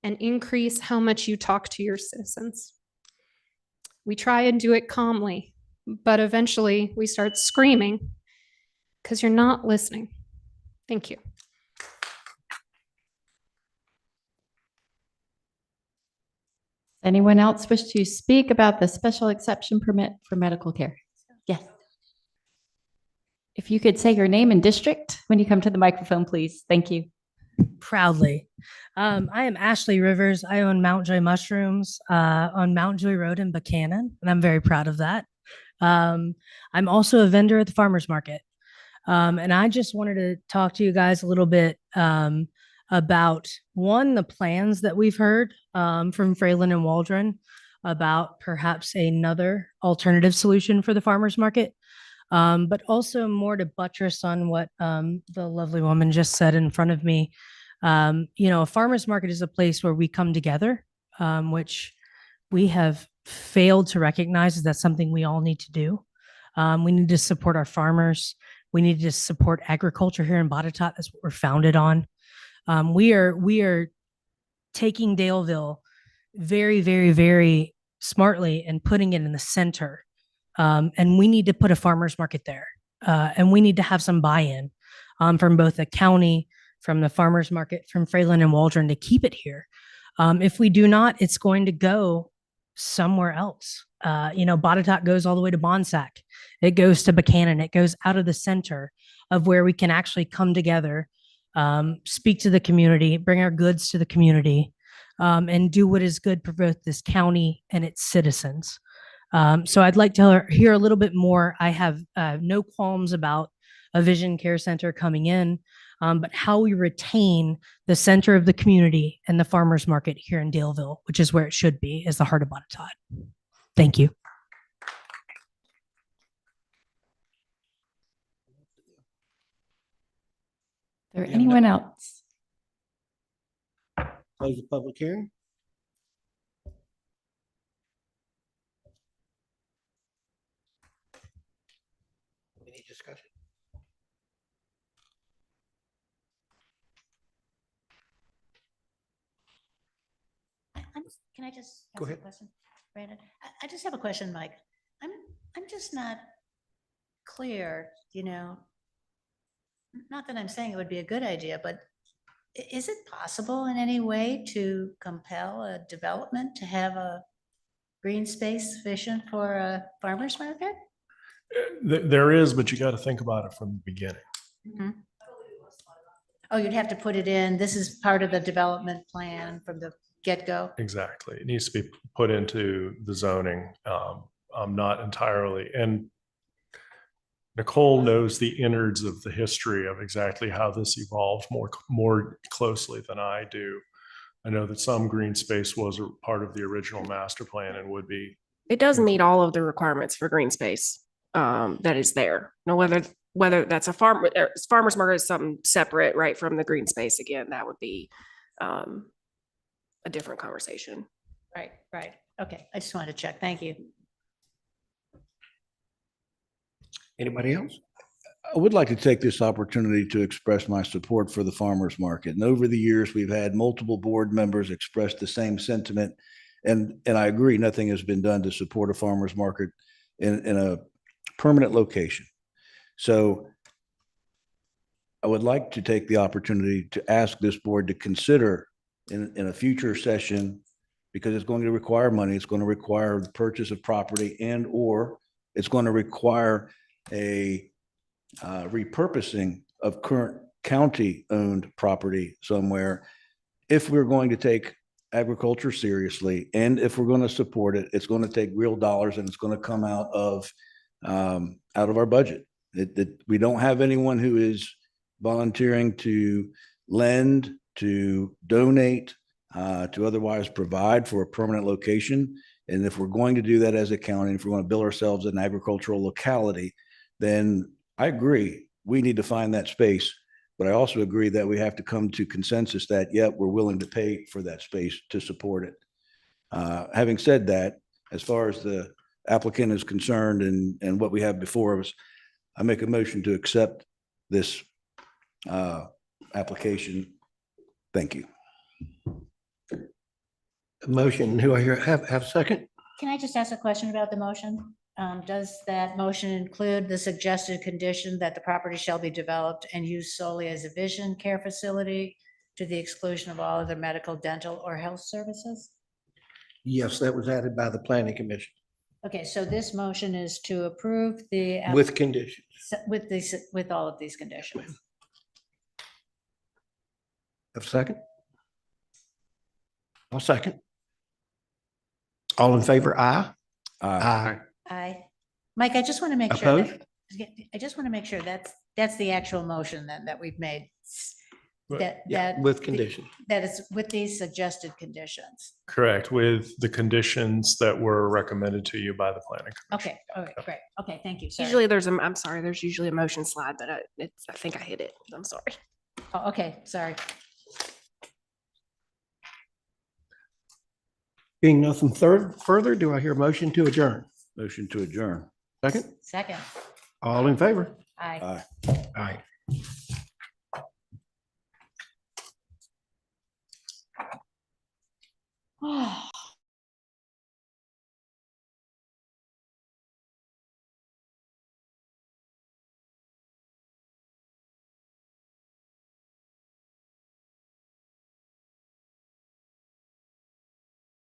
and increase how much you talk to your citizens. We try and do it calmly, but eventually we start screaming because you're not listening. Thank you. Anyone else wish to speak about the special exception permit for medical care? Yes. If you could say your name and district when you come to the microphone, please. Thank you. Proudly. I am Ashley Rivers. I own Mount Joy Mushrooms on Mount Joy Road in Buchanan, and I'm very proud of that. I'm also a vendor at the farmer's market. And I just wanted to talk to you guys a little bit about, one, the plans that we've heard from Fralin and Waldron about perhaps another alternative solution for the farmer's market. But also more to buttress on what the lovely woman just said in front of me. You know, a farmer's market is a place where we come together which we have failed to recognize is that's something we all need to do. We need to support our farmers. We need to support agriculture here in Botetourt. That's what we're founded on. We are taking Daleville very, very, very smartly and putting it in the center. And we need to put a farmer's market there. And we need to have some buy-in from both the county, from the farmer's market, from Fralin and Waldron to keep it here. If we do not, it's going to go somewhere else. Botetourt goes all the way to Bonsack. It goes to Buchanan. It goes out of the center of where we can actually come together, speak to the community, bring our goods to the community, and do what is good for both this county and its citizens. So I'd like to hear a little bit more. I have no qualms about a vision care center coming in, but how we retain the center of the community and the farmers market here in Daleville, which is where it should be, is the heart of Botetourt. Thank you. Is there anyone else? Close the public hearing. Any discussion? Can I just Go ask a ahead. question, Brandon? I just have a question, Mike. I'm just not clear, not that I'm saying it would be a good idea, but is it possible in any way to compel a development to have a green space sufficient for a farmer's market? There is, but you got to think about it from the beginning. Mhm. Oh, you'd have to put it in, this is part of the development plan from the get-go? Exactly. It needs to be put into the zoning. I'm not entirely, and Nicole knows the innards of the history of exactly how this evolved more closely than I do. I know that some green space was a part of the original master plan and would be. It does meet all of the requirements for green space that is there. Now, whether that's a farmer's market is something separate, right, from the green space, again, that would be a different conversation. Right. Okay, I just wanted to check. Thank you. Anybody else? I would like to take this opportunity to express my support for the farmers market. And over the years, we've had multiple board members express the same sentiment. And I agree, nothing has been done to support a farmers market in a permanent location. So I would like to take the opportunity to ask this board to consider in a future session, because it's going to require money. It's going to require the purchase of property or it's going to require a repurposing of current county-owned property somewhere. If we're going to take agriculture seriously, and if we're going to support it, it's going to take real dollars, and it's going to come out of our budget. We don't have anyone who is volunteering to lend, to donate, to otherwise provide for a permanent location. And if we're going to do that as a county, if we're going to build ourselves an agricultural locality, then I agree, we need to find that space. But I also agree that we have to come to consensus that, yep, we're willing to pay for that space to support it. Having said that, as far as the applicant is concerned and what we have before us, I make a motion to accept this application. Thank you. Motion, who I hear have a second? Can I just ask a question about the motion? Does that motion include the suggested condition that the property shall be developed and used solely as a vision care facility to the exclusion of all other medical, dental, or health services? Yes, that was added by the planning commission. Okay, so this motion is to approve the. With conditions. With all of these conditions. Have a second? I'll second. All in favor, aye? Aye. Aye. Mike, I just want to make sure. Opposed? I just want to make sure that's the actual motion that we've made. That with conditions. That is with these suggested conditions. Correct, with the conditions that were recommended to you by the planning. Okay, all right, great. Okay, thank you. Sorry. Usually there's usually a motion slide, but I think I hit it. I'm sorry. Oh, okay, sorry. Being nothing further, do I hear a motion to adjourn? Motion to adjourn. Second, Second. all in favor? Aye. Aye. Aye.